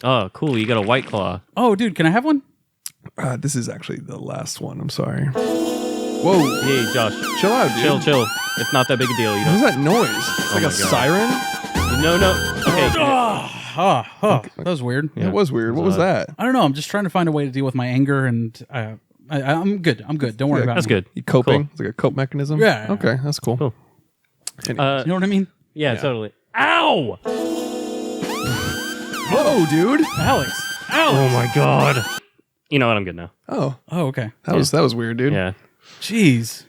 Oh, cool. You got a White Claw. Oh, dude, can I have one? This is actually the last one. I'm sorry. Whoa. Hey, Josh. Chill out, dude. Chill. It's not that big a deal. You What's know. that noise? It's like a siren? No. Okay. That was weird. It was weird. What was that? I don't know. I'm just trying to find a way to deal with my anger, and I'm good. Don't worry about it. That's good. You coping? Cool. It's like a cope mechanism? Yeah. Okay, that's cool. Cool. You know what I mean? Yeah, totally. Ow! Whoa, dude. Alex. Oh my god. You know what? I'm good now. Oh, okay. that was weird, dude. Yeah. Jeez.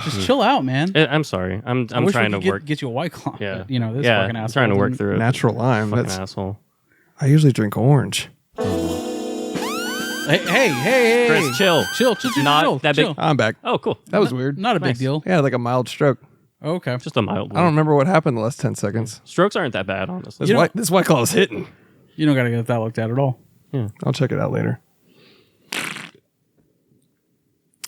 Just chill out, man. I'm sorry. I'm trying to work. Get you a White Claw. Yeah. But, this yeah. fucking asshole. I'm trying to work through it. Natural lime. Fucking That's asshole. I usually drink orange. Hey. Chris, chill. Chill. Not that big. Chill. I'm back. Oh, cool. That was weird. Not a big Nice. deal. Yeah, like a mild stroke. Okay. Just a mild one. I don't remember what happened the last 10 seconds. Strokes aren't that bad, honestly. This White Claw is hitting. You don't got to get that looked at all. I'll check it out later.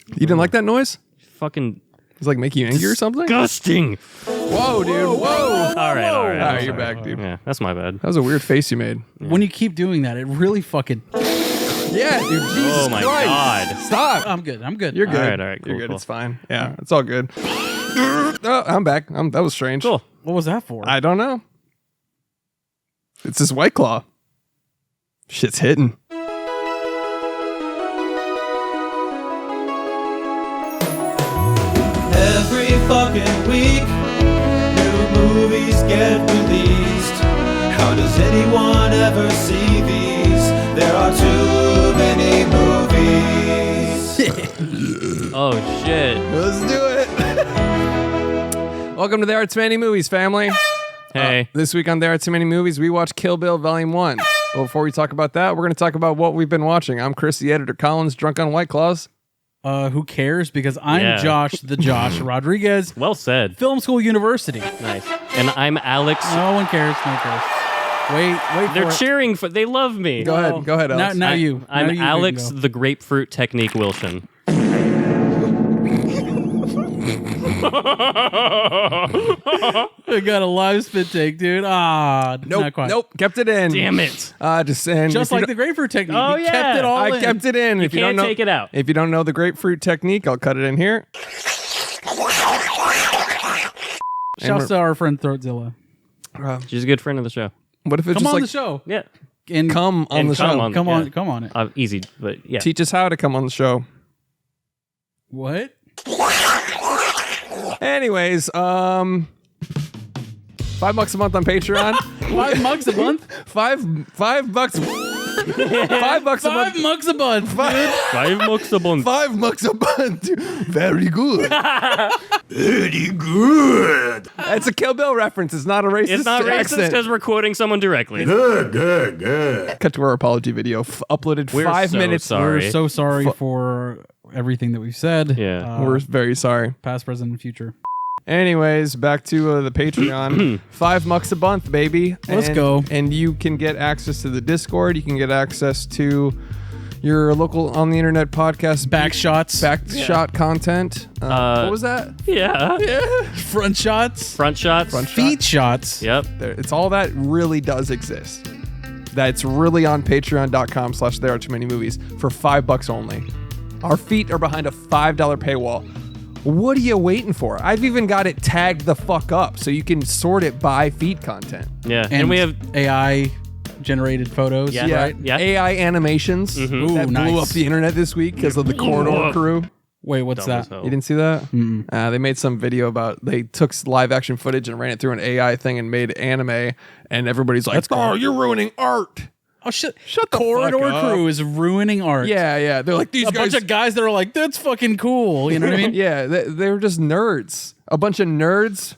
You didn't like that noise? Fucking It's like make you angry or something? disgusting. Whoa, dude. Whoa. All right. All right, I'm you're sorry. back, dude. Yeah, that's my bad. That was a weird face you made. When you keep doing that, it really fucking... Yeah, dude. Jesus Oh my Christ. God. Stop. I'm good. You're good. All right, cool, You're good. cool. It's fine. Yeah, it's all good. Oh, I'm back. That was strange. Cool. What was that for? I don't know. It's this White Claw. Shit's hitting. Every fucking week, new movies get released. How does anyone ever see these? There are too many movies. Oh shit. Let's do it. Welcome to There Are Too Many Movies, family. Hey. This week on There Are Too Many Movies, we watch Kill Bill Volume 1. But before we talk about that, we're going to talk about what we've been watching. I'm Chris, the editor Collins, drunk on White Claws. Who cares? Because I'm Yeah. Josh, the Josh Rodriguez, Well said. Film School University. Nice. And I'm Alex. No one cares. No one cares. Wait They're for it. cheering for. They love me. Go ahead, Alex. Now I'm you can Alex, go. the grapefruit technique Wilson. I got a live spit take, dude. Not quite. Nope, kept it in. Damn it. Just saying. Just like the grapefruit technique. Oh, You kept yeah. it all I in. kept it in. You If you don't can't know, take it out. If you don't know the grapefruit technique, I'll cut it in here. Shouts to our friend Throatzilla. She's a good friend of the show. What if it's Come just on like the show. Yeah. And come on And the come show? on. Come on, Yeah. come on it. Easy, but yeah. Teach us how to come on the show. What? Anyways, $5 a month on Patreon. $5 a month? $5 bucks. $5 a month. $5 a month. $5 a month. $5 a month. Very good. Very good. That's a Kill Bill reference. It's not a racist It's not racist accent. because we're quoting someone directly. Cut to our apology video. Uploaded We're 5 so minutes. sorry. We're so sorry for everything that we've said. Yeah. We're very sorry. Past, present, and future. Anyways, back to the Patreon. $5 a month, baby. Let's go. And you can get access to the Discord. You can get access to your local on the internet podcast Backshots. backshot content. What was that? Yeah. Front shots. Front shots. Feet shots. Yep. It's all that really does exist. That's really on patreon.com/there are too many movies for $5 only. Our feet are behind a $5 paywall. What are you waiting for? I've even got it tagged the fuck up so you can sort it by feet content. Yeah. And we have AI generated photos. Yeah. Right? Yeah. AI animations Ooh, that blew nice. up the internet this week because of the Corridor crew. Wait, what's dumb as that? hell. You didn't see that? They made some video about they took live action footage and ran it through an AI thing and made anime, and everybody's like, "Oh, you're ruining art." Oh shit! Shut the Corridor fuck up. crew is ruining art. Yeah. They're like these a guys. bunch of guys that are like, "That's fucking cool." You know what I mean? Yeah, they're just nerds. A bunch of nerds.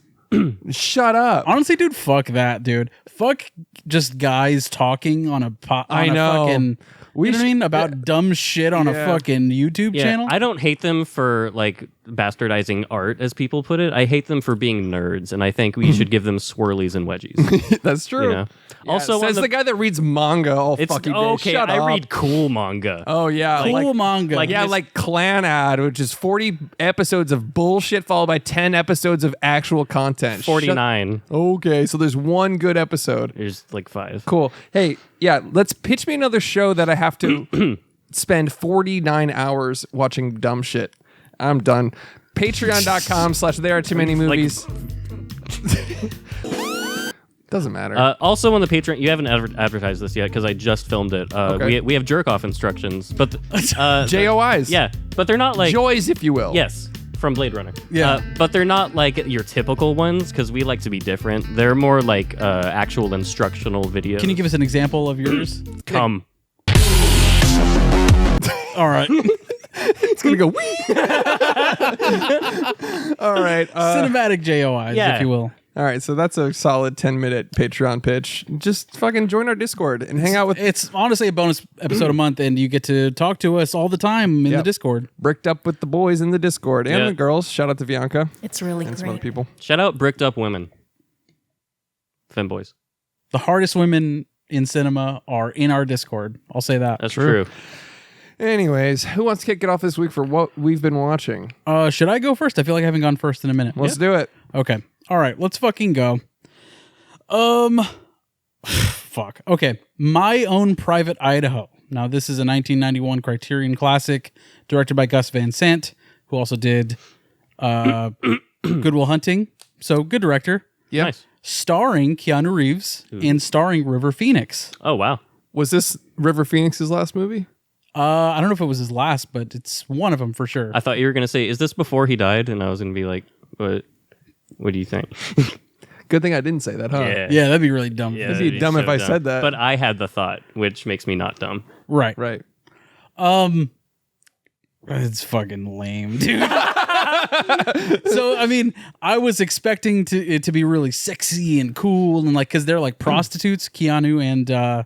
Shut up. Honestly, dude, fuck that, dude. Fuck just guys talking on a I know. fucking. We You know what I sh- mean? About dumb shit on a Yeah. fucking YouTube Yeah, channel. I don't hate them for like bastardizing art, as people put it. I hate them for being nerds, and I think we should give them swirlies and wedgies. That's true. You know? Yeah, Also, says the guy that reads manga all it's fucking day. okay. Shut I up. read cool manga. Oh yeah, Cool manga. like- yeah, this- like Clan Ad, which is 40 episodes of bullshit followed by 10 episodes of actual content. 49. Okay, so there's one good episode. There's like 5. Cool. Hey, yeah, let's pitch me another show that I have to spend 49 hours watching dumb shit. I'm done. Patreon.com/there are too many movies. Doesn't matter. Also on the Patreon, you haven't advertised this yet because I just filmed it. Okay. We have jerk off instructions, but JOIs. yeah, but they're not like Joys, if you will. yes from Blade Runner. Yeah. But they're not like your typical ones because we like to be different. They're more like actual instructional videos. Can you give us an example of yours? come? All right. It's going to go wee. All right. Cinematic JOIs, yeah. if you will. All right, so that's a solid 10-minute Patreon pitch. Just fucking join our Discord and hang out with It's honestly a bonus episode a month, and you get to talk to us all the time in the Yep. Discord. Bricked Up with the boys in the Discord and Yeah. the girls. Shout out to Bianca It's really and some other great. people. Shout out bricked up women, femboys. The hardest women in cinema are in our Discord. I'll say that. That's true. Anyways, who wants to kick it off this week for what we've been watching? Should I go first? I feel like I haven't gone first in a minute. Let's do it. Okay. All right. Let's fucking go. Fuck. Okay. My Own Private Idaho. Now, this is a 1991 Criterion classic directed by Gus Van Sant, who also did Good Will Hunting. So, good director. Yeah. Nice. Starring Keanu Reeves and starring River Phoenix. Oh wow. Was this River Phoenix's last movie? I don't know if it was his last, but it's one of them for sure. I thought you were gonna say, "Is this before he died?" And I was gonna be like, "What? What do you think?" Good thing I didn't say that, huh? Yeah, that'd be really dumb. Yeah, It'd be that'd dumb so if I said that. But I had the thought, which makes me not dumb. Right. Right. It's fucking lame, dude. So, I mean, I was expecting it to be really sexy and cool and like, cause they're like prostitutes, Keanu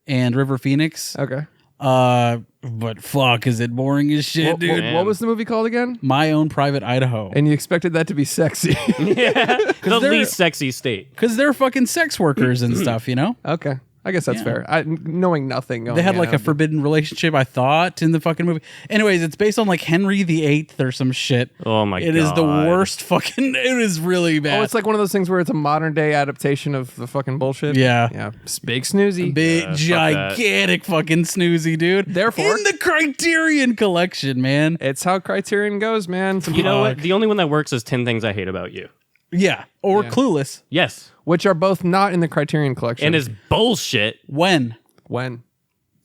and River Phoenix. Okay. But fuck, is it boring as shit, dude? What was the movie called again? My Own Private Idaho. And you expected that to be sexy. The they're- least sexy state. Cause they're fucking sex workers and stuff, you know? Okay. I guess that's fair. Knowing nothing. They had like a forbidden relationship, I thought, in the fucking movie. Anyways, it's based on like Henry VIII or some shit. Oh my god. It is the worst fucking. It is really bad. Oh, it's like one of those things where it's a modern day adaptation of the fucking bullshit. Yeah. Yeah. Big snoozy. big, fuck gigantic fucking snoozy, dude. Therefore- in the Criterion Collection, man. It's how Criterion goes, man. You know what? The only one that works is 10 Things I Hate About You. Yeah, or Yeah. Clueless. Yes. Which are both not in the Criterion Collection. And is bullshit. When? When?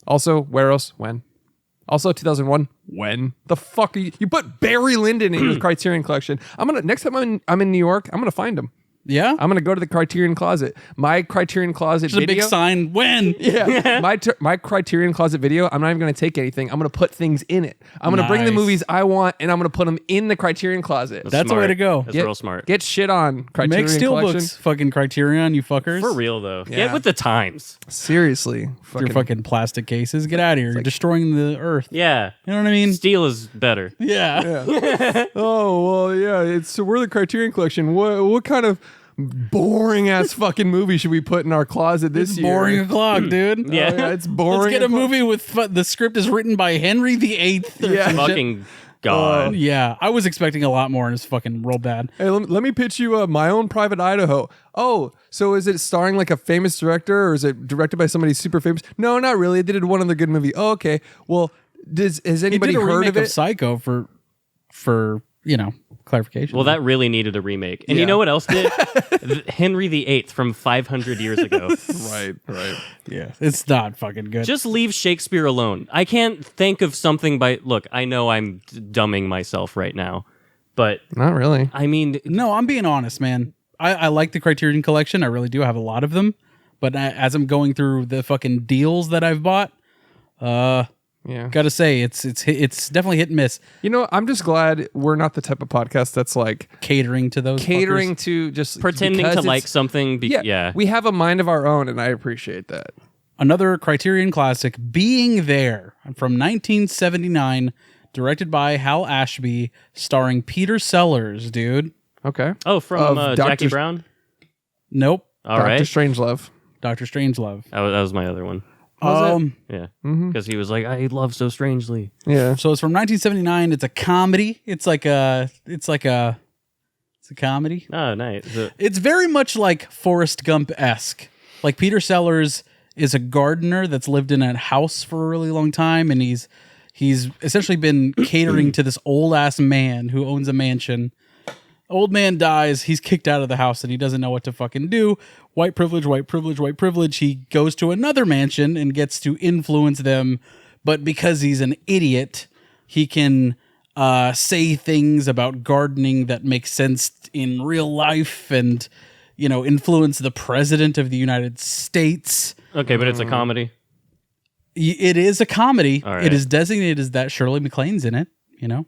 Also, where else? When? Also, 2001. When? The fuck? You put Barry Lyndon in your Criterion Collection. Next time I'm in New York, I'm gonna find him. Yeah, I'm gonna go to the Criterion Closet. My Criterion Closet there's a video. big sign. When? Yeah, my Criterion Closet video. I'm not even gonna take anything. I'm gonna put things in it. I'm gonna bring the Nice. movies I want, and I'm gonna put them in the Criterion Closet. That's the way smart. to go. That's real smart. Get shit on Criterion Make Collection. steelbooks, fucking Criterion, you fuckers. For real, though. Yeah. Get with the times. Seriously, Your fucking plastic cases. Get out of here. You're destroying the earth. Yeah. You know what I mean? Steel is better. Yeah. Oh well, yeah. So we're the Criterion Collection. What kind of boring ass fucking movie should we put in our closet this It's year? boring o'clock, dude. Yeah. Oh, yeah, it's boring. Let's get a o'clock. movie with the script is written by Henry VIII. Yeah. Fucking God. Yeah, I was expecting a lot more, and it's fucking real bad. Hey, let me pitch you My Own Private Idaho. Oh, so is it starring like a famous director, or is it directed by somebody super famous? No, not really. They did one other good movie. Oh, okay. Well, has He anybody did a heard remake of it? Psycho for clarification. Well, that really needed a remake. And you know what else did? Henry VIII from 500 years ago. Right. yeah, it's not fucking good. Just leave Shakespeare alone. I can't think of something by... Look, I know I'm dumbing myself right now, but Not really. I mean... No, I'm being honest, man. I like the Criterion Collection. I really do have a lot of them. But as I'm going through the fucking deals that I've bought, Yeah. gotta say it's definitely hit and miss. You know, I'm just glad we're not the type of podcast that's like Catering to those catering fuckers. to just Pretending because to it's- like something. Yeah. We have a mind of our own, and I appreciate that. Another Criterion classic, Being There, from 1979, directed by Hal Ashby, starring Peter Sellers, dude. Okay. Oh, from Of Jackie Dr. Brown? Nope. All right. Dr. Strangelove. Dr. Strangelove. That was my other one. Yeah. Because he was like, I love so strangely. Yeah. So it's from 1979. It's a comedy. It's a comedy. Oh, nice. It's very much like Forrest Gump-esque. Like Peter Sellers is a gardener that's lived in a house for a really long time, and he's essentially been catering to this old ass man who owns a mansion. Old man dies, he's kicked out of the house and he doesn't know what to fucking do. White privilege, white privilege, white privilege. He goes to another mansion and gets to influence them, but because he's an idiot, he can say things about gardening that make sense in real life and, you know, influence the president of the United States. Okay, but it's a comedy. It is a comedy. All right. It is designated as that. Shirley MacLaine's in it, you know?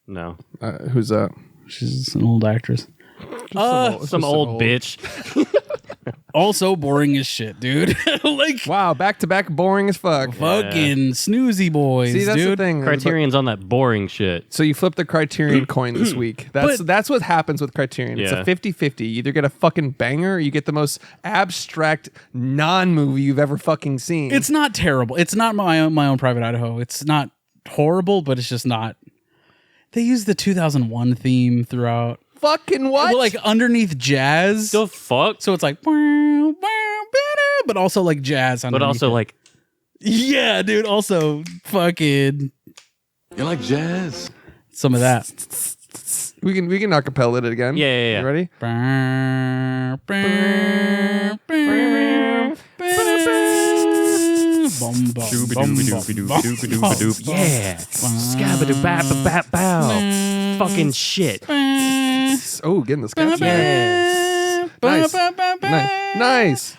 No. Who's that? She's an old actress. Some old bitch. Also boring as shit, dude. Like, Wow, back to back, boring as fuck. fucking snoozy boys, See, that's dude. the thing. Criterion's on that boring shit. So you flip the Criterion coin this week. That's what happens with Criterion. It's Yeah. a 50-50. You either get a fucking banger or you get the most abstract non-movie you've ever fucking seen. It's not terrible. It's not my own Private Idaho. It's not horrible, but it's just not. They use the 2001 theme throughout. fucking what? Well, like underneath jazz. The fuck? So it's like, but also like jazz underneath. But also, it. like, Yeah, dude. Also, fucking You like jazz? some of that. we can acapella it again. Yeah. You ready? yeah. Scabba-doo-bap-bap-bow. Fucking shit. Oh, getting the scotch. Yeah. Nice.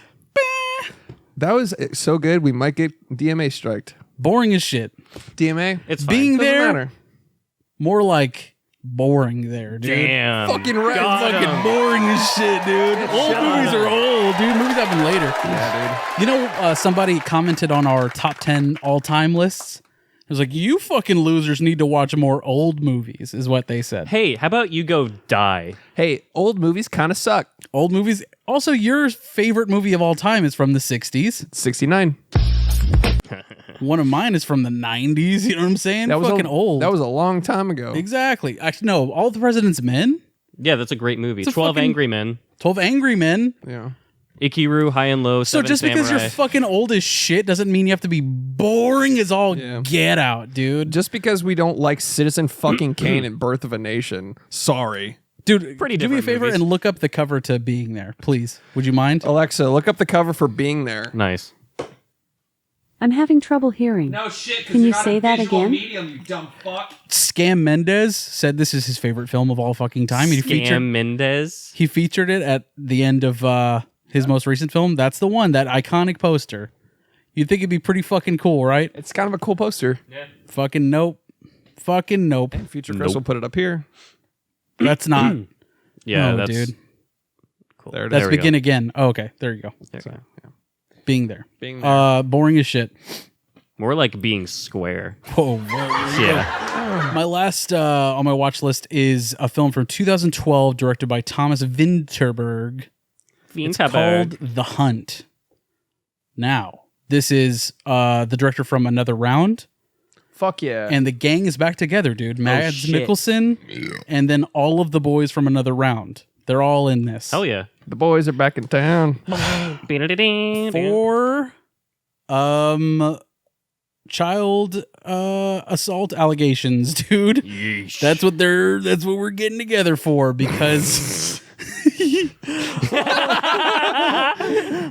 That was so good. We might get DMA striked. Boring as shit. DMA. It's Being fine. Doesn't there, matter. more like boring there, dude. Damn. Fucking right. Fucking boring as shit, dude. Old movies are old, dude. Movies happen later. Yeah, You know, somebody commented on our top 10 all-time lists. It was like, you fucking losers need to watch more old movies, is what they said. Hey, how about you go die? dude. Hey, old movies kind of suck. Old movies. Also, your favorite movie of all time is from the 60s. 69. One of mine is from the 90s. You know what I'm saying? That was fucking old. That was a long time ago. Exactly. Actually, no, All the President's Men? Yeah, that's a great movie. It's a 12 fucking- Angry Men. 12 Angry Men. Yeah. Ikiru, High and Low, So Seven just because Samurai. you're fucking old as shit doesn't mean you have to be boring as all Yeah. get out, dude. Just because we don't like Citizen fucking Kane and Birth of a Nation. Sorry. Dude, Pretty do me a different favor movies. and look up the cover to Being There, please. Would you mind? Alexa, look up the cover for Being There. Nice. I'm having trouble hearing. shit. Can you say that again? Medium, you dumb fuck. Scam Mendez said this is his favorite film of all fucking time. Scam Mendez. He featured it at the end of his most recent film. That's the one, that iconic poster. You'd think it'd be pretty fucking cool, right? It's kind of a cool poster. Fucking nope. Fucking nope. Future Chris will put it up here. That's not. Yeah, Oh, that's dude. cool. There it is. That's we Begin go. Again. Oh, okay. There you go. There we go. Being There. Being There. Boring as shit. More like being square. Whoa, whoa. Yeah. My last on my watch list is a film from 2012 directed by Thomas Vinterberg. It's called The Hunt. Now, this is the director from Another Round, Fuck yeah. and the gang is back together, dude. Mads shit. Mikkelsen, and then all of the boys from Another Round. They're all in this. Hell yeah. the boys are back in town. For child assault allegations, dude. That's what we're getting together for, because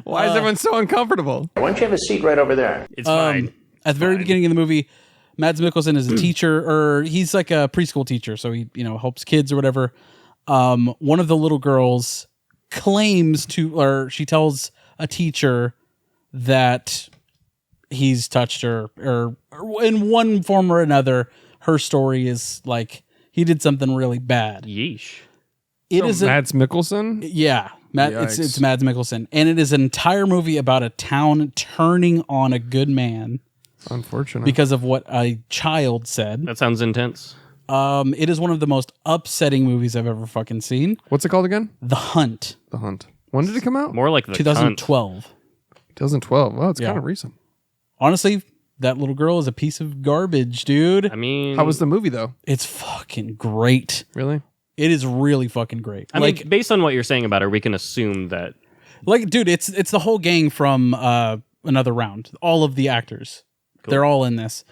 Why is everyone so uncomfortable? Why don't you have a seat right over there? It's fine. at the very beginning of the movie, Mads Mikkelsen is a teacher, or he's like a preschool teacher, so he, helps kids or whatever. One of the little girls claims to, or she tells a teacher that he's touched her, or in one form or another. Her story is like he did something really bad. Yeesh. It is Mads Mikkelsen? yeah, it's Yikes. Mads Mikkelsen, and it is an entire movie about a town turning on a good man. Unfortunate. because of what a child said. That sounds intense. It is one of the most upsetting movies I've ever fucking seen. What's it called again? The Hunt, The Hunt. When did it come out? More like the 2012. 2012. Well, it's Yeah. kind of recent. Honestly, that little girl is a piece of garbage, dude. Cunt. I mean, How was the movie though? It's fucking great. Really? It is really fucking great. I mean, based on what you're saying about her, we can assume that. Dude, it's the whole gang from Another Round. All of the actors, they're all in this.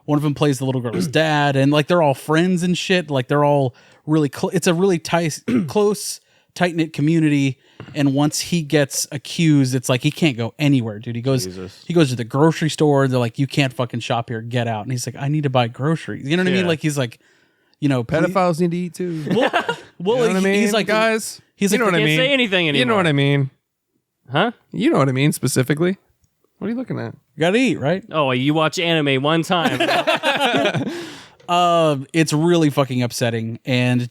One of them plays the little girl's dad, and like they're all friends and shit. Like they're all really it's a really close, tight knit community. And once he gets accused, it's like he can't go anywhere, dude. He goes to the grocery store. They're like, you can't fucking shop here. Get out. And he's like, I need to buy groceries. You know what I mean? Like he's like, Pedophiles need to eat too. Well, You know what I mean? he's like, guys. he's You like, know what I Can't mean? say anything anymore. You know what I mean? Huh? You know what I mean specifically. What are you looking at? you gotta eat, right? Oh, you watch anime one time. It's really fucking upsetting, and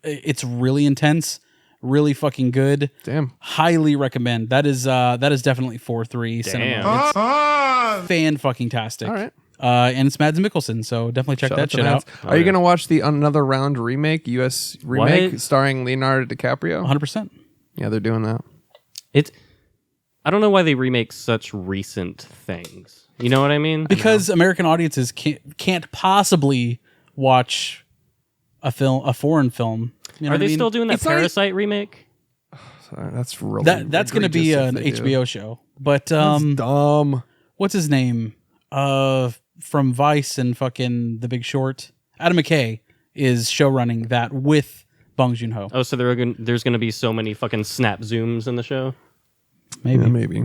it's really intense, really fucking good. Damn. Highly recommend. That is definitely 4.3 cinema. It's fan fucking tastic. All right. And it's Mads Mikkelsen, so definitely check that shit out. Are you going to watch the Another Round remake, US remake, What? starring Leonardo DiCaprio? 100%. Yeah, they're doing that. I don't know why they remake such recent things. You know what I mean? Because American audiences can't possibly watch a foreign film. You know Are what I they mean? still doing that It's not- Parasite remake? That's really That's going to be an egregious if they do. HBO show. But That's dumb. what's his name? From Vice and fucking The Big Short. Adam McKay is showrunning that with Bong Joon-ho. Oh, so there's going to be so many fucking snap zooms in the show? Maybe. Yeah, maybe.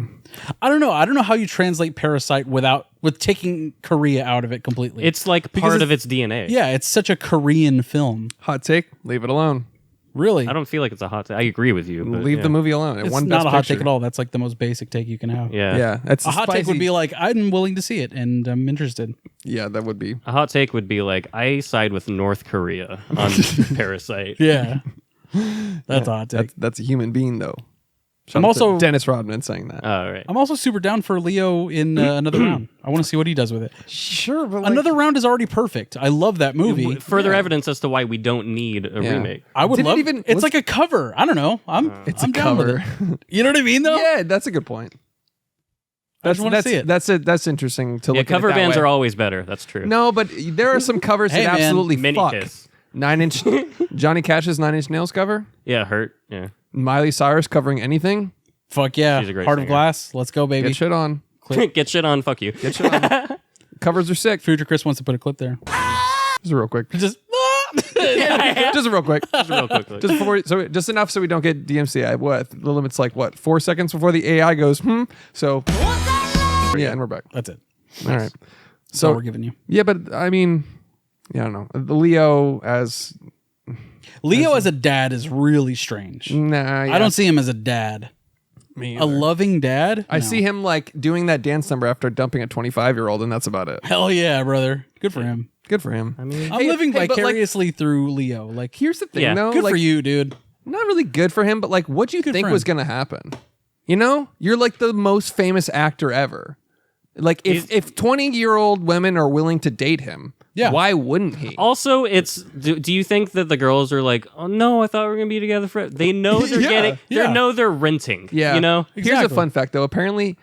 I don't know. I don't know how you translate Parasite with taking Korea out of it completely. It's like Because part of its DNA. yeah, it's such a Korean film. Hot take, leave it alone. Really. I don't feel like it's a hot take. I agree with you. But Leave yeah. the movie alone. It It's won not Best a hot Picture. take at all. That's like the most basic take you can have. Yeah. Yeah, that's A hot take would spicy- be like, I'm willing to see it and I'm interested. Yeah, that would be. A hot take would be like, I side with North Korea on Parasite. Yeah. That's a hot take. That's a human being though. I'm Shout out to also Dennis Rodman saying that. All right. I'm also super down for Leo in Another Round. I want to see what he does with it. Sure, but Another Round is already perfect. I love that movie. Further evidence as to why we don't need a Yeah. remake. I would Did it love even- It's was- like a cover. I don't know. I'm down with it. You know what I mean though? Yeah, that's a good point. I just wanna see it. That's interesting to Yeah, look at. cover it that bands way. are always better. That's true. No, but there are some covers Hey, that man. absolutely Mini fuck. Kiss. 9 Inch Johnny Cash's 9 Inch Nails cover. Yeah, Hurt. Yeah. Miley Cyrus covering anything. Fuck yeah. She's a great Heart of singer. Glass. Let's go, baby. Get shit on. Get shit on. Fuck you. Get shit on. Covers are sick. Future Chris wants to put a clip there. Just real quick. Just Just real quick. Real quickly. Just enough so we don't get DMCA. What the limit's like? What 4 seconds before the AI goes? So yeah, and we're back. That's it. All right. So So we're giving you. yeah, but I mean, yeah, I don't know. The Leo as Leo as a dad is really strange. nah. Yeah, I don't see him as a dad. me A loving dad? I No. see him like doing that dance number after dumping a 25-year-old, and that's about it. Hell yeah, brother. Good for him. Good for him. I mean, I'm living hey, but, like, vicariously through Leo. Like, here's the thing, Yeah. though. good like, for you, dude. Not really good for him, but like, what do you think for was him. going to happen? You know, you're like the most famous actor ever. Like, if 20-year-old women are willing to date him, Yeah. why wouldn't he? also, do you think that the girls are like, oh no, I thought we were gonna be together for? They know they're Yeah. getting. They Yeah. know they're renting. Yeah. You know. Here's a Exactly. fun fact, though. Apparently,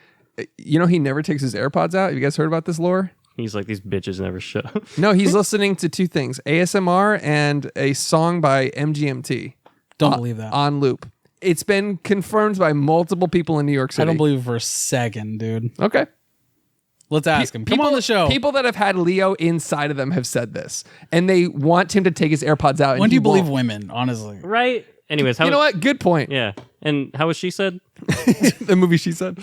you know, he never takes his AirPods out. Have you guys heard about this lore? He's like, these bitches never show. No, he's listening to two things: ASMR and a song by MGMT Don't believe that. on loop. It's been confirmed by multiple people in New York City. I don't believe it for a second, dude. Okay. Let's ask him. Come on the show. People that have had Leo inside of them have said this, and they want him to take his AirPods out. When and do he you believe won't. women, honestly? Right. Anyways, how You know what? Good point. Yeah. And how was she said? The movie she said.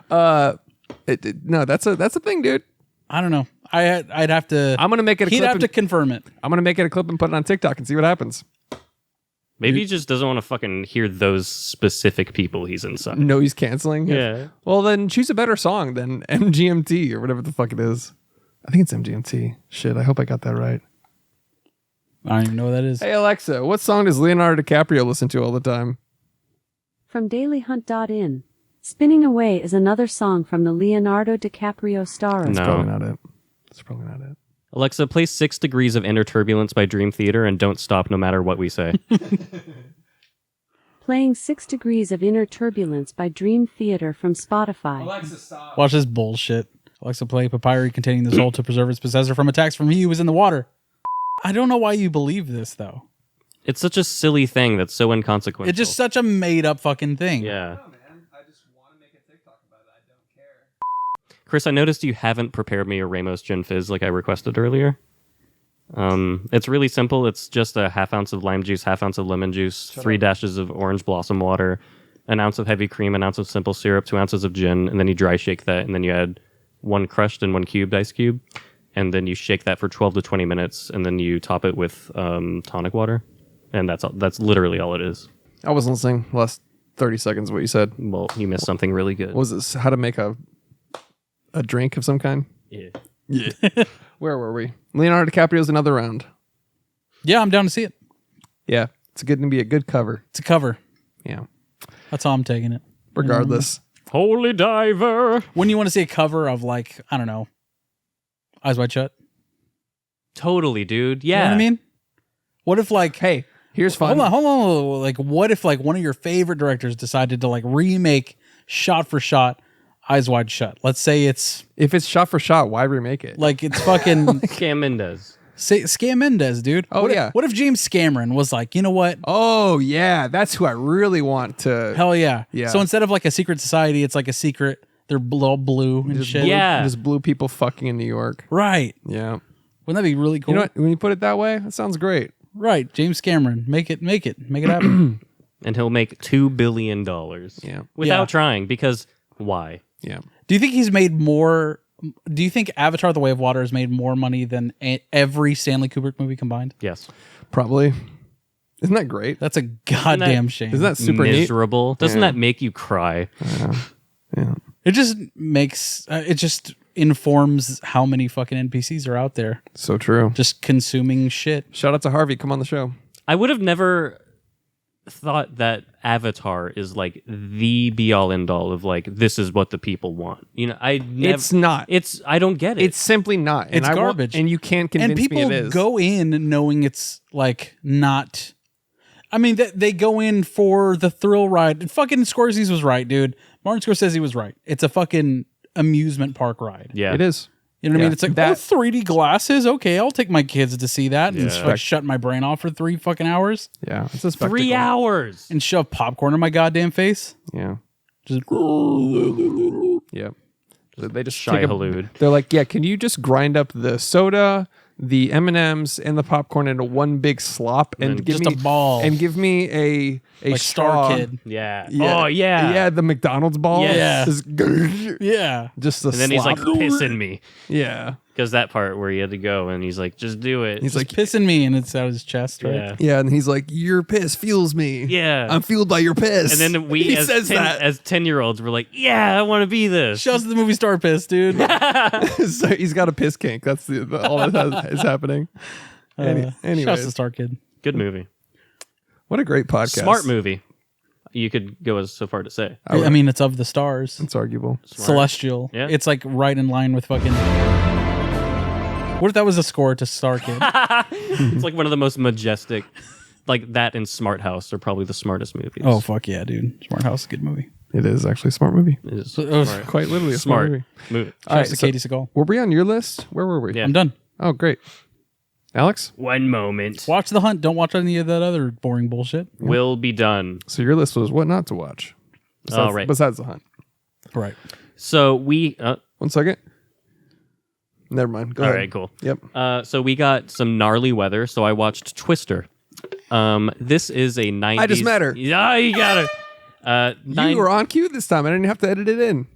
No, that's a thing, dude. I don't know. I'd have to. I'm gonna make it a He'd clip. have to confirm it. I'm gonna make it a clip and put it on TikTok and see what happens. Maybe he just doesn't want to fucking hear those specific people he's inside. No, he's canceling. Yeah. Well, then choose a better song than MGMT or whatever the fuck it is. I think it's MGMT. Shit, I hope I got that right. I don't even know what that is. Hey Alexa, what song does Leonardo DiCaprio listen to all the time? From dailyhunt.in. Spinning Away is another song from the Leonardo DiCaprio starrer. No. Probably not it. That's probably not it. Alexa, play 6 Degrees of Inner Turbulence by Dream Theater and don't stop no matter what we say. Playing 6 Degrees of Inner Turbulence by Dream Theater from Spotify. Alexa, stop. Watch this bullshit. Alexa, play papyri containing the soul to preserve its possessor from attacks from he who is in the water. I don't know why you believe this, though. It's such a silly thing that's so inconsequential. It's just such a made-up fucking thing. Yeah. Oh, man. I just want to make a TikTok about it. I don't care. Chris, I noticed you haven't prepared me a Ramos Gin Fizz like I requested earlier. It's really simple. It's just a half ounce of lime juice, half ounce of lemon juice, 3 dashes of orange blossom water, an ounce of heavy cream, an ounce of simple syrup, 2 ounces of gin, and then you dry shake that, and then you add 1 crushed and 1 cubed ice cube, and then you shake that for 12 to 20 minutes, and then you top it with tonic water, and that's all, that's literally all it is. I wasn't listening. Last 30 seconds of what you said. Well, you missed something really good. What was this? How to make a drink of some kind? Yeah. Yeah. Where were we? Leonardo DiCaprio's another round. Yeah, I'm down to see it. Yeah. It's going to be a good cover. It's a cover. Yeah. That's how I'm taking it. Regardless. Holy diver. When you want to see a cover of, like, I don't know, Eyes Wide Shut? Totally, dude. Yeah. You know what I mean? What if, like, Hey, here's fun. hold on. Like, what if, like, one of your favorite directors decided to, like, remake shot for shot Eyes Wide Shut? Let's say it's, If it's shot for shot, why remake it? like, it's fucking Cam Mendes. Scam Mendes, dude. Oh, what yeah. What if James Cameron was like, you know what? Oh, yeah. That's who I really want to. Hell yeah. Yeah. So instead of, like, a secret society, it's like a secret. They're all blue and Just shit. blue- Yeah. Just blue people fucking in New York. Right. Yeah. Wouldn't that be really cool? You know what? When you put it that way, that sounds great. Right. James Cameron. Make it happen. And he'll make $2 billion. Yeah. Without Yeah. trying, because why? Yeah. Do you think he's made more? Do you think Avatar: The Way of Water has made more money than every Stanley Kubrick movie combined? Yes. Probably. Isn't that great? That's a goddamn shame. Isn't that super neat? Miserable. Doesn't Yeah. that make you cry? Yeah. It just makes it just informs how many fucking NPCs are out there So true. just consuming shit. Shout out to Harvey. Come on the show. I would have never thought that Avatar is like the be all end all of like this is what the people want. You know, It's not. I don't get it. It's simply not. It's I won't- garbage. and you can't convince And people me it is. go in knowing it's like not. I mean, they go in for the thrill ride. Fucking Scorsese was right, dude. Martin Scorsese was right. It's a fucking amusement park ride. yeah. It is. You know what I Yeah. mean? It's like, That- 3D glasses. Okay, I'll take my kids to see that and Yeah. shut my brain off for 3 fucking hours Yeah. It's a 3 spectacle. hours. and shove popcorn in my goddamn face. Yeah. Just Yeah. They just Shai take Hulud. They're like, yeah, can you just grind up the soda, the M&Ms, and the popcorn into one big slop and then give just me a ball. and give me a like straw. Star Kid. Yeah. Yeah. Oh yeah. Yeah, the McDonald's ball. Yes. Just, Yeah. just a And then he's like slop. pissing me Yeah. because that part where he had to go and he's like, just do it. He's Just like, pissing me and it's out his chest, right? yeah. yeah, and he's like, your piss fuels me. Yeah. I'm fueled by your piss. And then we he as says 10, that. as 10-year-olds were like, yeah, I want to be this. Shouts to the movie Star Piss, dude. So he's got a piss kink. That's all that is happening. Anyways, Shouts to Star Kid. Good movie. what a great podcast. Smart movie. You could go as so far to say. I mean, it's of the stars. It's arguable. Celestial. Yeah. It's like right in line with fucking. What if that was a score to Star Kid? It's like one of the most majestic, like that and Smart House are probably the smartest movies. Oh fuck yeah, dude! Smart House is a good movie. It is actually a smart movie. It is Smart. Quite literally a smart, smart movie. movie. All right, Shouts to so Katie Seagal. were we on your list? Where were we? Yeah. I'm done. Oh, great. Alex? One moment. Watch The Hunt. Don't watch any of that other boring bullshit. Will be done. So your list was what not to watch. Besides, Oh, right. Besides The Hunt. Right. So we. 1 second. Never mind. Go All ahead. right, cool. Yep. So we got some gnarly weather. So I watched Twister. This is a 90s. I Just Met Her. Yeah, you got it. You were on cue this time. I didn't have to edit it in.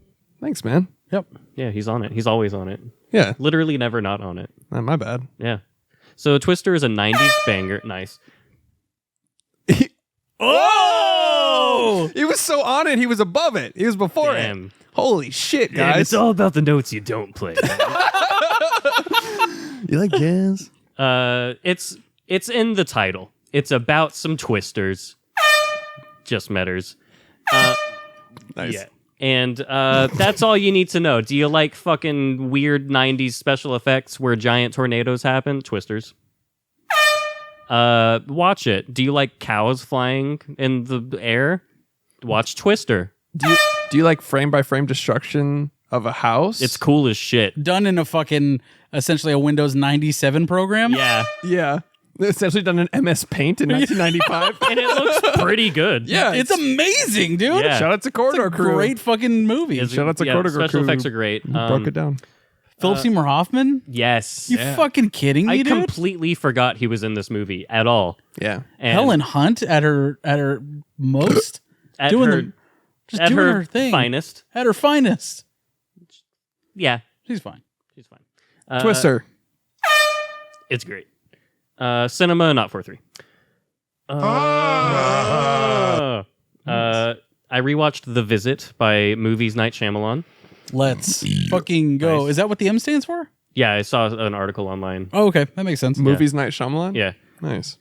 Thanks, man. Yep. Yeah, he's on it. He's always on it. Yeah. Literally never not on it. Not my bad. Yeah. So Twister is a 90s banger. Nice. Oh! He was so on it. He was above it. He was before Damn. it. Holy shit, guys. Damn, it's all about the notes you don't play. You like jazz? It's in the title. It's about some twisters. Just metters. Nice. Yeah. And that's all you need to know. Do you like fucking weird 90s special effects where giant tornadoes happen? Twisters. Watch it. Do you like cows flying in the air? Watch Twister. Do you like frame by frame destruction of a house? It's cool as shit. Done in a fucking essentially a Windows 97 program. Yeah. Yeah. Essentially done in MS Paint in 1995. And it looks pretty good. Yeah, It's amazing, dude. Yeah. Shout out to Corridor Crew. Great fucking movie. Shout out to Corridor Crew. Special effects are great. Broke it down. Philip Seymour Hoffman? Yes. You fucking kidding me, I dude? completely forgot he was in this movie at all. Yeah. And Helen Hunt at her most at doing her, the just at doing her her thing finest. at her finest. Yeah, She's fine. she's fine. Twister. It's great. Cinema, not 4-3. I rewatched The Visit by Movies Night Shyamalan. Let's fucking go. Nice. Is that what the M stands for? Yeah, I saw an article online. Oh, okay, that makes sense. Movies Night Shyamalan? Yeah. Nice.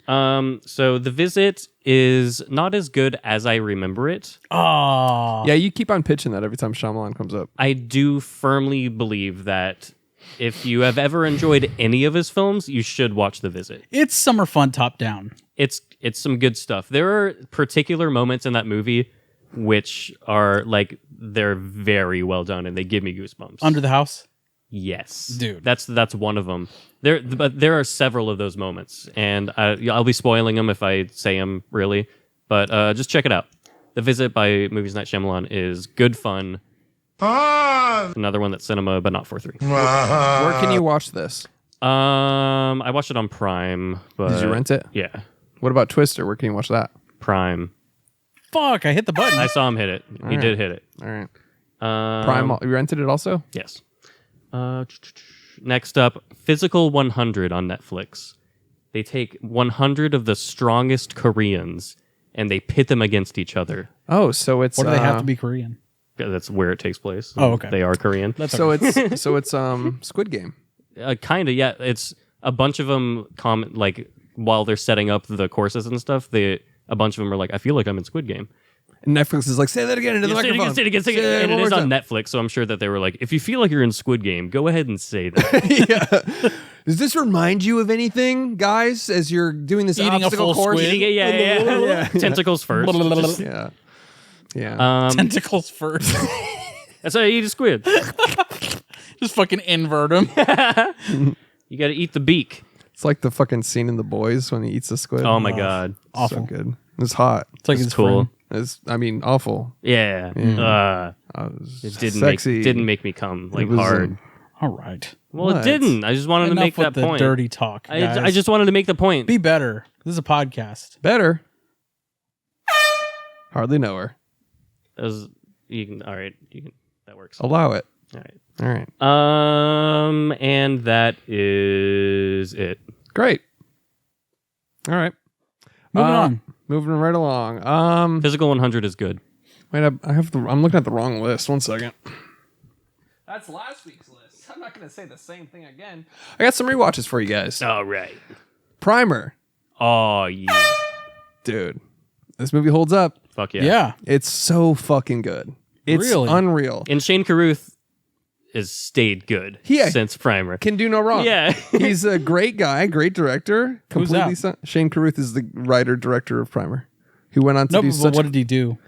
So The Visit is not as good as I remember it. Oh, Yeah, you keep on pitching that every time Shyamalan comes up. I do firmly believe that if you have ever enjoyed any of his films, you should watch The Visit. it's summer fun top down. It's some good stuff. There are particular moments in that movie which are like they're very well done and they give me goosebumps. Under the House. Yes, Dude. that's one of them. But there are several of those moments, and I'll be spoiling them if I say them really. But just check it out. The Visit by Movies Night Shyamalan is good fun. Another one that's cinema, but not 4-3. Where can you watch this? I watched it on Prime. But Did you rent it? Yeah, What about Twister? Where can you watch that? Prime. Fuck! I hit the button. I saw him hit it. He did hit it. All right. Prime. You rented it also? Yes. Next up, Physical 100 on Netflix. They take 100 of the strongest Koreans and they pit them against each other. Oh, so it's Or do they have to be Korean? Yeah, that's where it takes place. Oh, okay. They are Korean. so it's Squid Game. Kind of, yeah. It's a bunch of them comment like while they're setting up the courses and stuff. A bunch of them are like, I feel like I'm in Squid Game. And Netflix is like, say that again into the microphone. Say it again. And it is on Netflix, so I'm sure that they were like, if you feel like you're in Squid Game, go ahead and say that. Yeah. Does this remind you of anything, guys, as you're doing this Eating a obstacle full course? squid? Yeah. Tentacles first. Yeah. Yeah. Tentacles first. That's how you eat a squid. Just fucking invert them. You got to eat the beak. It's like the fucking scene in The Boys when he eats the squid. Oh my god. Awful. So good. It's hot. It's like It's it's cool. It's awful. Yeah. It didn't make me come like It was, hard. All right. Well, What? it didn't. I just wanted Enough to make with that the point. dirty talk. Guys. I just wanted to make the point. be better. This is a podcast. Better. Hardly know her. All right. That works. Allow it. All right. All right. And that is it. Great. All right. Moving on. Moving right along. Physical 100 is good. Wait, I'm looking at the wrong list. 1 second. That's last week's list. I'm not going to say the same thing again. I got some rewatches for you guys. All right. Primer. Oh, yeah. Dude, this movie holds up. Fuck yeah. Yeah. It's so fucking good. It's Really? unreal. And Shane Carruth has stayed good Yeah. since Primer. Can do no wrong. Yeah. He's a great guy, great director. Who's that? Shane Carruth is the writer director of Primer. Who went on to No, do but such what did he do?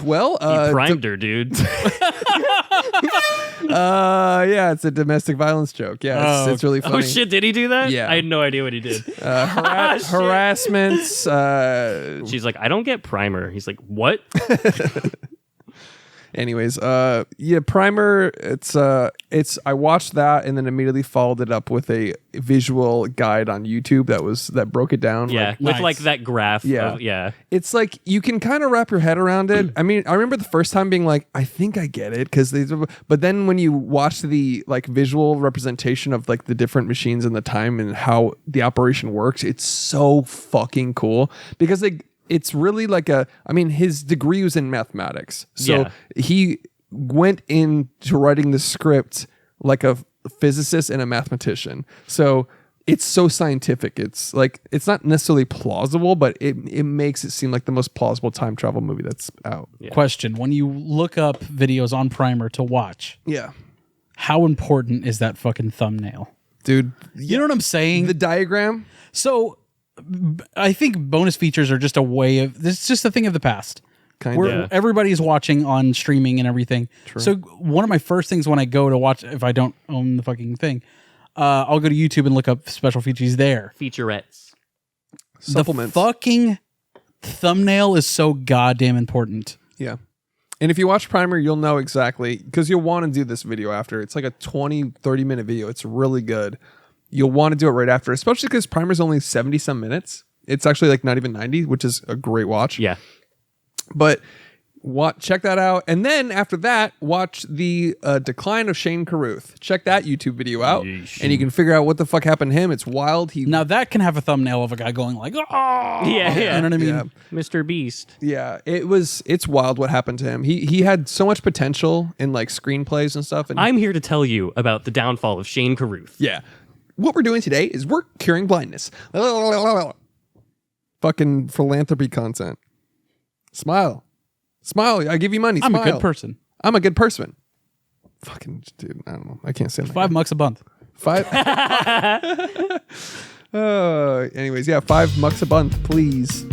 well. He primed her, dude. Yeah, it's a domestic violence joke. Yeah, it's really funny. Oh, shit. Did he do that? Yeah. I had no idea what he did. Harassments. She's like, I don't get Primer. He's like, what? Anyways, yeah, Primer. It's I watched that and then immediately followed it up with a visual guide on YouTube that broke it down. Yeah. Like, With Nice. like that graph. Yeah. Yeah. it's like you can kind of wrap your head around it. I mean, I remember the first time being like, I think I get it but then when you watch the like visual representation of like the different machines and the time and how the operation works, it's so fucking cool because it's really like his degree was in mathematics. So Yeah. he went into writing the script like a physicist and a mathematician. So it's so scientific. It's like it's not necessarily plausible, but it makes it seem like the most plausible time travel movie that's out. Yeah. Question: when you look up videos on Primer to watch, Yeah, how important is that fucking thumbnail? dude. You know what I'm saying? The diagram. So I think bonus features are just a way of this is just a thing of the past. Kind Where of. everybody's watching on streaming and everything. So one of my first things when I go to watch, if I don't own the fucking thing, I'll go to YouTube and look up special features there. Featurettes. Supplements. The fucking thumbnail is so goddamn important. Yeah. And if you watch Primer, you'll know exactly, because you'll want to do this video after. It's like a 20, 30-minute video. It's really good. You'll want to do it right after, especially because Primer's only 70-some minutes. It's actually like not even 90, which is a great watch. Yeah. But check that out. And then after that, watch the Decline of Shane Carruth. Check that YouTube video out. Yeesh. And you can figure out what the fuck happened to him. It's wild. Now that can have a thumbnail of a guy going like, oh, Yeah. you know what I mean? Yeah. Mr. Beast. Yeah, it's wild what happened to him. He had so much potential in like screenplays and stuff. And I'm here to tell you about the downfall of Shane Carruth. yeah, what we're doing today is we're curing blindness. Fucking philanthropy content. Smile. I give you money. I'm Smile. a good person. I'm a good person. Fucking dude, I don't know. I can't say that. $5 a month. Five. Anyways, yeah, $5 a month, please.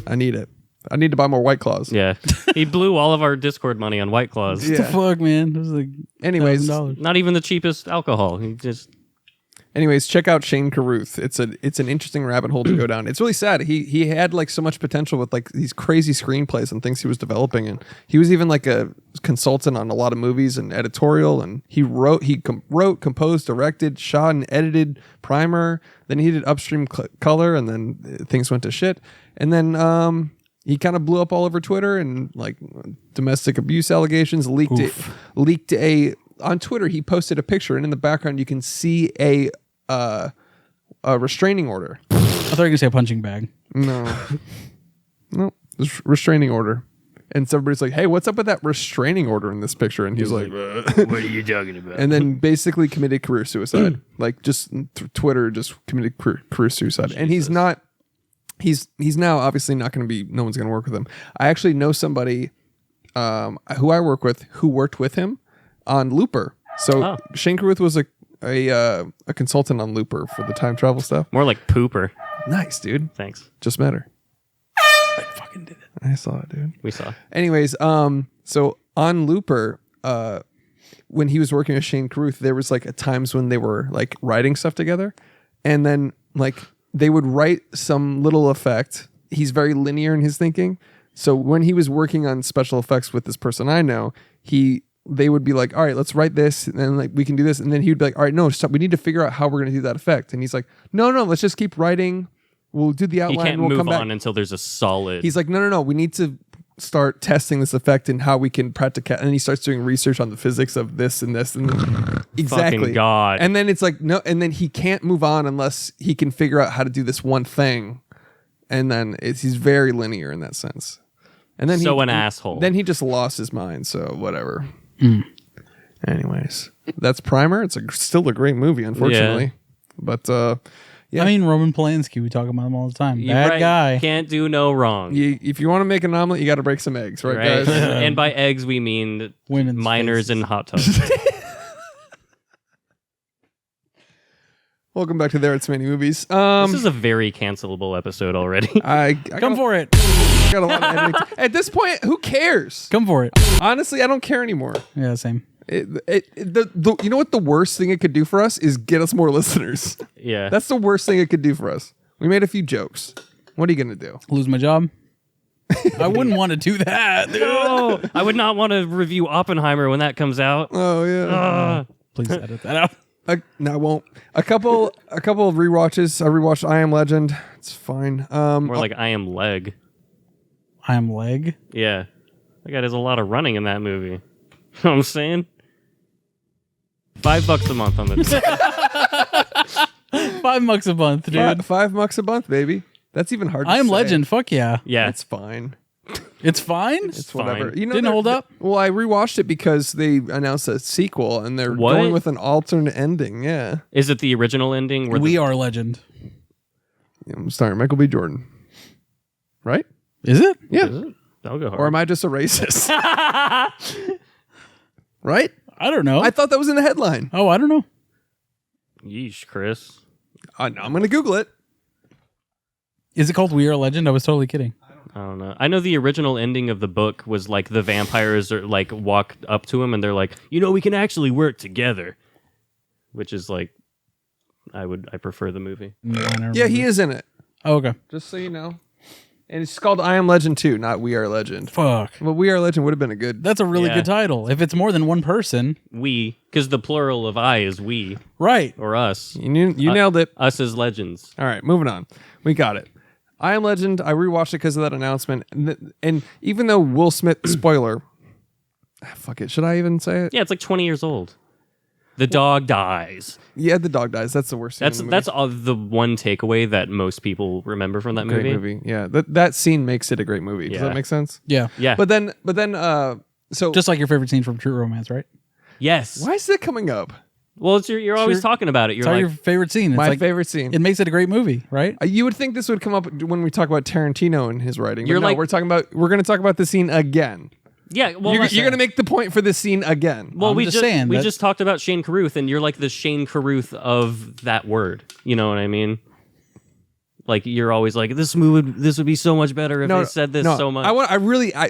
I need it. I need to buy more White Claws. Yeah. He blew all of our Discord money on White Claws. Yeah. What the fuck, man? It was like Anyways, $1,000. Not even the cheapest alcohol. He just check out Shane Carruth. It's an interesting rabbit hole to go down. It's really sad. He had like so much potential with like these crazy screenplays and things he was developing, and he was even like a consultant on a lot of movies and editorial. And he wrote, composed, directed, shot, and edited Primer. Then he did Upstream Color, and then things went to shit. And then he kind of blew up all over Twitter and like domestic abuse allegations. Leaked a on Twitter. He posted a picture, and in the background you can see a restraining order. I thought you were gonna say a punching bag. No, this restraining order. And so everybody's like, "Hey, what's up with that restraining order in this picture?" And he's like, what are you talking about? and then basically committed career suicide. Like just Twitter just committed career suicide. And he's not. He's now obviously not going to be. No one's going to work with him. I actually know somebody who I work with who worked with him on Looper. So Shane Carruth was a consultant on Looper for the time travel stuff. More like pooper. Nice, dude. Thanks. Just met her. I fucking did it. I saw it, dude. We saw. Anyways, so on Looper, when he was working with Shane Carruth, there was like at times when they were like writing stuff together, and then like they would write some little effect. He's very linear in his thinking. So when he was working on special effects with this person I know, they would be like, all right, let's write this, and then like we can do this, and then he would be like, all right, no, stop. We need to figure out how we're going to do that effect. And he's like, no, let's just keep writing. We'll do the He outline. can't and we'll move come back. on until there's a solid. He's like, no. We need to start testing this effect and how we can practical. And he starts doing research on the physics of this and this and exactly. Fucking God. And then it's like no, and then he can't move on unless he can figure out how to do this one thing. And then he's very linear in that sense. And then an asshole. Then he just lost his mind. So whatever. Anyways, that's Primer. It's still a great movie, unfortunately. But yeah. I mean, Roman Polanski, we talk about him all the time. You're Bad right. guy. Can't do no wrong. if you want to make an omelet, you got to break some eggs, right, guys? And by eggs, we mean Women's minors faces. in hot tubs. Welcome back to There It's Many Movies. This is a very cancelable episode already. I Come for it. got a lot of editing. At this point, who cares? Come for it. Honestly, I don't care anymore. Yeah, same. You know what the worst thing it could do for us is get us more listeners. Yeah. That's the worst thing it could do for us. We made a few jokes. What are you gonna do? Lose my job. I wouldn't want to do that. Dude. No, I would not want to review Oppenheimer when that comes out. Oh yeah. Please edit that out. No, I won't. A couple of rewatches. I rewatched I Am Legend. It's fine. More like I Am Leg. I am leg. Yeah. That guy does a lot of running in that movie. You know what I'm saying? $5 a month on the $5 a month, dude. $5 a month, baby. That's even hard to I am say. Legend. Fuck yeah. Yeah. That's fine. It's fine. It's whatever. fine. You know, Didn't hold up? Well, I rewatched it because they announced a sequel and they're What? going with an alternate ending. Yeah. Is it the original ending? Where We Are Legend. I'm starring Michael B. Jordan. Right? Is it? Yeah. I'll go hard. Or am I just a racist? Right? I don't know. I thought that was in the headline. Oh, I don't know. Yeesh, Chris. I'm going to Google it. Is it called We Are Legend? I was totally kidding. I don't know. I know the original ending of the book was like the vampires are like walk up to him and they're like, we can actually work together, which is like, I prefer the movie. Yeah, he is in it. Oh, okay. Just so you know. And it's called I Am Legend 2, not We Are Legend. Fuck. Well, We Are Legend would have been a good. That's a really Yeah. good title. If it's more than one person. We, because the plural of I is we Right. or us. You nailed it. Us as legends. All right, moving on. We got it. I Am Legend. I rewatched it because of that announcement. And even though Will Smith, spoiler, fuck it. Should I even say it? Yeah, it's like 20 years old. The dog dies. Yeah, the dog dies. That's the worst scene. in the movie. That's all the one takeaway that most people remember from that Great movie. Yeah, that scene makes it a great movie. Does Yeah. that make sense? Yeah. Yeah. But then, so Just like your favorite scene from True Romance, right? yes. why is that coming up? Well, you're always Sure. talking about it. You're It's all like, your favorite scene. It's My like, favorite scene. It makes it a great movie, right? You would think this would come up when we talk about Tarantino and his writing. But You're no, like- we're going to talk about the scene again. yeah. Well, You're listen. going to make the point for this scene again. Well, I'm we just saying we that- just talked about Shane Carruth, and you're like the Shane Carruth of that word. You know what I mean? Like you're always like, this would be so much better if they said this so much.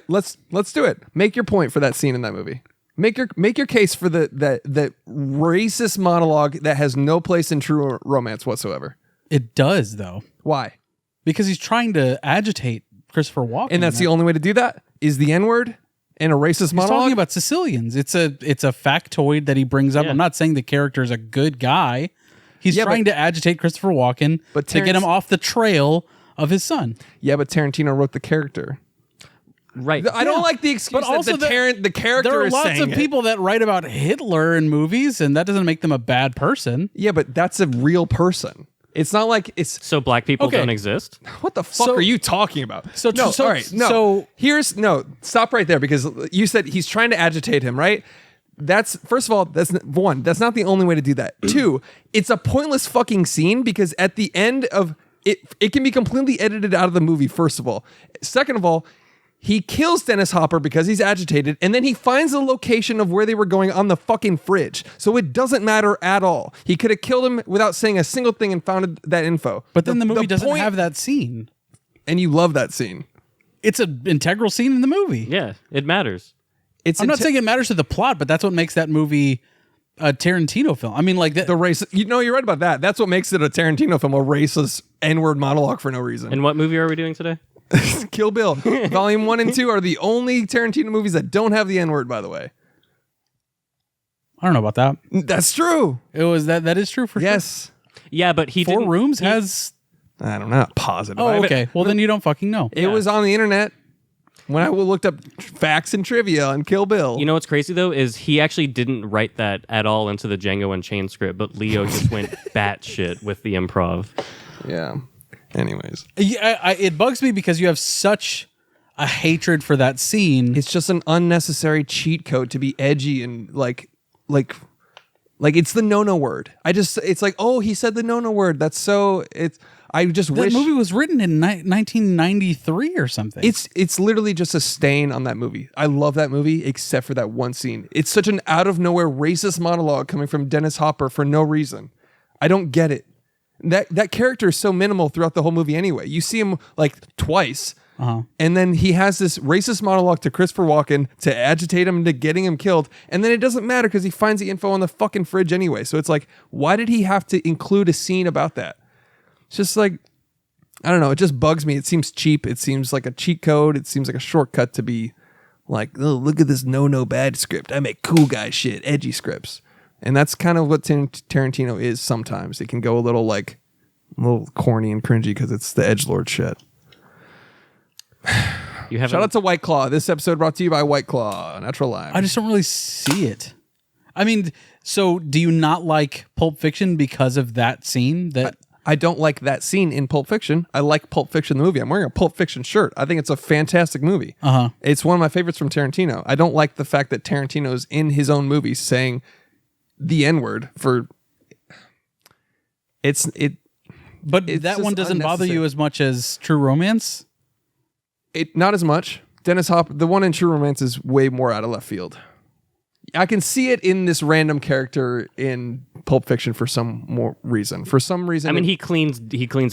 Let's do it. Make your point for that scene in that movie. Make your case for the racist monologue that has no place in True Romance whatsoever. It does, though. Why? Because he's trying to agitate Christopher Walken. And that's the only way to do that is the N-word and a racist He's monologue. talking about Sicilians. It's a factoid that he brings up. Yeah. I'm not saying the character is a good guy. He's Yeah, trying but- to agitate Christopher Walken But to get Terrence- him off the trail of his son. Yeah, but Tarantino wrote the character. right. I don't like the excuse But also that the character there are is lots saying of it. people that write about Hitler in movies, and that doesn't make them a bad person. Yeah, but that's a real person. It's not like it's So black people Okay. don't exist. what the fuck So- are you talking about? so- no, so- all right, no. so- Stop right there because you said he's trying to agitate him, right? That's first of all, that's not the only way to do that. Two, it's a pointless fucking scene because at the end of it can be completely edited out of the movie. First of all, second of all, he kills Dennis Hopper because he's agitated, and then he finds the location of where they were going on the fucking fridge. So it doesn't matter at all. He could have killed him without saying a single thing and found that info. But then the movie doesn't point- have that scene. and you love that scene. It's an integral scene in the movie. Yeah, it matters. It's I'm not saying it matters to the plot, but that's what makes that movie a Tarantino film. I mean, like the race. You're right about that. That's what makes it a Tarantino film, a racist N-word monologue for no reason. And what movie are we doing today? Kill Bill, Volume 1 and 2 are the only Tarantino movies that don't have the N-word. By the way, I don't know about that. that's true. It was that is true for Yes, Yeah, but he sure. Four didn't. Rooms has. I don't know. Positive. Oh, I haven't- okay. Well, then you don't fucking know. It was on the internet when I looked up facts and trivia on Kill Bill. You know what's crazy though is he actually didn't write that at all into the Django Unchained script, but Leo just went batshit with the improv. Yeah. Anyways, Yeah, it bugs me because you have such a hatred for that scene. it's just an unnecessary cheat code to be edgy and like it's the no word. It's like, oh, he said the no word. That's so. I just That wish movie was written in 1993 or something. It's literally just a stain on that movie. I love that movie except for that one scene. It's such an out of nowhere racist monologue coming from Dennis Hopper for no reason. I don't get it. That character is so minimal throughout the whole movie anyway. You see him like twice. And then he has this racist monologue to Christopher Walken to agitate him into getting him killed. And then it doesn't matter because he finds the info on the fucking fridge anyway. So it's like, why did he have to include a scene about that? It's just like, I don't know. It just bugs me. It seems cheap. It seems like a cheat code. It seems like a shortcut to be like, oh, look at this no bad script. I make cool guy shit, edgy scripts. And that's kind of what Tarantino is sometimes. It can go a little corny and cringy because it's the edgelord shit. You have Shout out to White Claw. This episode brought to you by White Claw, Natural Lime. I just don't really see it. I mean, so do you not like Pulp Fiction because of that scene? That I don't like that scene in Pulp Fiction. I like Pulp Fiction the movie. I'm wearing a Pulp Fiction shirt. I think it's a fantastic movie. It's one of my favorites from Tarantino. I don't like the fact that Tarantino's in his own movie saying the N-word for But It's that just one doesn't bother you unnecessary. as much as True Romance? not as much. Dennis Hopper, the one in True Romance is way more out of left field. I can see it in this random character in Pulp Fiction for some more reason. For some reason, I mean, he cleans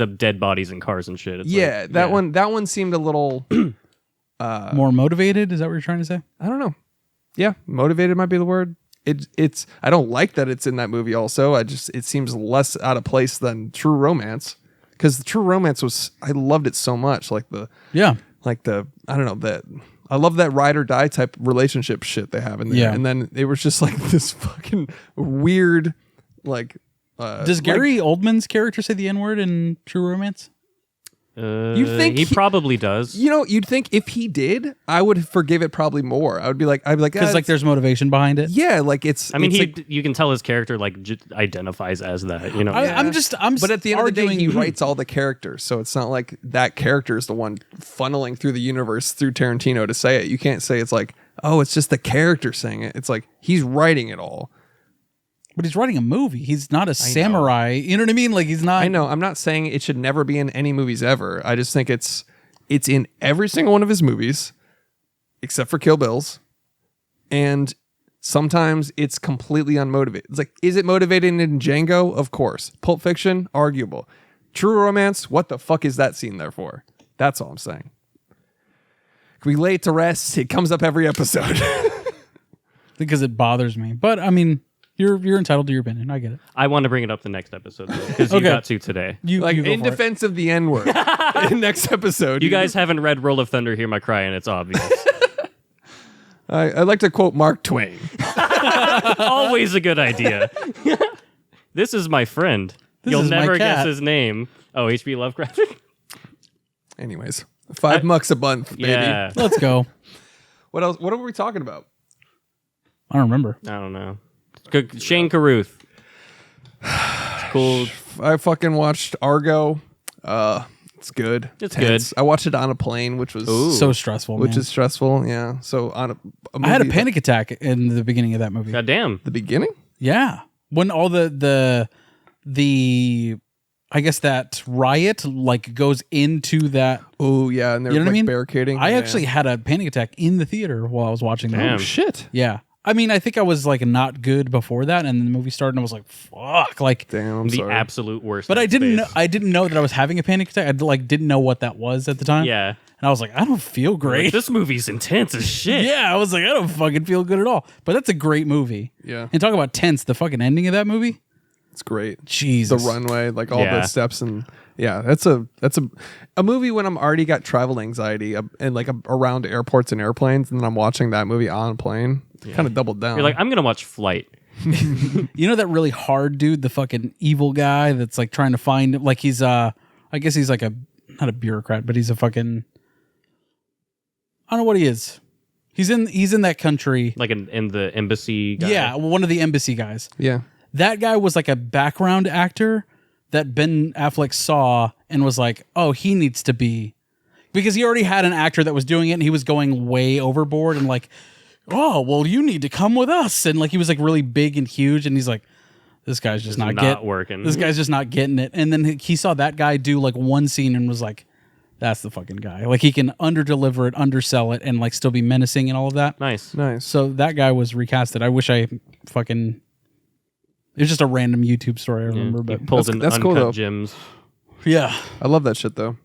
up dead bodies in cars and shit. It's yeah, like, that one seemed a little. More motivated? Is that what you're trying to say? I don't know. Yeah, motivated might be the word. It's. I don't like that it's in that movie. Also, it seems less out of place than True Romance, because True Romance was. I loved it so much. I don't know that. I love that ride or die type relationship shit they have in there. Yeah. And then it was just like this fucking weird, like. Does Gary Oldman's character say the N-word in True Romance? You think he probably does? You know, you'd think if he did, I would forgive it probably more. I'd be like, Because there's motivation behind it. yeah, like it's. I mean, it's like, you can tell his character identifies as that. You know, I'm but at the end of the day, arguing- he writes all the characters, so it's not like that character is the one funneling through the universe through Tarantino to say it. You can't say it's like, oh, it's just the character saying it. It's like he's writing it all. But he's writing a movie. He's not a samurai. You know what I mean? Like he's not. I know. I'm not saying it should never be in any movies ever. I just think it's in every single one of his movies, except for Kill Bill's, and sometimes it's completely unmotivated. It's like, is it motivated in Django? Of course. Pulp Fiction, arguable. True Romance, what the fuck is that scene there for? That's all I'm saying. Can we lay it to rest? It comes up every episode. Because it bothers me. But I mean, you're entitled to your opinion. I get it. I want to bring it up the next episode because you Okay. got to today. You Like you go in for it. defense of the N-word. In next episode. You guys haven't read Roll of Thunder, Hear My Cry, and it's obvious. I like to quote Mark Twain. Always a good idea. This is my friend. This You'll is my never guess cat. his name. Oh, H.P. Lovecraft? Anyways, $5 a month, baby. Yeah. Let's go. What else? What were we talking about? I don't remember. I don't know. Shane Carruth. Cool. I fucking watched Argo. It's good. It's Tense. good. I watched it on a plane, which was Ooh. So stressful, which man. is stressful. Yeah. So on a I had a movie- panic attack in the beginning of that movie. God damn. The beginning. Yeah. When all the I guess that riot like goes into that. Oh yeah, and they're You know what like I mean? barricading. I Yeah. actually had a panic attack in the theater while I was watching that. Damn. Oh shit. Yeah. I mean, I think I was like not good before that, and then the movie started, and I was like, "Fuck!" Like, Damn. I'm The sorry. absolute worst. but I didn't know. space. I didn't know that I was having a panic attack. I like didn't know what that was at the time. Yeah. and I was like, I don't feel Like, great. this movie's intense as shit. Yeah, I was like, I don't fucking feel good at all. But that's a great movie. Yeah. And talk about tense. The fucking ending of that movie. It's great. The Jesus. runway, like all Yeah. the steps, and yeah, that's a movie when I'm already got travel anxiety and like around airports and airplanes, and then I'm watching that movie on a plane. Kind of doubled down. You're like, I'm going to watch Flight. You know that really hard dude, the fucking evil guy that's like trying to find like he's I guess he's like a not a bureaucrat, but he's a fucking I don't know what he is. He's in that country. Like in the embassy guy. Yeah, one of the embassy guys. yeah. That guy was like a background actor that Ben Affleck saw and was like, "Oh, he needs to be," because he already had an actor that was doing it, and he was going way overboard and like, "Oh, well, you need to come with us," and like he was like really big and huge, and he's like, "This guy's just not working. This guy's just not getting it." And then he saw that guy do like one scene and was like, "That's the fucking guy." Like he can underdeliver it, undersell it, and like still be menacing and all of that. Nice. Nice. So that guy was recasted. I wish I fucking. It was just a random YouTube story I remember, He but pulls in that's uncut cool, though. gems. yeah, I love that shit though.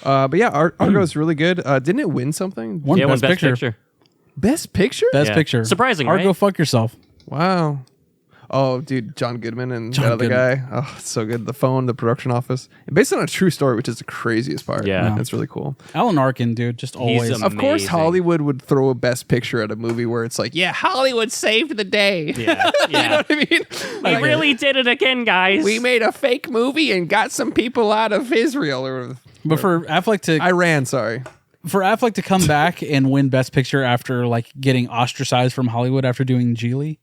But yeah, Argo is really good. Didn't it win something? one Yeah, best, one best picture. picture. Best picture? Best Yeah. picture. Surprising, Argo, right? fuck yourself. Wow. Oh, dude, John Goodman and John that other Goodman. guy. Oh, it's so good. The phone, the production office. And based on a true story, which is the craziest part. Yeah. That's really cool. Alan Arkin, dude, just always. Of course, Amazing. Hollywood would throw a best picture at a movie where it's like, yeah, Hollywood saved the day. Yeah. You know what I mean? We Like, really did it again, guys. we made a fake movie and got some people out of Israel or but for Affleck Iran, sorry. to come back and win Best Picture after like getting ostracized from Hollywood after doing Geely,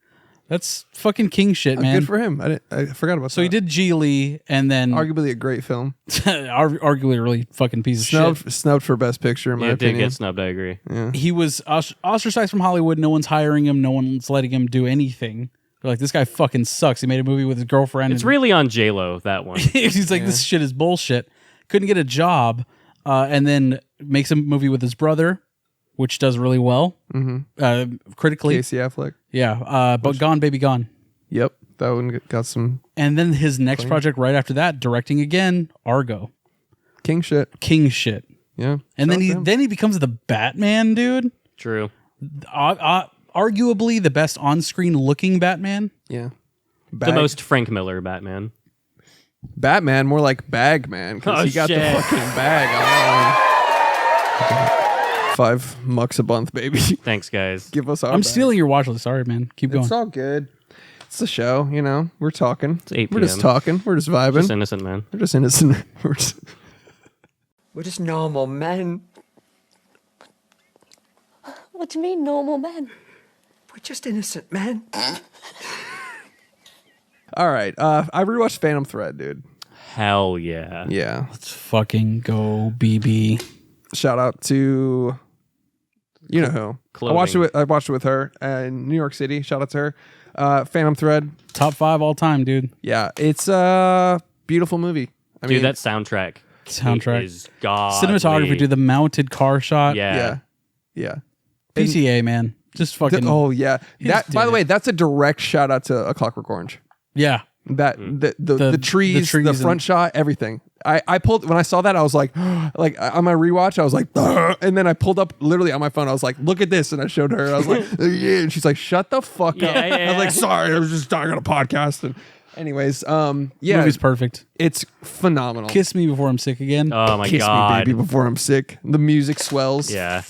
That's fucking king shit, man. Good for him. I forgot about that. So he did Geely, and then Arguably a great film. arguably a really fucking piece of shit. Snubbed for Best Picture, in my Yeah, it did opinion. get snubbed. I agree. He was ostracized from Hollywood. No one's hiring him. No one's letting him do anything. They're like, this guy fucking sucks. He made a movie with his girlfriend. It's really on J-Lo, that one. He's like, this shit is bullshit. Couldn't get a job, and then makes a movie with his brother, which does really well critically. Casey Affleck. Yeah, but Gone Baby Gone. Yep. That one got some And then his next project right after that, directing again, Argo. king shit. King shit. Yeah. And Shout out to him. then he becomes the Batman, dude. True. Arguably the best on-screen looking Batman. Yeah. The most Frank Miller Batman. Batman, more like Bagman, because Oh, he got the shit. fucking bag on that one. $5 a month, baby. Thanks, guys. Give us our I'm bag. stealing your watch list. Sorry, man. Keep going. It's all good. It's the show, you know. We're talking. It's 8 We're just p.m. talking. We're just vibing. Just innocent, man. We're just innocent. We're just normal men. What do you mean, normal men? We're just innocent men. All right. I rewatched Phantom Thread, dude. Hell yeah. Yeah. Let's fucking go, BB. Shout out to you know who. Clothing. I watched it with her in New York City. Shout out to her. Phantom Thread. Top 5 all time, dude. Yeah, it's a beautiful movie. I Dude, mean, that soundtrack. Soundtrack. Is god. Cinematography, dude. The mounted car shot. Yeah. yeah. PTA, man. Just fucking. Oh yeah. That just by did the way, it. that's a direct shout out to A Clockwork Orange. Yeah. That the trees, the trees front and- shot, everything. I pulled when I saw that, I was like on my rewatch, I was like, and then I pulled up literally on my phone. I was like, look at this, and I showed her. I was like, yeah, and she's like, shut the fuck up. Yeah, I was like, sorry, I was just talking on a podcast. And anyways, yeah, Movie's perfect. it's phenomenal. Kiss Me Before I'm Sick again. Oh my Kiss god. me, baby, before I'm sick. The music swells. Yeah.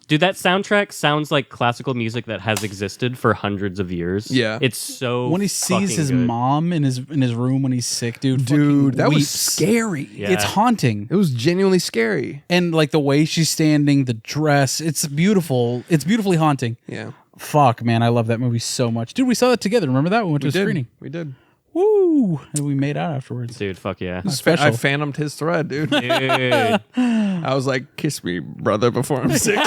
Dude, that soundtrack sounds like classical music that has existed for hundreds of years. Yeah. It's so when he sees fucking his good. mom in his room when he's sick, dude. Dude, fucking that was weeps. scary. Yeah. It's haunting. It was genuinely scary. And like the way she's standing, the dress, it's beautiful. It's beautifully haunting. Yeah. Fuck, man, I love that movie so much. Dude, we saw that together. Remember that? We went to a screening. We did. Woo! And we made out afterwards. Dude, fuck yeah. Special. I phantomed his thread, dude. Dude. I was like, kiss me, brother, before I'm sick.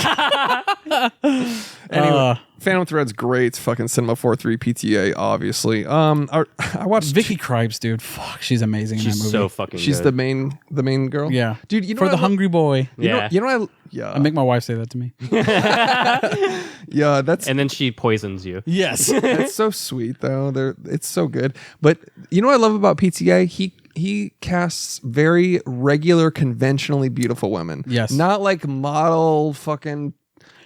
Anyway, Phantom Thread's great. It's fucking Cinema 4.3 PTA, obviously. I watched Vicky Krieps, dude. Fuck, she's amazing in that She's movie. so fucking She's good. the main girl. Yeah. Dude, you know For what the I love- hungry boy. Yeah. I make my wife say that to me. Yeah, that's And then she poisons you. Yes. that's so sweet though. It's so good. But you know what I love about PTA? He casts very regular, conventionally beautiful women. Yes. Not like model fucking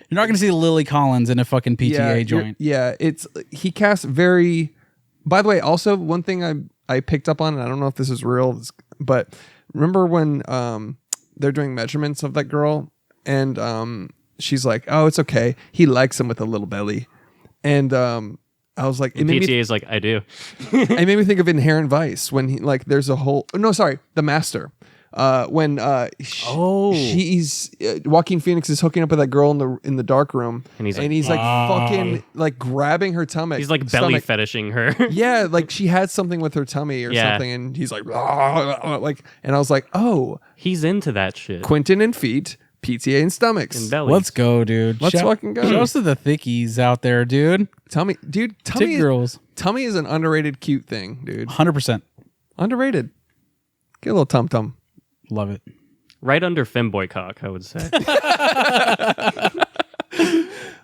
You're not going to see Lily Collins in a fucking PTA you're- joint. Yeah, he casts very. By the way, also one thing I picked up on, and I don't know if this is real, but remember when they're doing measurements of that girl, and she's like, "Oh, it's okay. He likes him with a little belly," and I was like, it made, PTA me, is like, I do. it made me think of Inherent Vice when he like there's a whole no sorry The Master. When she's Joaquin Phoenix is hooking up with that girl in the dark room, And he's like fucking like grabbing her tummy. He's like belly fetishing her. Yeah, like she had something with her tummy or Yeah. something, and he's like, like, and I was like, oh, He's into that shit. Quentin and feet, PTA and stomachs. And bellies. Let's go, dude. Let's fucking go. Shouts to the thickies out there, dude. Tummy, dude, tummy, Tick girls. tummy is an underrated cute thing, dude. 100%. Underrated. Get a little tum tum. Love it. Right under femboy cock, I would say.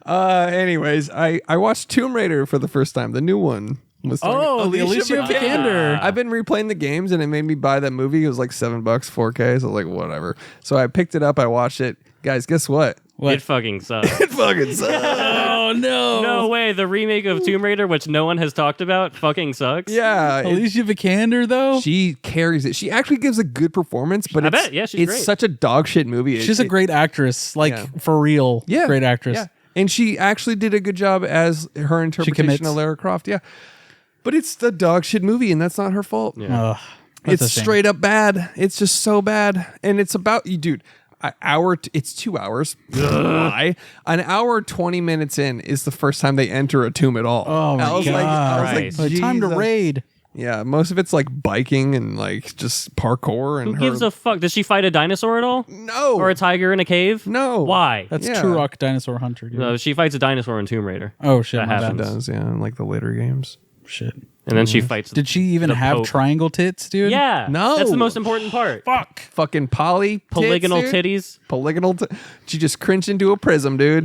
Anyways, I watched Tomb Raider for the first time, the new one. Was starring Alicia Vikander. I've been replaying the games and it made me buy that movie. It was like $7, 4K. So I was like, whatever. So I picked it up. I watched it. Guys, guess what? It fucking sucks. It fucking sucks. Oh, no. No way. The remake of Tomb Raider, which no one has talked about, fucking sucks. Yeah. Alicia Vikander, though? She carries it. She actually gives a good performance, but I it's, bet. Yeah, she's it's great. such a dog shit movie. She's a great actress. Like, Yeah. for real. yeah, Great actress. Yeah. And she actually did a good job as her interpretation commits. of Lara Croft. Yeah. But it's the dog shit movie, and that's not her fault. Yeah. Ugh, that's a It's shame. straight up bad. It's just so bad. And it's about you, dude. It's 2 hours. Why? An hour 20 minutes in is the first time they enter a tomb at all. Oh my God. I was Christ. like, Time to Jesus. raid. Yeah, most of it's like biking and like just parkour and Who gives a fuck? Does she fight a dinosaur at all? no Or a tiger in a cave? No. Why? That's Yeah. Turok Dinosaur Hunter, dude. No, she fights a dinosaur in Tomb Raider. Oh shit, That my bad. happens. does in like the later games. Shit. And then she fights. Did she even the have Pope. triangle tits, dude? Yeah. No. That's the most important part. Fuck. Fucking poly tits, Polygonal dude. titties. Polygonal. She just cringed into a prism, dude.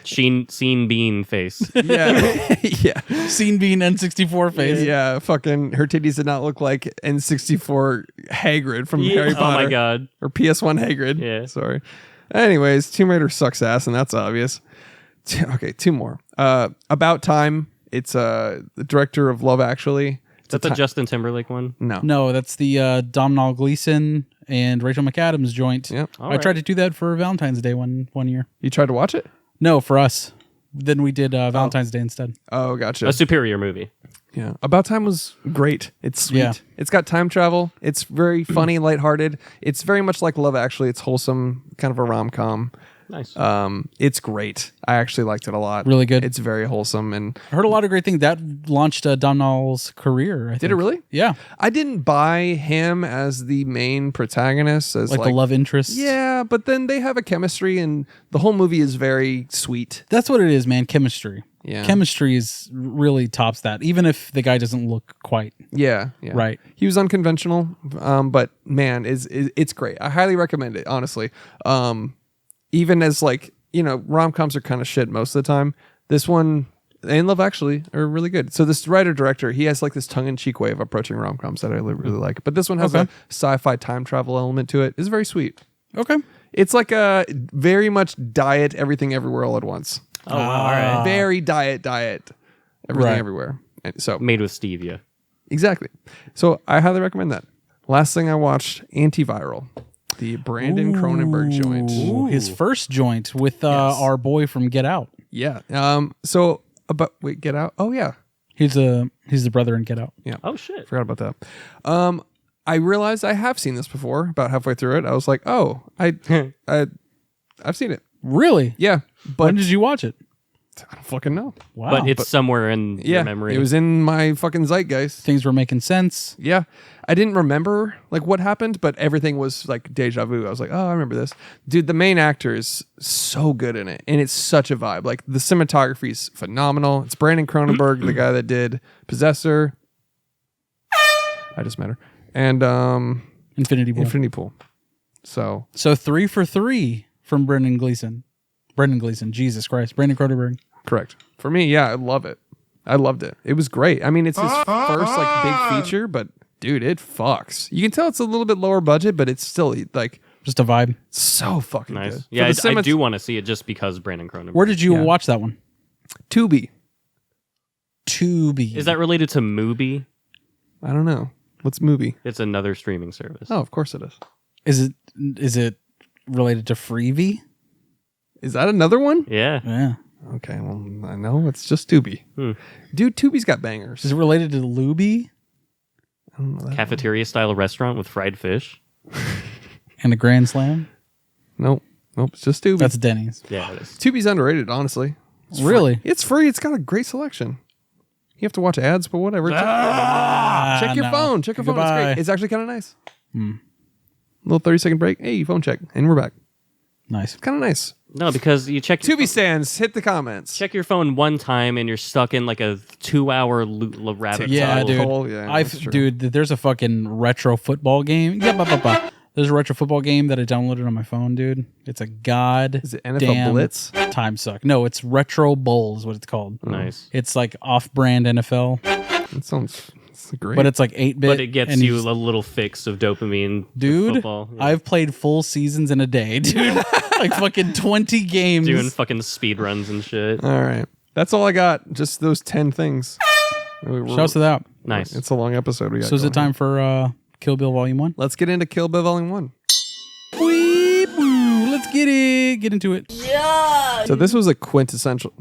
Scene bean face. yeah, yeah, Scene being N64 face. yeah. Fucking her titties did not look like N64 Hagrid from Harry Oh Potter. my god. Or PS1 Hagrid. Yeah. Sorry. Anyways, Tomb Raider sucks ass, and that's obvious. Okay, 2 more. About Time. It's the director of Love Actually. Is that the Justin Timberlake one? No. No, that's the Domhnall Gleeson and Rachel McAdams joint. Yep. I tried to do that for Valentine's Day one year. You tried to watch it? No, for us. Then we did Valentine's Day instead. Oh, gotcha. A superior movie. Yeah. About Time was great. It's sweet. Yeah. It's got time travel. It's very funny, lighthearted. It's very much like Love Actually. It's wholesome, kind of a rom-com. Nice. It's great. I actually liked it a lot. Really good. It's very wholesome. And I heard a lot of great things. That launched Domhnall's career, I think. did it really? Yeah. I didn't buy him as the main protagonist. As Like the love interest. Yeah, but then they have a chemistry and the whole movie is very sweet. That's what it is, man. Chemistry. Yeah. Chemistry is really tops that, even if the guy doesn't look quite Yeah. right. He was unconventional, but man, it's great. I highly recommend it, honestly. Even as like, rom-coms are kind of shit most of the time. This one and Love Actually are really good. So this writer-director, he has like this tongue-in-cheek way of approaching rom-coms that I really like. But this one has a sci-fi time travel element to it. It's very sweet. Okay. It's like a very much diet everything everywhere all at once. Oh, wow. All right. Very diet everything Right. everywhere. And so Made with stevia. exactly. So I highly recommend that. Last thing I watched, Antiviral, the Brandon Cronenberg joint. Ooh, his first joint with our boy from Get Out. Yeah. Wait, Get Out. Oh yeah. He's the brother in Get Out. Yeah. Oh, shit. Forgot about that. I realized I have seen this before. About halfway through it, I was like, oh, I've seen it. Really? Yeah, but When did you watch it? I don't fucking know. Wow. But it's somewhere in your memory. it was in my fucking zeitgeist. Things were making sense. Yeah. I didn't remember like what happened, but everything was like deja vu. I was like, oh, I remember this. Dude, the main actor is so good in it. And it's such a vibe. Like the cinematography is phenomenal. It's Brandon Cronenberg, the guy that did Possessor. I just met her. And Infinity Pool. Infinity Pool. So 3 for 3 from Brendan Gleeson. Jesus Christ. Brandon Cronenberg. correct. For me, yeah, I love it. I loved it. It was great. I mean, it's his first like big feature, but dude, it fucks. You can tell it's a little bit lower budget, but it's still like Just a vibe. so fucking nice. good. Yeah, For the I do want to see it just because Brandon Cronenberg. Where did you Yeah. watch that one? Tubi. Tubi. Is that related to Mubi? I don't know. What's movie? It's another streaming service. Oh, of course it is. Is it related to Freevee? Is that another one? Yeah. Yeah. Okay, well, I know it's just Tubi. Dude, Tubi's got bangers. Is it related to Luby Cafeteria style restaurant with fried fish. and the Grand Slam? Nope, it's just Tubi. That's Denny's. Yeah, it is. Tubi's underrated, honestly. Really? It's free. It's got a great selection. You have to watch ads, but whatever. Check your no. phone. Check your phone. It's Goodbye. great. It's actually kind of nice. Little 30-second break. Hey, phone check, and we're back. Nice. Kind of nice. No, because you check Tubi stands. Hit the comments. check your phone one time and you're stuck in like a 2-hour rabbit Yeah, hole. dude. hole, yeah, that's true. Dude, there's a fucking retro football game. Yeah, There's a retro football game that I downloaded on my phone, dude. It's a god. Is it NFL damn Blitz? Time suck. No, it's Retro Bowl is what it's called. Nice. It's like off-brand NFL, That sounds great. but it's like 8-bit. But it gets and you just- a little fix of dopamine. with Dude, football. Yeah. I've played full seasons in a day, dude. Like fucking 20 games. doing fucking speed runs and shit. all right. That's all I got. Just those 10 things. Shouts to that. Nice. It's a long episode. We got So is it going. time for Kill Bill Volume 1? Let's get into Kill Bill Volume 1. Let's get it. Get into it. So this was a quintessential.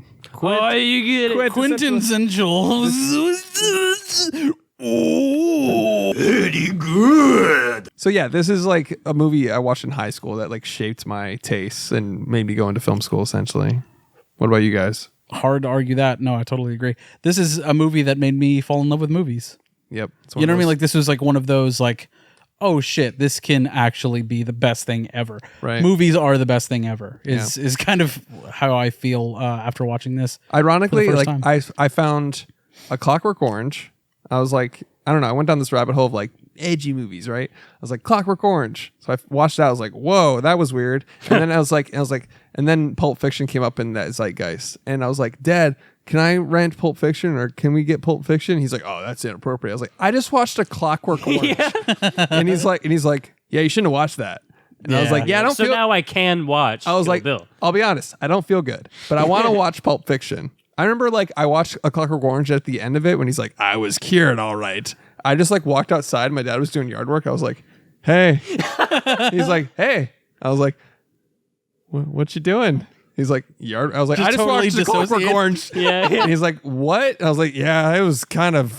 Oh, you get it. Quintessential. So yeah, this is like a movie I watched in high school that like shaped my tastes and made me go into film school essentially. What about you guys? Hard to argue that. No, I totally agree. This is a movie that made me fall in love with movies. Yep. It's You know what I mean? Like this was like one of those like, oh shit, this can actually be the best thing ever. Right. Movies are the best thing ever. Is kind of how I feel after watching this. Ironically, for the like first time. I found A Clockwork Orange. I was like, I don't know. I went down this rabbit hole of like edgy movies, right? I was like, Clockwork Orange. So I watched that. I was like, whoa, that was weird. And then I was like, and then Pulp Fiction came up in that zeitgeist. And I was like, Dad, can I rent Pulp Fiction or can we get Pulp Fiction? He's like, oh, that's inappropriate. I was like, I just watched A Clockwork Orange. and he's like, yeah, you shouldn't have watched that. And I was like, yeah, I don't so feel. now I can watch. I was Kill like, Bill. I'll be honest, I don't feel good, but I want to watch Pulp Fiction. I remember like I watched A Clockwork Orange at the end of it when he's like, I was cured, all right. I just like walked outside. My dad was doing yard work. I was like, hey. He's like, hey. I was like, what you doing? He's like, yard. I was like, Just I just totally watched The Clockwork dissociate. Orange. Yeah. And he's like, what? I was like, yeah, it was kind of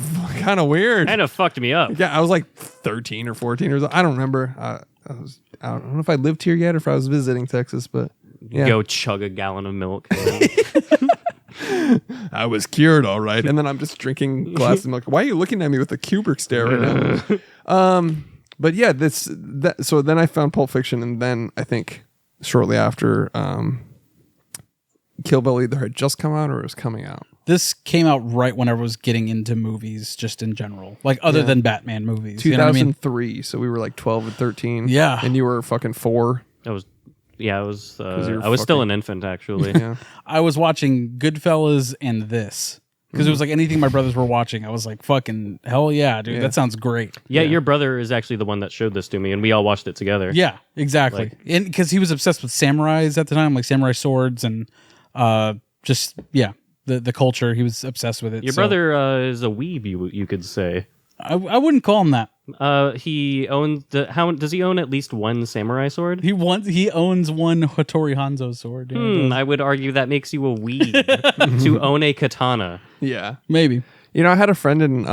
weird. Kind of fucked me up. Yeah, I was like 13 or 14 or something. I don't remember. I don't know if I lived here yet or if I was visiting Texas, but yeah. Go chug a gallon of milk. I was cured, all right. And then I'm just drinking glasses of milk. Why are you looking at me with a Kubrick stare right now? But yeah, so then I found Pulp Fiction, and then I think shortly after, Kill Bill either had just come out or it was coming out. This came out right when I was getting into movies, just in general, like other than Batman movies. You know what I mean? 2003, so we were like 12 and 13. Yeah. And you were fucking 4. I was you're I was still fucking- an infant actually. Yeah. I was watching Goodfellas and this because it was like anything my brothers were watching. I was like, fucking hell yeah, dude, that sounds great. Yeah, your brother is actually the one that showed this to me, and we all watched it together. Yeah, exactly. Like- And because he was obsessed with samurais at the time, like samurai swords and just the culture. He was obsessed with it. Your So brother is a weeb, you could say. I wouldn't call him that. He owns does he own at least one samurai sword? He owns one Hattori Hanzo sword. Yeah, he does. I would argue that makes you a weeb to own a katana. Yeah. Maybe. You know, I had a friend in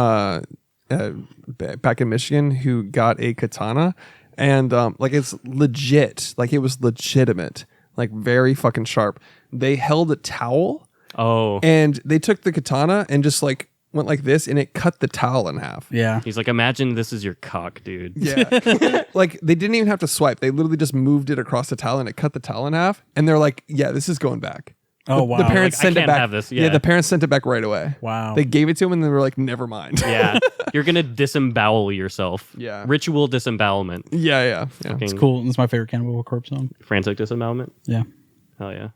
back in Michigan who got a katana, and like it's legit, like it was legitimate, like very fucking sharp. They held a towel, and they took the katana and just like went like this, and it cut the towel in half. Yeah. He's like, imagine this is your cock, dude. Yeah. Like they didn't even have to swipe. They literally just moved it across the towel, and it cut the towel in half. And they're like, yeah, this is going back. Oh, wow. The parents Like, I sent it can't back. have this, Yeah, yeah. the parents sent it back right away. Wow. They gave it to him, and they were like, never mind. Yeah, you're gonna disembowel yourself. Yeah. Ritual disembowelment. yeah. It's cool. It's my favorite Cannibal Corpse song. Frantic disembowelment. Yeah. Hell yeah.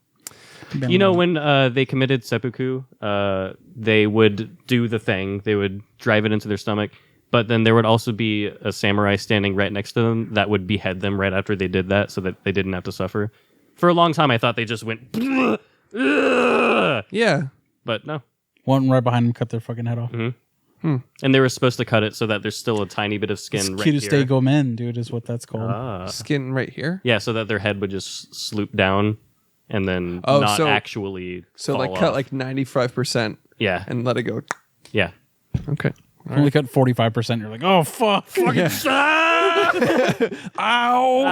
You know, when they committed seppuku, they would do the thing. They would drive it into their stomach, but then there would also be a samurai standing right next to them that would behead them right after they did that, so that they didn't have to suffer. For a long time, I thought they just went, "Ugh," Yeah. but no. One right behind him cut their fucking head off. And they were supposed to cut it so that there's still a tiny bit of skin right Cutest here. day go men, dude, is what that's called. Skin right here. Yeah, so that their head would just sloop down and then Oh, not so- actually So fall like cut off. like 95% Yeah, and let it go. yeah. Okay. Only cut 45%. You're like, oh fuck, fucking Ow,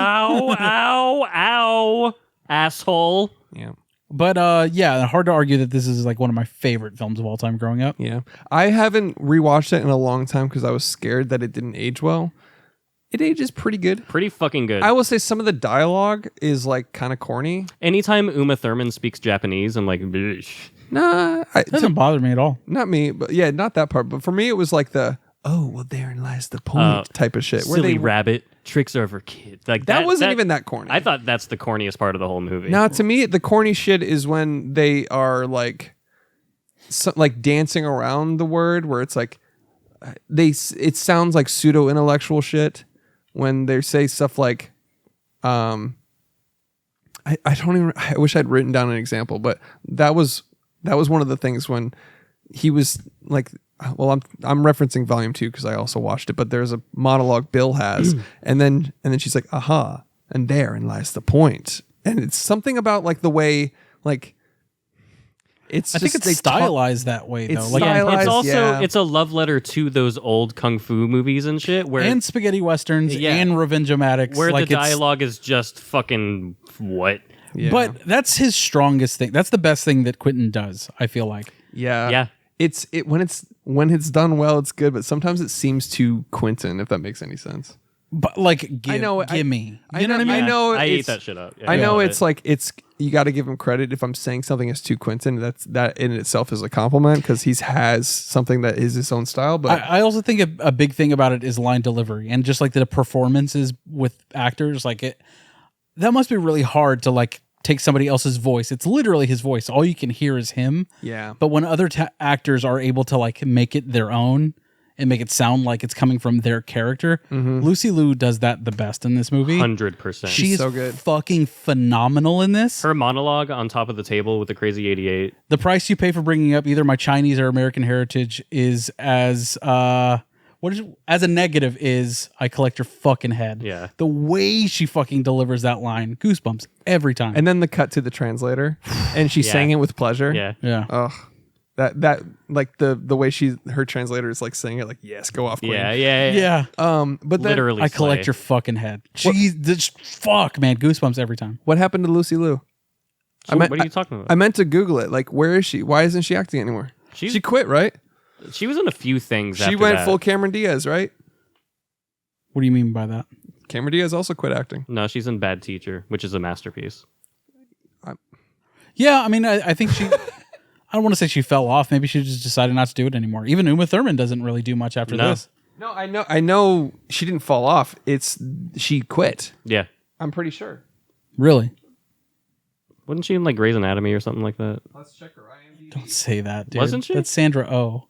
ow, ow, asshole. Yeah. But yeah, hard to argue that this is like one of my favorite films of all time growing up. Yeah. I haven't rewatched it in a long time because I was scared that it didn't age well. It ages pretty good. Pretty fucking good. I will say some of the dialogue is like kind of corny. Anytime Uma Thurman speaks Japanese, I'm like, "Bleh." Nah, It doesn't bother me at all. not me, but yeah, not that part. But for me, it was like the well, therein lies the point type of shit. Silly rabbit, tricks are for kids. Like that wasn't even that corny. I thought that's the corniest part of the whole movie. Now, to me, the corny shit is when they are like, like dancing around the word, where it's like it sounds like pseudo intellectual shit when they say stuff like, I don't even. I wish I'd written down an example, but that was one of the things when he was like. Well, I'm referencing volume 2 because I also watched it, but there's a monologue Bill has, and then she's like, aha, and therein lies the point. And it's something about like the way, like It's I think just it's they talk- stylized that way though. It's Like stylized. It's also yeah. it's a love letter to those old kung fu movies and shit where and spaghetti westerns Yeah. and revenge-o-matics. where like the it's- dialogue is just fucking what? Yeah. But that's his strongest thing. That's the best thing that Quentin does, I feel like. Yeah. When it's done well, it's good, but sometimes it seems too Quentin, if that makes any sense. But like, I know, gimme. I You know what I mean? I know I eat it's- that shit up. Yeah, I know love it's it. like you got to give him credit if I'm saying something is too Quentin. That in itself is a compliment because he has something that is his own style. But I also think a big thing about it is line delivery and just like the performances with actors. Like that must be really hard to like take somebody else's voice. It's literally his voice. All you can hear is him. yeah, But when other actors are able to like make it their own and make it sound like it's coming from their character, Lucy Liu does that the best in this movie. 100%. She is so good. fucking phenomenal in this. Her monologue on top of the table with the crazy 88. The price you pay for bringing up either my Chinese or American heritage is as as a negative is I collect your fucking head. Yeah. The way she fucking delivers that line, goosebumps every time. and then the cut to the translator, and she Yeah. sang it with pleasure. Yeah. yeah. Ugh. That like the way her translator is like saying it like yes, go off, Queen. Yeah. But then Literally I collect slay. your fucking head. Fuck, man, goosebumps every time. what happened to Lucy Liu? So what are you talking about? I meant to Google it. Like, where is she? Why isn't she acting anymore? She's- She quit, right? She was in a few things She after went that. full Cameron Diaz, right? What do you mean by that? Cameron Diaz also quit acting. No, she's in Bad Teacher, which is a masterpiece. Yeah, I mean, I think she. I don't want to say she fell off. Maybe she just decided not to do it anymore. Even Uma Thurman doesn't really do much after No. this. No, I know she didn't fall off. She quit. Yeah. I'm pretty sure. Really? Wasn't she in like Grey's Anatomy or something like that? Let's check her IMDb. Don't say that, dude. Wasn't she? That's Sandra Oh.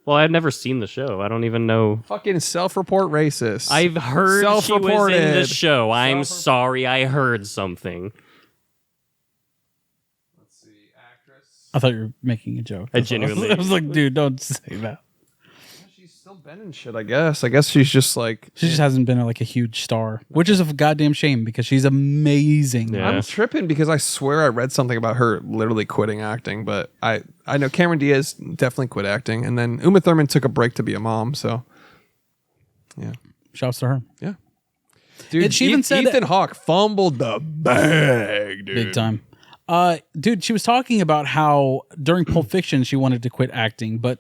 Well, I've never seen the show. I don't even know. Fucking self-report racist. I've heard she was in the Self-reported. show. I'm sorry, I heard something. Let's see, actress. I thought you were making a joke. I That's all. genuinely- I was like, dude, don't say that. She's still been in shit, I guess. I guess she's just like. She just hasn't been like a huge star, which is a goddamn shame because she's amazing. Yeah. I'm tripping because I swear I read something about her literally quitting acting, but I know Cameron Diaz definitely quit acting, and then Uma Thurman took a break to be a mom. So, yeah, Shouts to her. yeah, dude. And she even said- Ethan Hawke fumbled the bag, dude. Big time. Dude, she was talking about how during Pulp Fiction she wanted to quit acting, but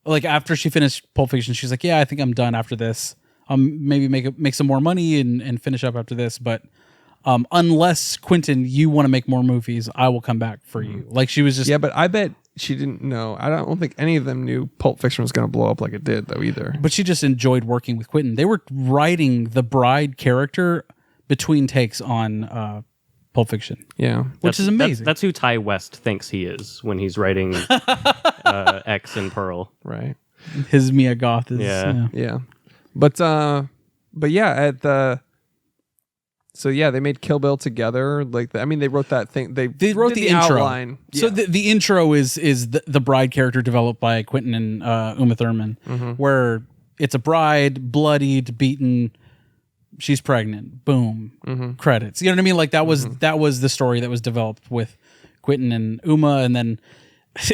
like after she finished Pulp Fiction, she's like, yeah, I think I'm done after this. Maybe make some more money and finish up after this. But unless Quentin, you want to make more movies, I will come back for you. Like she was just Yeah, but I bet she didn't know. I don't think any of them knew Pulp Fiction was going to blow up like it did, though, either. but she just enjoyed working with Quentin. They were writing the bride character between takes on Pulp Fiction, Yeah. which is amazing. That's who Ty West thinks he is when he's writing X and Pearl. Right. His Mia Goth is Yeah. Yeah. But yeah, so yeah, they made Kill Bill together. Like, I mean, they wrote that thing. They wrote did the intro. outline. So Yeah. the intro is the bride character developed by Quentin and Uma Thurman, where it's a bride, bloodied, beaten. She's pregnant. Boom. Credits. You know what I mean? Like that was the story that was developed with Quentin and Uma, and then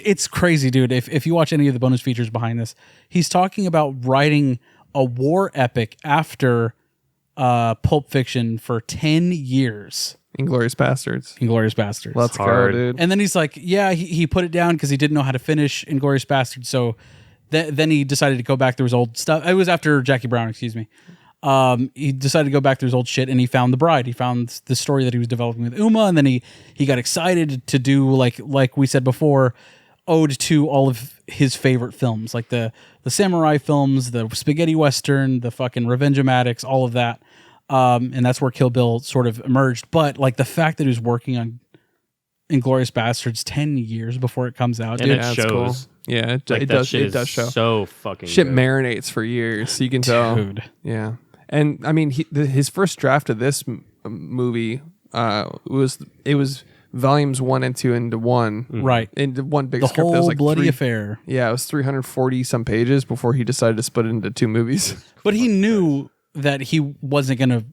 it's crazy, dude. If you watch any of the bonus features behind this, he's talking about writing a war epic after Pulp Fiction for 10 years. Inglourious Bastards. Inglourious Bastards. Let's go, hard. dude. And then he's like, yeah, he put it down because he didn't know how to finish Inglourious Bastards. So then he decided to go back through his old stuff. It was after Jackie Brown, excuse me. He decided to go back through his old shit and he found The Bride. He found the story that he was developing with Uma, and then he got excited to do like we said before, ode to all of his favorite films, like the samurai films, the spaghetti western, the fucking revenge-o-matics, all of that. And that's where Kill Bill sort of emerged. But like the fact that he was working on Inglourious Bastards 10 years before it comes out, And dude. it That's shows. cool. Yeah, Like, it that does. shit It is does show. so fucking Shit good. marinates for years, so you can tell. Dude. Yeah, and I mean, his first draft of this movie was volumes 1 and 2 into one, Right. into one big The script. That was whole like bloody affair. Yeah, it was 340 some pages before he decided to split it into 2 movies. But he knew that he wasn't going to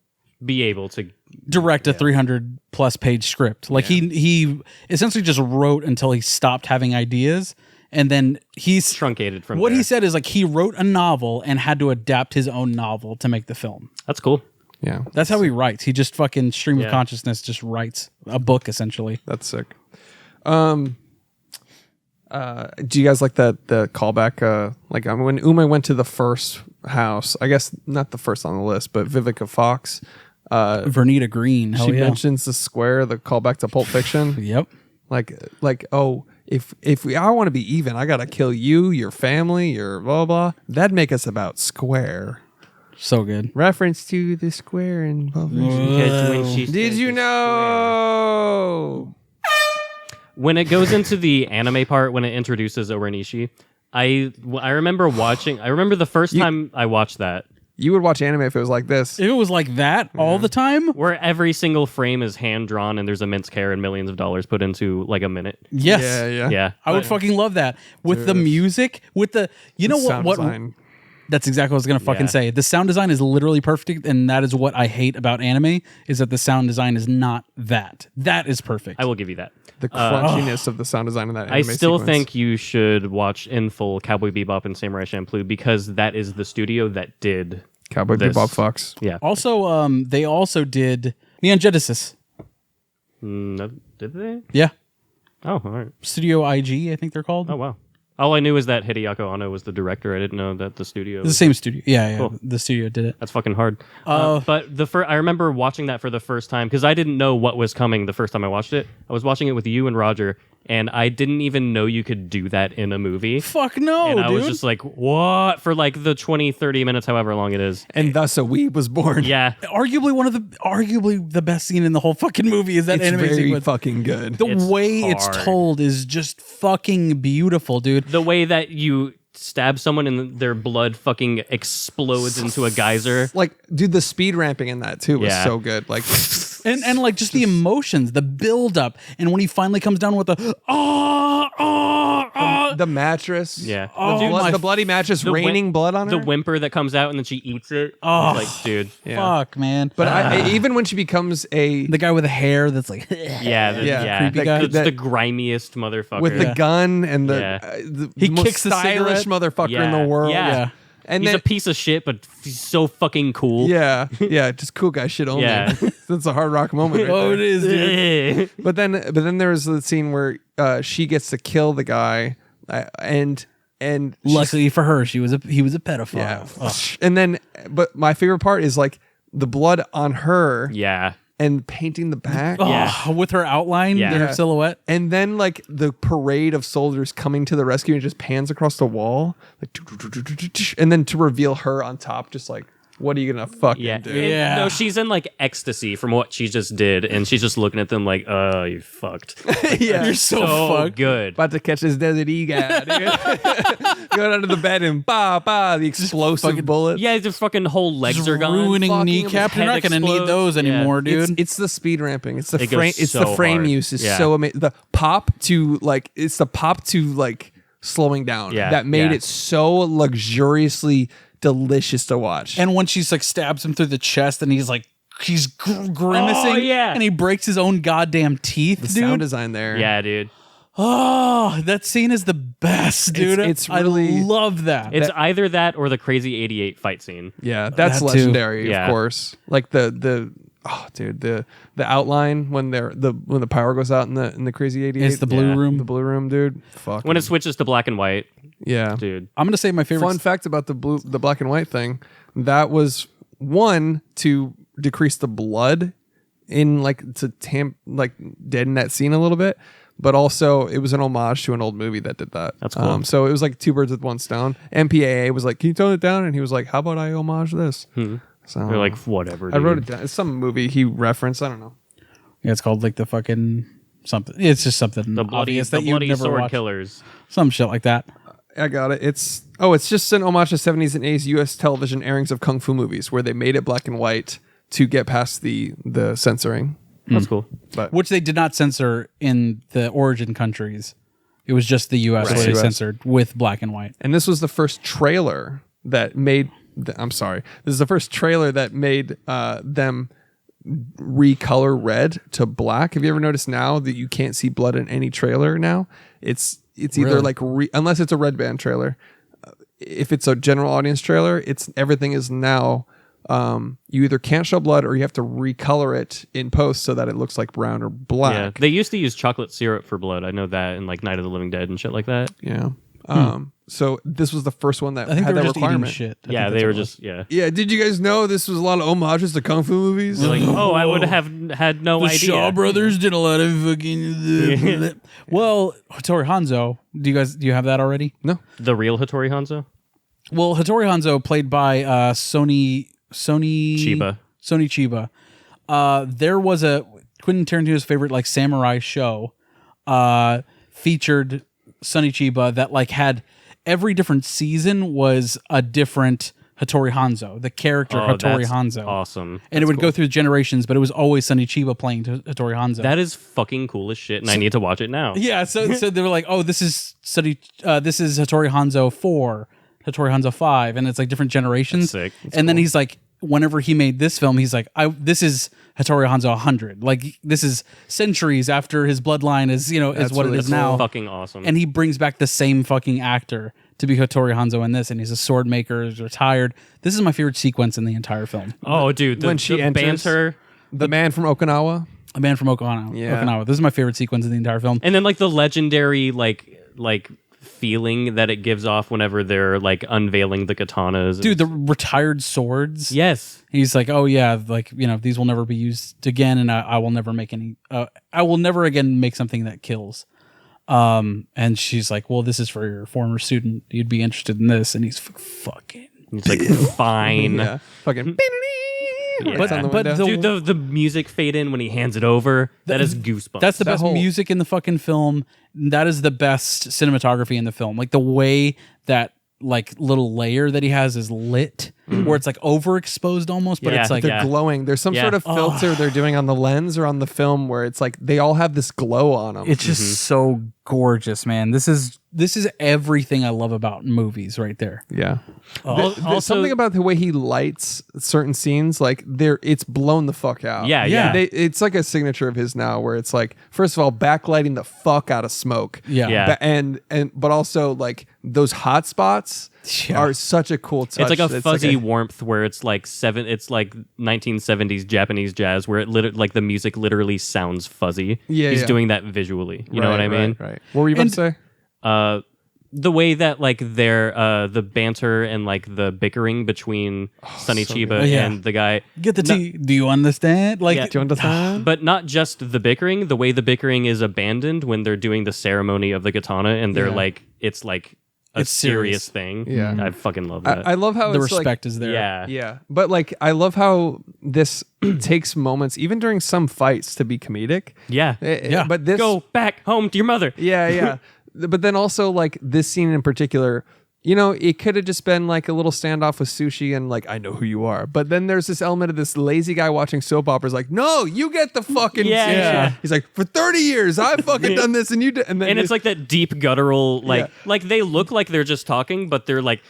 be able to direct a 300 plus page script. Like he essentially just wrote until he stopped having ideas, and then he's truncated from what there. he said is like he wrote a novel and had to adapt his own novel to make the film. That's cool. Yeah, That's how he writes. He just fucking stream of Yeah. consciousness just writes a book essentially. that's sick. Do you guys like the callback? Like when Uma went to the first house, I guess not the first on the list, but Vivica Fox. Vernita Green. Hell She yeah. mentions the square, the callback to Pulp Fiction. Yep. Like oh, if I want to be even, I gotta kill you, your family, your blah blah. That'd make us about square. So good. Reference to the square in Pulp Fiction. Did you know? When it goes into the anime part, when it introduces Orenishi, I remember watching. I remember the first time I watched that, You would watch anime if it was like this. If it was like that all the time, where every single frame is hand drawn and there's immense care and millions of dollars put into like a minute. yes. Yeah. Yeah, I would fucking love that. With the music, with the Sound what design. that's exactly what I was gonna fucking Yeah. say. The sound design is literally perfect, and that is what I hate about anime, is that the sound design is not that. That is perfect. I will give you that. The crunchiness of the sound design in that anime I still sequence. think you should watch in full Cowboy Bebop and Samurai Champloo because that is the studio that did Cowboy this. Bebop Fox. Yeah. Also, they also did Neon Genesis. No, did they? Yeah. Oh, all right. Studio IG, I think they're called. Oh, wow. All I knew is that Hideaki Anno was the director. I didn't know that the studio. It's the same studio. Yeah. Cool. The studio did it. That's fucking hard. But I remember watching that for the first time because I didn't know what was coming the first time I watched it. I was watching it with you and Roger, and I didn't even know you could do that in a movie. Fuck no, And I dude. was just like, what? For like the 20, 30 minutes, however long it is. And thus a weeb was born. Yeah. arguably the best scene in the whole fucking movie is that It's anime very sequence. fucking good. The It's way it's hard. told is just fucking beautiful, dude. The way that you stab someone and their blood fucking explodes into a geyser. Like, dude, the speed ramping in that too was Yeah. so good. Like, And like just the emotions, the build up, and when he finally comes down with the the mattress. Yeah. Oh, The, my the bloody mattress The raining whim- blood on her. The whimper that comes out and then she eats it. Oh. Like, dude. Yeah. fuck, man. But even when she becomes a the guy with the hair that's like Yeah. Yeah. Creepy That- guy. It's that- the grimiest motherfucker. with the gun and the, Yeah. the He most kicks the stylish cigarette. motherfucker in the world. Yeah. Yeah. And he's then a piece of shit, but he's so fucking cool. yeah, just cool guy shit only. Yeah. That's a hard rock moment. Right oh, there. it is, dude. But then there was the scene where she gets to kill the guy, and she's- Luckily for her, he was a pedophile. yeah. Oh. And then, but my favorite part is like the blood on her Yeah. and painting the back. Yeah. Oh, with her outline, Yeah. her silhouette. And then like the parade of soldiers coming to the rescue and just pans across the wall, like, and then to reveal her on top, just like, what are you gonna fucking Yeah. do? Yeah. No, she's in like ecstasy from what she just did, and she's just looking at them like, oh, you fucked. Yeah. You're so So fucked. good. About to catch this desert eagle. Going under the bed and the explosive bullet. Yeah, the fucking whole legs are gone. ruining Fucking kneecap. You're head not gonna need explodes. those anymore, Yeah. dude. It's the speed ramping. It's the It goes frame. It's the so frame hard. use is Yeah. so amazing. The pop to slowing down. Yeah, That made yeah. it so luxuriously delicious to watch. And when she's like stabs him through the chest, and he's grimacing, Oh, yeah. and he breaks his own goddamn teeth, the dude. sound design there. Yeah, dude. Oh, that scene is the best, dude. it's really- I love that. It's either that or the Crazy 88 fight scene. Yeah, that's That too. legendary, Yeah. of course. Like the outline when the power goes out in the Crazy 88. It's the blue Yeah. room. The blue room, dude. Fuck. When it switches to black and white, yeah. dude. I'm gonna say my favorite. Fun fact about the black and white thing, that was one to decrease the blood in to deaden that scene a little bit, but also it was an homage to an old movie that did that. That's cool. So it was like two birds with one stone. MPAA was like, "Can you tone it down?" And he was like, "How about I homage this?" So They're like, whatever. I wrote dude. it down. It's some movie he referenced. I don't know. Yeah, it's called like the fucking something. It's just something The bloody, obvious the that you bloody never sword watched. killers. Some shit like that. I got it. It's just an homage to 70s and 80s U.S. television airings of kung fu movies where they made it black and white to get past the censoring. That's cool. But Which they did not censor in the origin countries. It was just the U.S. Right. where they US. censored with black and white. And this was the first trailer that made. I'm sorry. This is the first trailer that made them recolor red to black. Have you ever noticed now that you can't see blood in any trailer now? It's either like unless it's a red band trailer. If it's a general audience trailer, everything is now you either can't show blood or you have to recolor it in post so that it looks like brown or black. Yeah, they used to use chocolate syrup for blood. I know that in like Night of the Living Dead and shit like that. Yeah. So this was the first one that I think had they were that just eating requirement. shit. I Yeah, think they that's were what it was. just yeah. Yeah, did you guys know this was a lot of homages to kung fu movies? They're like, oh, I would have had no The idea. Shaw brothers did a lot of fucking. Well, Hattori Hanzo. Do you have that already? No. The real Hattori Hanzo? Well, Hattori Hanzo, played by Sony Chiba. Sony Chiba. There was a Quentin Tarantino's favorite like samurai show featured Sonny Chiba that like had every different season was a different Hattori Hanzo, the character Hattori that's Hanzo. awesome. And it would go through generations, but it was always Sonny Chiba playing Hattori Hanzo. That is fucking cool as shit, and I need to watch it now. Yeah, so they were like, oh, this is Hattori Hanzo 4, Hattori Hanzo 5, and it's like different generations. That's sick. And then he's like, whenever he made this film, he's like, this is Hattori Hanzo 100. Like, this is centuries after his bloodline is what it is now. Fucking awesome. And he brings back the same fucking actor to be Hattori Hanzo in this, and he's a sword maker, he's retired. This is my favorite sequence in the entire film. oh, dude, when she enters, banter. the man from Okinawa. A man from Okinawa. Yeah. Okinawa. This is my favorite sequence in the entire film. And then like the legendary like feeling that it gives off whenever they're like unveiling the katanas. Dude, the retired swords. Yes. He's like, oh yeah, like, these will never be used again, and I will never make any. I will never again make something that kills. And she's like, well, this is for your former student. You'd be interested in this, and he's fucking. It's like fine. Yeah. Fucking. Yeah. Lights on the But window. Dude, the music fade in when he hands it over. That is goosebumps. That's the That best whole- music in the fucking film. That is the best cinematography in the film. Like the way that like little layer that he has is lit, where it's like overexposed almost, but Yeah. it's like They're glowing. There's some Yeah. sort of filter they're doing on the lens or on the film where it's like they all have this glow on them. it's just so gorgeous, man. This is everything I love about movies right there. yeah. also Something about the way he lights certain scenes, like it's blown the fuck out. Yeah, yeah. It's like a signature of his now, where it's like, first of all, backlighting the fuck out of smoke. Yeah. Yeah. But also like those hot spots Yeah. are such a cool touch. It's like a fuzzy a- warmth where it's like 1970s Japanese jazz where like the music literally sounds fuzzy. Yeah, He's yeah. doing that visually. You know what I mean? Right. What were you about to say? The way that like their the banter and like the bickering between Sonny Chiba Oh, yeah. and the guy. Get the tea. Do you understand? Like, Yeah. Do you understand? But not just the bickering, the way the bickering is abandoned when they're doing the ceremony of the katana and they're Yeah. like it's like a It's serious serious. thing. Yeah. I fucking love that. I love how the it's like, respect is there. yeah. yeah, but like I love how this takes moments, even during some fights, to be comedic. Yeah. Yeah. But this Go back home to your mother. Yeah. But then also like this scene in particular, it could have just been like a little standoff with Sushi and like, I know who you are. But then there's this element of this lazy guy watching soap operas like, no, you get the fucking Yeah, Sushi. yeah. He's like, for 30 years, I've fucking done this and you did. And then And it's like that deep guttural, like Yeah. like they look like they're just talking, but they're like,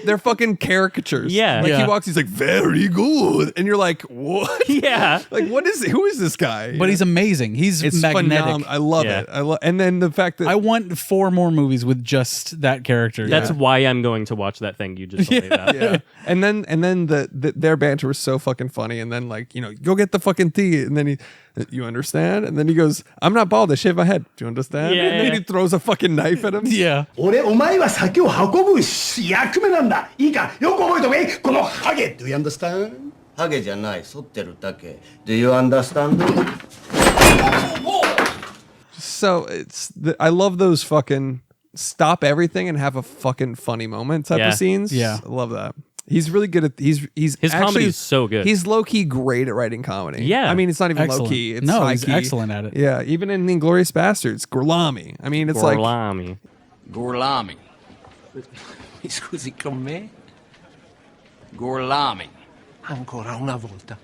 they're fucking caricatures. Yeah. Like Yeah. he walks, he's like, very good. And you're like, what? yeah. Like, who is this guy? But he's amazing. He's it's magnetic. phenomenal. I love Yeah. it. And then the fact that I want 4 more movies with just that character. That's why I'm going to watch that thing you just told me about. yeah. And then their banter was so fucking funny. And then like, go get the fucking tea. And then you understand? And then he goes, I'm not bald, I shave my head. Do you understand? Yeah, and then yeah. he throws a fucking knife at him. Yeah. お前は先を運ぶ役目なんだ。いいか、よく覚えとけ、このハゲ。Do you understand? ハゲじゃない、剃ってるだけ。Do you understand? So I love those fucking stop everything and have a fucking funny moment type Yeah. of scenes. Yeah. I love that. He's really good at his His comedy is so good. He's low key great at writing comedy. Yeah. I mean, it's not even Excellent. low key. It's No, high he's key. excellent at it. Yeah, even in Inglourious Bastards, Gorlami. I mean, it's like Gorlami. Gorlami. Mi scusi con me? Gorlami. Ancora una volta.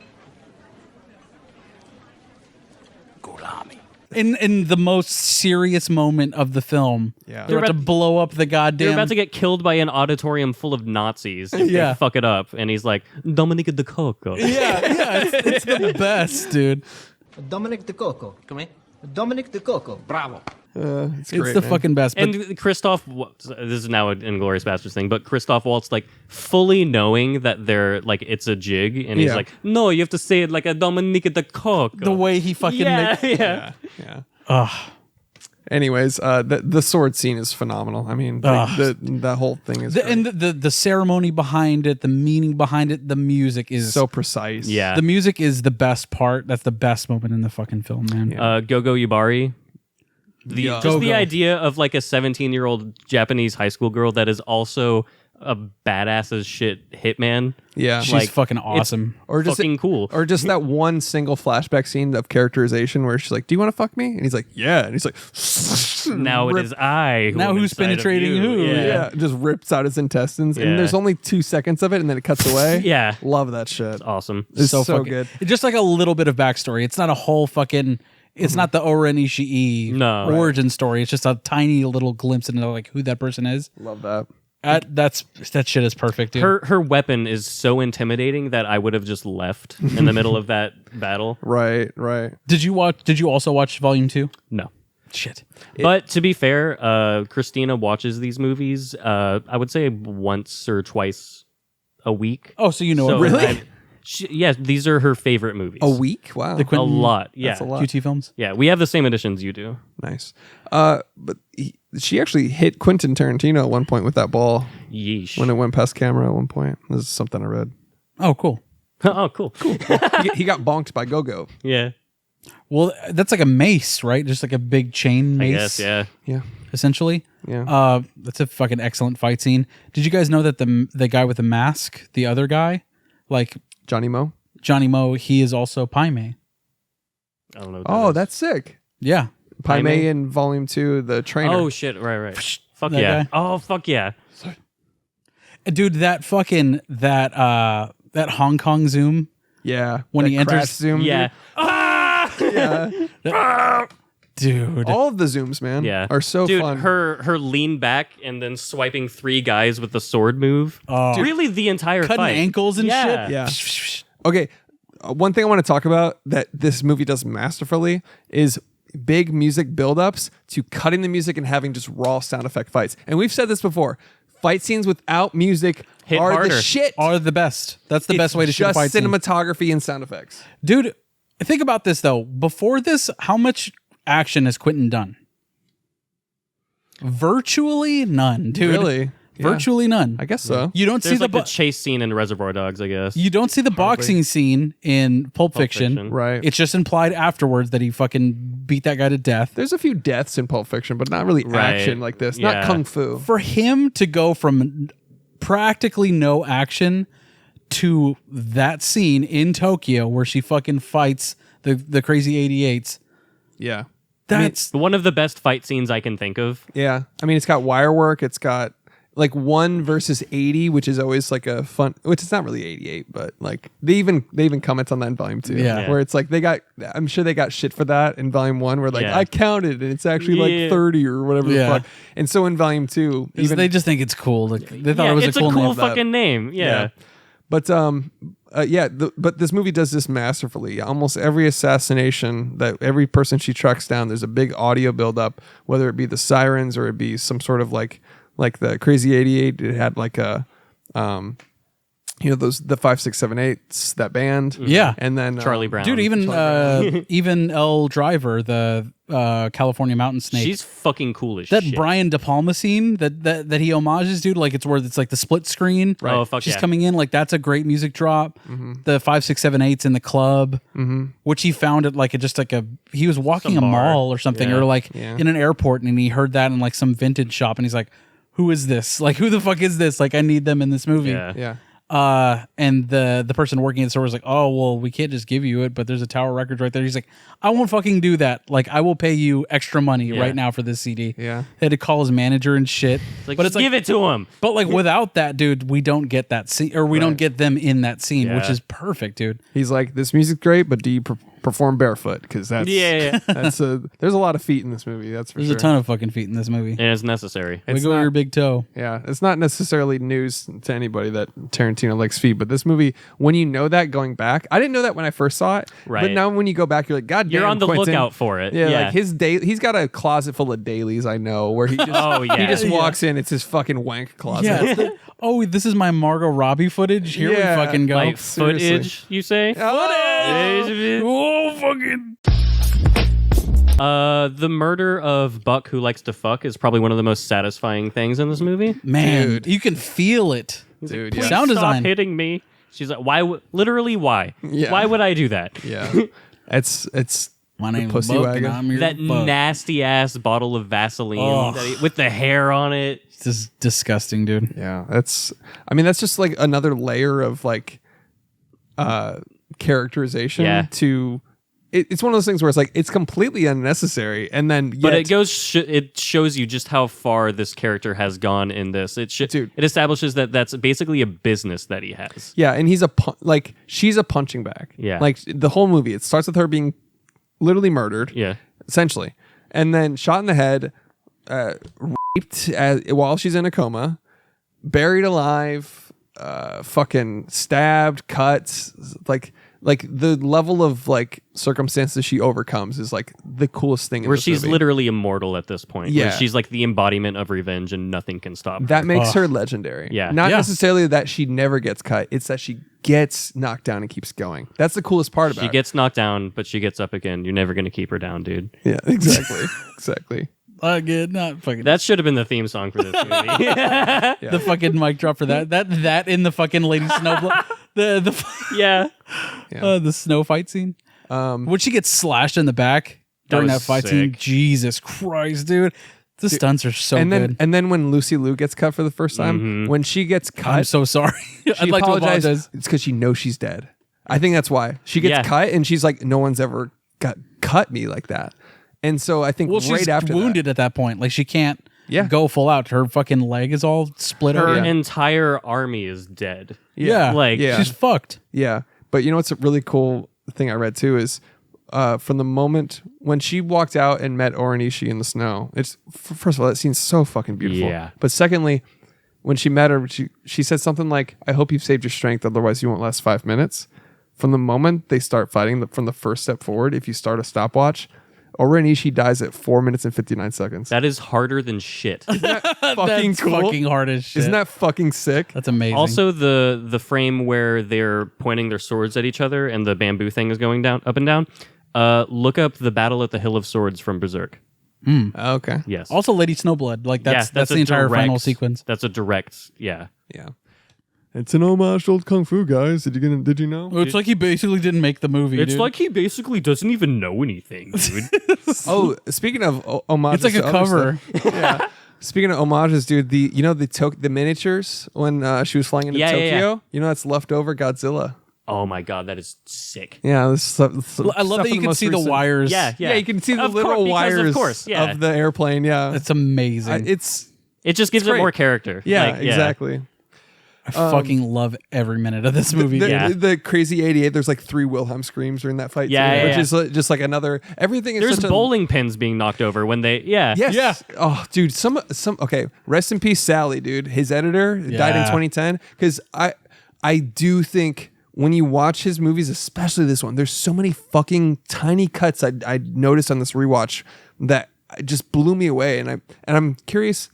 Gorlami. in the most serious moment of the film. Yeah. They're about to blow up the goddamn. They're about to get killed by an auditorium full of Nazis if Yeah. they fuck it up. And he's like, Dominica de Coco. yeah, it's the best, dude. Dominic De Coco. Come in. Dominic De Coco. Bravo. It's It's great, the man. fucking best. But And Christoph, this is now an Inglourious Basterds thing, but Christoph Waltz, like, fully knowing that they're, like, it's a jig, and he's Yeah. like, no, you have to say it like a Dominica de Coco. the way he fucking yeah, makes, yeah. Anyways, the sword scene is phenomenal. I mean, the whole thing is great. and the ceremony behind it, the meaning behind it, the music is so precise. Yeah. The music is the best part. That's the best moment in the fucking film, man. Gogo Yubari. Just Go-Go. the idea of like a 17-year-old Japanese high school girl that is also a badass as shit hitman. Yeah. She's fucking awesome. Or just fucking cool. Or just that one single flashback scene of characterization where she's like, "Do you want to fuck me?" And he's like, "Yeah." And he's like, Now it is I. Now am who's inside of penetrating you. who? yeah, just rips out his intestines, Yeah. and there's only 2 seconds of it, and then it cuts away. Yeah. Love that shit. Awesome. It's so fucking good. It's just like a little bit of backstory. It's not a whole fucking. It's not the Oren Ishii No. origin story. It's just a tiny little glimpse into like who that person is. Love that. That shit is perfect, dude. Her weapon is so intimidating that I would have just left in the middle of that battle. Right. Did you also watch Volume 2? No. Shit. But to be fair, Christina watches these movies, I would say once or twice a week. Oh, so you know So it really? yeah, these are her favorite movies. A week? Wow. The A lot. Yeah. That's a lot. QT films? Yeah, we have the same editions you do. Nice. But she actually hit Quentin Tarantino at one point with that ball Yeesh. when it went past camera at one point. This is something I read. Oh, cool. Oh, cool. He got bonked by Go-Go. Yeah. Well, that's like a mace, right? Just like a big chain I mace. guess, yeah. Yeah. Essentially. Yeah. That's a fucking excellent fight scene. Did you guys know that the guy with the mask, the other guy, like Johnny Mo, he is also Pai Mei. I don't know. what Oh, is. that's sick. Yeah. Pai Pai Mei Mei? in Volume 2, the trainer. Oh, shit. Right. Fuck That yeah. guy? Oh, fuck yeah. Dude, that fucking that Hong Kong zoom Yeah. when that he enters- crash zoom. Yeah. dude. All of the zooms, man, Yeah. are so Dude, fun. her lean back and then swiping 3 guys with the sword move. Oh. Really the entire Cutting fight. ankles and Yeah. shit. Yeah. Okay. One thing I want to talk about that this movie does masterfully is big music buildups to cutting the music and having just raw sound effect fights. And we've said this before. Fight scenes without music Hit are the harder. shit. Are the best. That's the It's best way to shoot a just fight scene. cinematography and sound effects. Dude, think about this though. Before this, how much action has Quentin done? Virtually none, dude. Really? Yeah. Virtually none. I guess so. You don't There's see like the the chase scene in Reservoir Dogs, I guess. you don't see the boxing scene in Pulp Fiction. Fiction. Right. It's just implied afterwards that he fucking beat that guy to death. There's a few deaths in Pulp Fiction, but not really Right. action like this. Not Yeah. kung fu. For him to go from practically no action to that scene in Tokyo where she fucking fights the crazy 88s. Yeah. That's One of the best fight scenes I can think of. Yeah. I mean, it's got wire work. It's got like 1 versus 80, which is always like a fun, which is not really 88, but like they even comment on that in Volume 2. Yeah. Where it's like I'm sure they got shit for that in Volume 1 where like Yeah. I counted and it's actually Yeah. like 30 or whatever Yeah. the fuck. And so in Volume 2, even they just think it's cool. Like, they thought it was it's a cool name. fucking name. Yeah. But but this movie does this masterfully. Almost every assassination, that every person she tracks down, there's a big audio buildup, whether it be the sirens or it be some sort of like the Crazy 88. It had like a the 5, 6, 7, 8s, that band. Yeah. And then Charlie Brown. Dude, even Elle Driver, the California Mountain Snake. She's fucking cool as that shit. Brian De Palma scene that he homages, dude, like it's where it's like the split screen. Right. Oh, fuck She's yeah. coming in, like that's a great music drop. The 5, 6, 7, 8s in the club, which he found at like he was walking Some a bar. mall or something, Yeah. or like Yeah. in an airport, and he heard that in like some vintage shop, and he's like, "Who is this? Like, who the fuck is this? Like, I need them in this movie." Yeah. Yeah. And the person working at the store was like, "Oh, well, we can't just give you it, but there's a Tower Records right there." He's like, "I won't fucking do that. Like, I will pay you extra money Yeah. right now for this CD." Yeah. They had to call his manager and shit. Like, but just give it to him. But like without that, dude, we don't get that scene, or we don't Right. get them in that scene, which Yeah. is perfect, dude. He's like, this music's great, but do you perform barefoot because that's Yeah. that's there's a lot of feet in this movie. That's for There's sure. a ton of fucking feet in this movie. And it's necessary. Wiggle your big toe. Yeah, it's not necessarily news to anybody that Tarantino likes feet, but this movie, when you know that going back, I didn't know that when I first saw it, but Right. now when you go back, you're like, God damn, You're on the Quentin. lookout for it. Yeah, Yeah. like he's got a closet full of dailies. I know where he just Oh, yeah. he just Yeah. walks in. It's his fucking wank closet. Yeah. it's the- oh, this is my Margot Robbie footage. Here Yeah. we fucking go. Like seriously. footage, you say? Oh, fucking. The murder of Buck who likes to fuck is probably one of the most satisfying things in this movie. Man, Dude. you can feel it. Dude, Please yeah. Sound stop design. hitting me. She's like, why? Literally, why? Yeah. Why would I do that? Yeah, it's My name's pussy Buck, wagon. and I'm your That fuck. nasty ass bottle of Vaseline Ugh. with the hair on it. This is disgusting, dude. yeah. That's just like another layer of like characterization Yeah. to. It's one of those things where it's like it's completely unnecessary, and then But yet- it shows you just how far this character has gone in this. Dude. It establishes that that's basically a business that he has. Yeah, and he's like she's a punching bag. Yeah. like the whole movie, it starts with her being literally murdered. Yeah. essentially, and then shot in the head, raped while she's in a coma, buried alive, fucking stabbed, cut. Like the level of like circumstances she overcomes is like the coolest thing. Where in this she's movie. literally immortal at this point. Where Yeah. she's like the embodiment of revenge and nothing can stop her. That makes her legendary. Yeah. Not Yeah. necessarily that she never gets cut. It's that she gets knocked down and keeps going. That's the coolest part about She it. gets knocked down, but she gets up again. You're never going to keep her down, dude. Yeah, exactly. Exactly. Not fucking. That should have been the theme song for this movie. The fucking mic drop for that. That in the fucking Lady Snowblood. Yeah. The snow fight scene. When she gets slashed in the back during that was fight scene, sick. Jesus Christ, dude. The stunts are so and good. then when Lucy Liu gets cut for the first time, when she gets cut, I'm so sorry. she I'd like to apologize. It's because she knows she's dead. I think that's why she gets Yeah. cut, and she's like, "No one's ever cut me like that." And so I think Well, right she's after wounded at that point. Like she can't Yeah. go full out. Her fucking leg is all split Her open. entire army is dead. Yeah, Like- Yeah. she's fucked. Yeah, but you know what's a really cool thing I read too is from the moment when she walked out and met Oranishi in the snow. It's first of all, that scene's so fucking beautiful. Yeah. But secondly, when she met her, she said something like, "I hope you've saved your strength, otherwise you won't last 5 minutes." From the moment they start fighting, from the first step forward, if you start a stopwatch, Oranishi dies at 4 minutes and 59 seconds. That is harder than shit. fucking That's cool. fucking hard as shit. Isn't that fucking sick? That's amazing. Also, the frame where they're pointing their swords at each other and the bamboo thing is going down, up and down. Look up the Battle at the Hill of Swords from Berserk. Okay. Yes. also Lady Snowblood. Like that's Yeah, the a entire direct- final sequence. That's a direct, yeah. Yeah. It's an homage to old Kung Fu, guys. Did you know? It's like he basically didn't make the movie. It's dude. like he basically doesn't even know anything, dude. Oh, speaking of homages, It's like a to other cover. stuff- yeah. Speaking of homages, dude, the miniatures when she was flying into Yeah, yeah, Tokyo. yeah. You know that's leftover Godzilla. Oh my god, that is sick. Yeah, this stuff, I love that you can see the wires. Yeah, Yeah, you can see the Of little course, because wires of course, yeah. of the airplane. Yeah, It's amazing. it's It just gives It's it great. more character. yeah, Like, exactly. I fucking love every minute of this movie. The, dude. Yeah. the crazy 88. There's like 3 Wilhelm screams during that fight. Yeah, too, yeah, which yeah. is just like another. Everything is There's such bowling pins being knocked over when they, yeah. Yes. Yeah. Oh, dude. Some. Okay. Rest in peace, Sally. Dude, his editor died in Yeah. 2010. Because I do think when you watch his movies, especially this one, there's so many fucking tiny cuts I noticed on this rewatch that just blew me away. And I'm curious.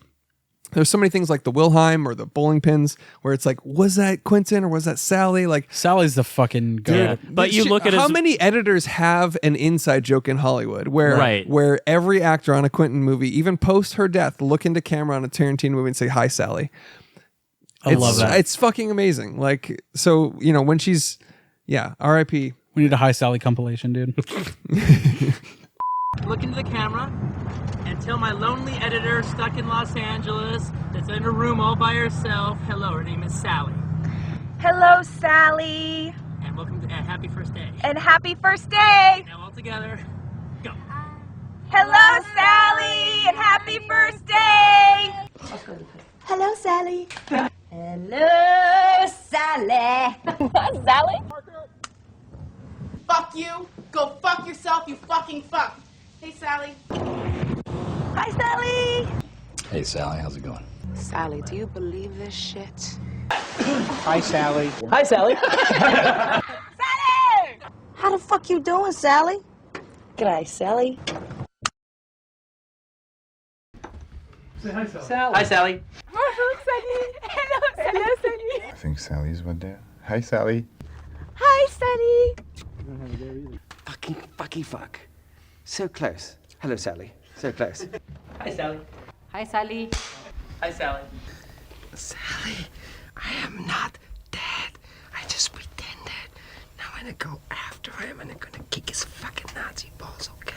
There's so many things like the Wilhelm or the bowling pins where it's like, was that Quentin or was that Sally? Like, Sally's the fucking god. Yeah. But you look at how his, many editors have an inside joke in Hollywood where Right. where every actor on a Quentin movie, even post her death, look into camera on a Tarantino movie and say, "Hi, Sally." I love that. It's fucking amazing. Like, so when she's R.I.P. We need a High Sally compilation, dude. Look into the camera and tell my lonely editor stuck in Los Angeles that's in a room all by herself, hello, her name is Sally. Hello, Sally. And welcome to happy first day. And happy first day. Now all together, go. Hello, Sally. And happy first day. Hello, Sally. Hello, Sally. Sally? Fuck you. Go fuck yourself, you fucking fuck. Hey, Sally. Hi, Sally. Hey, Sally, how's it going? Sally, do you believe this shit? Hi, Sally. Hi, Sally. Sally! How the fuck you doing, Sally? G'day, Sally. Sally. Hi, Sally. Bonjour, Sally. Hello, Sally. I think Sally's what there. Hi, Sally. Hi, Sally. Fucky fuck. So close. Hello, Sally. So close. Hi, Sally. Hi, Sally. Hi, Sally. Sally, I am not dead. I just pretended. Now I'm gonna go after him and I'm gonna kick his fucking Nazi balls, okay?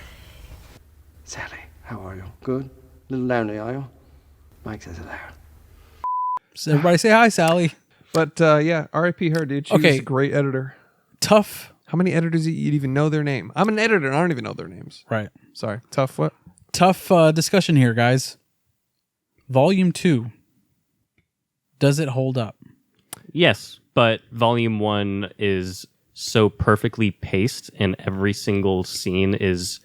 Sally, how are you? Good? A little lonely, are you? Mike says hello. So everybody say hi, Sally. But yeah, R.I.P. her, dude. She was a great editor. Tough. How many editors you'd even know their name? I'm an editor and I don't even know their names. Right. Sorry. Tough what? Tough discussion here, guys. Volume 2. Does it hold up? Yes, but Volume 1 is so perfectly paced and every single scene is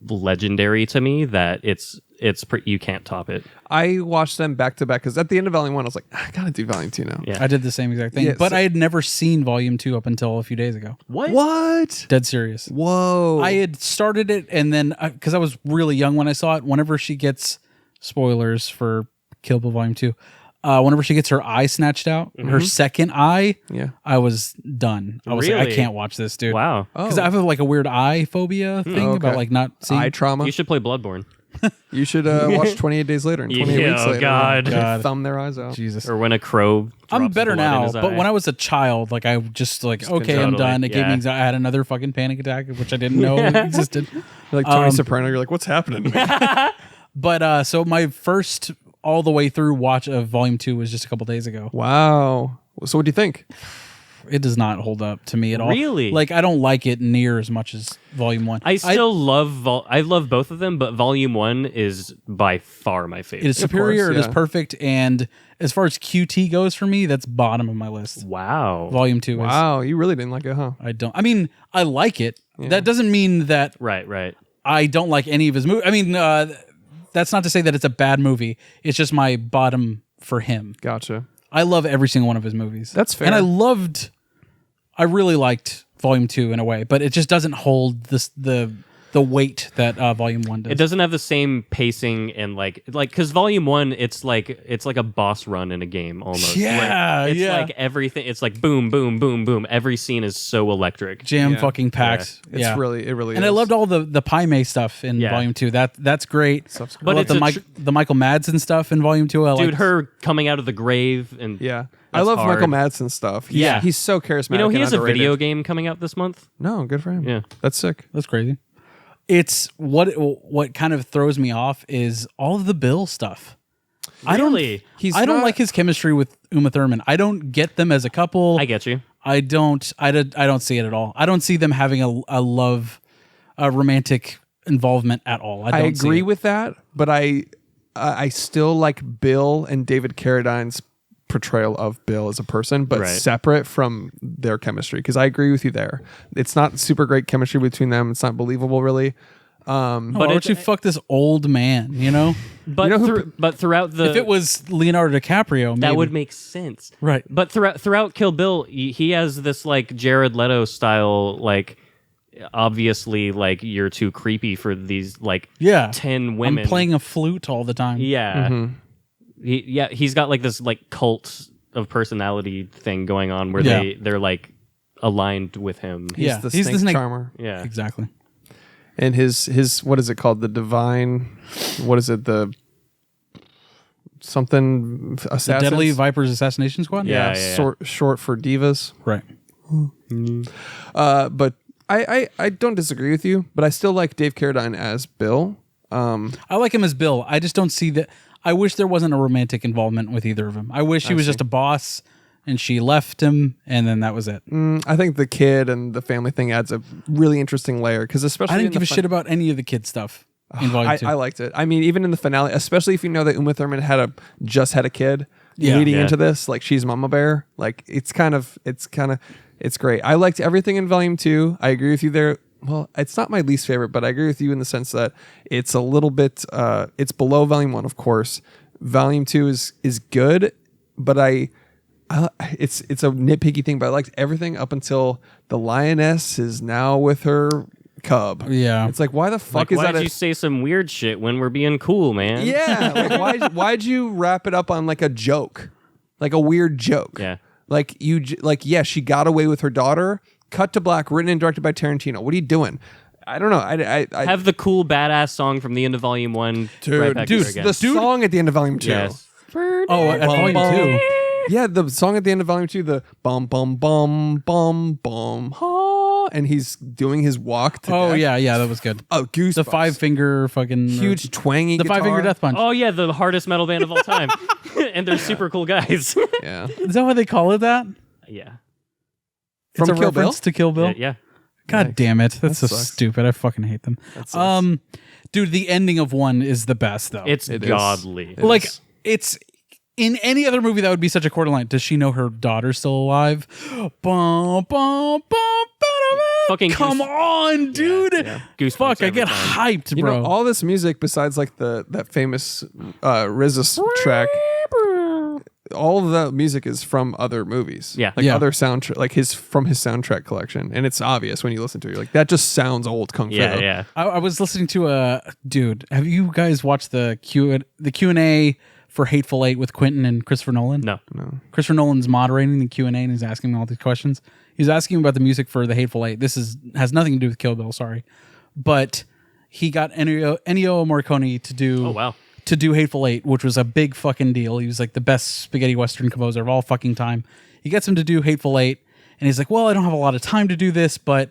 legendary to me that you can't top it. I watched them back to back because at the end of Volume 1, I was like, I gotta do Volume 2 now. Yeah. I did the same exact thing, but I had never seen Volume 2 up until a few days ago. What? Dead serious. Whoa. I had started it, and then because I was really young when I saw it, whenever she gets spoilers for Kill Bill Volume 2, whenever she gets her eye snatched out, her second eye, I was done. I was like, I Really? can't watch this, dude. Wow. Because I have like a weird eye phobia thing about like not seeing. eye trauma. You should play Bloodborne. You should watch 28 Days Later and 28 Yeah, weeks oh later. God. They thumb their eyes out. Jesus. Or when a crow I'm drops better blood in now, his but eye. when I was a child, like I just like, okay, I'm Totally, done. It gave me yeah. anxiety. I had another fucking panic attack, which I didn't know existed. Like Tony Soprano, you're like, what's happening to me? But so my first all the way through watch of Volume 2 was just a couple days ago. Wow. So what do you think? It does not hold up to me at all. Really? Like I don't like it near as much as Volume 1. I still love I love both of them, but Volume 1 is by far my favorite. It is superior. course, It is yeah. perfect. And as far as QT goes for me, that's bottom of my list. Wow. Volume 2 is. Wow, you really didn't like it, huh? I don't. I mean, I like it. That doesn't mean that Right. I don't like any of his movies. I mean, that's not to say that it's a bad movie. It's just my bottom for him. Gotcha. I love every single one of his movies. That's fair. And I really liked Volume 2 in a way, but it just doesn't hold the weight that Volume 1 does. It doesn't have the same pacing and like because Volume 1 it's like a boss run in a game almost. Yeah, It's yeah. like everything. It's like boom, boom, boom, boom. Every scene is so electric. Jam Yeah. fucking packed. It Yeah. really And I is. loved all the Pai Mei stuff in Yeah. Volume 2. That's great. Stuff's I great. love But it's the Michael Madsen stuff in Volume 2. I Dude, liked. her coming out of the grave and Yeah. I that's love hard. Michael Madsen stuff. He's so charismatic. You know, he and has a underrated. video game coming out this month. No, good for him. Yeah. That's sick. That's crazy. It's what kind of throws me off is all of the Bill stuff. Really? I don't like his chemistry with Uma Thurman. I don't get them as a couple. I get you. I don't see it at all. I don't see them having a romantic involvement at all. I don't agree see it. with that, but I still like Bill and David Carradine's portrayal of Bill as a person, but Right. separate from their chemistry. Because I agree with you there. It's not super great chemistry between them. It's not believable, really. Why don't you fuck this old man? You know, But You know who but throughout the if it was Leonardo DiCaprio, maybe. that would make sense, Right. But throughout Kill Bill, he has this like Jared Leto style, like obviously like you're too creepy for these like 10 women. I'm playing a flute all the time. Yeah, he's got like this like cult of personality thing going on where Yeah. they're like aligned with him. He's the snake charmer. Yeah, exactly. And his what is it called? The divine, what is it? The something The assassins? Deadly Vipers Assassination Squad. Yeah. Short for divas. Right. But I don't disagree with you, but I still like Dave Carradine as Bill. I like him as Bill. I just don't see that. I wish there wasn't a romantic involvement with either of them. I wish he was just a boss and she left him and then that was it. I think the kid and the family thing adds a really interesting layer because especially I didn't in give the a shit about any of the kid stuff in Volume 2. I liked it. I mean, even in the finale, especially if you know that Uma Thurman just had a kid leading into this, like she's Mama Bear. Like it's great. I liked everything in Volume 2. I agree with you there. well, it's not my least favorite, but I agree with you in the sense that it's a little bit it's below Volume 1, of course. Volume 2 is good, but it's a nitpicky thing, but I liked everything up until the lioness is now with her cub. Yeah. It's like, why the fuck Like, is why that? did you say some weird shit when we're being cool, man? Yeah. Like, why'd you wrap it up on like a joke? Like a weird joke. Yeah. Like yeah, she got away with her daughter. Cut to black, written and directed by Tarantino. What are you doing? I don't know. I have the cool badass song from the end of Volume 1 right back here again. The song at the end of Volume 2. Yes. Oh, at Volume 2. Yeah, the song at the end of Volume 2, the bum bum bum bum bum ha, and he's doing his walk to death. Yeah, that was good. Oh, goosebumps. The 5-finger fucking huge twangy the guitar. 5-finger death punch. Oh yeah, the hardest metal band of all time. And they're super cool guys. Yeah. Is that why they call it that? Yeah. It's From a Kill Bill? reference to Kill Bill? Yeah. God damn it. That's so sucks. stupid. I fucking hate them. That sucks. Dude, the ending of 1 is the best though. It's It is. godly. It is. It's in any other movie that would be such a quarter line. Does she know her daughter's still alive? Bum, bum, bum, Fucking come on, dude. Yeah. Goosebumps Fuck, I every get time. hyped, You bro. know, all this music besides like that famous RZA track, all of the music is from other movies. Yeah. Like Yeah. other soundtrack, like from his soundtrack collection. And it's obvious when you listen to it. You're like, that just sounds old Kung Fu. Yeah. I was listening to dude, have you guys watched the Q&A for Hateful Eight with Quentin and Christopher Nolan? No. Christopher Nolan's moderating the Q&A and he's asking all these questions. He's asking about the music for the Hateful Eight. This has nothing to do with Kill Bill, sorry. But he got Ennio Morricone to do Oh wow. to do Hateful Eight, which was a big fucking deal. He was like the best spaghetti western composer of all fucking time. He gets him to do Hateful Eight, and he's like, well, I don't have a lot of time to do this, but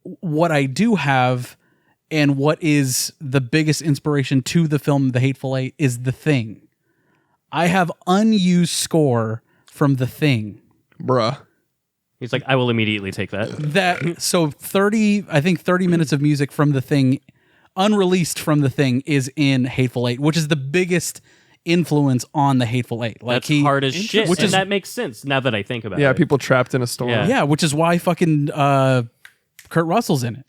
what I do have and what is the biggest inspiration to the film The Hateful Eight is The Thing. I have unused score from The Thing. Bruh. He's like, I will immediately take that. So 30 minutes of music from The Thing, unreleased from The Thing, is in Hateful Eight, which is the biggest influence on The Hateful Eight. Like That's hard as shit. Which And is that makes sense now that I think about it. Yeah, people trapped in a storm. yeah, which is why fucking Kurt Russell's in it.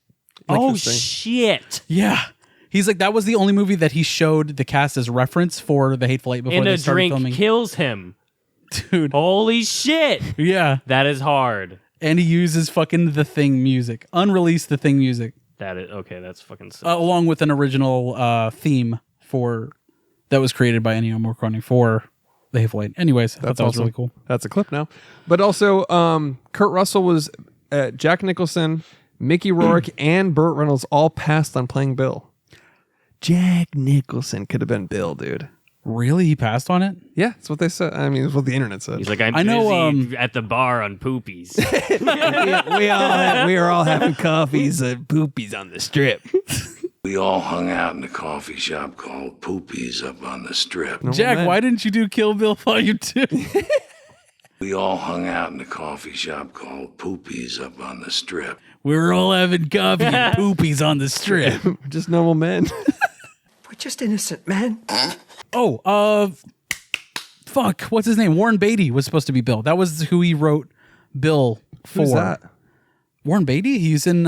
Oh Interesting. shit. Yeah. He's like, that was the only movie that he showed the cast as reference for The Hateful Eight before And they a started drink filming. kills him. Dude. Holy shit. Yeah. That is hard. And he uses fucking The Thing music. Unreleased The Thing music. That is okay. That's fucking sick. Along with an original theme that was created by Ennio Morricone for The Hateful Eight. Anyways, I thought that was really cool. That's a clip now. But also, Kurt Russell was Jack Nicholson, Mickey Rourke, and Burt Reynolds all passed on playing Bill. Jack Nicholson could have been Bill, dude. Really? He passed on it? Yeah, that's what they said. I mean, it's what the internet said. He's like, I'm I know, busy at the bar on poopies. we are all having coffees and poopies on the strip. We all hung out in a coffee shop called Poopy's up on the strip. Jack, why didn't you do Kill Bill Volume 2? We all hung out in a coffee shop called Poopy's up on the strip. We're all having coffee and poopies on the strip. Just normal men. We're just innocent men. Fuck, what's his name? Warren Beatty was supposed to be Bill. That was who he wrote Bill for. Who's that? Warren Beatty? He's in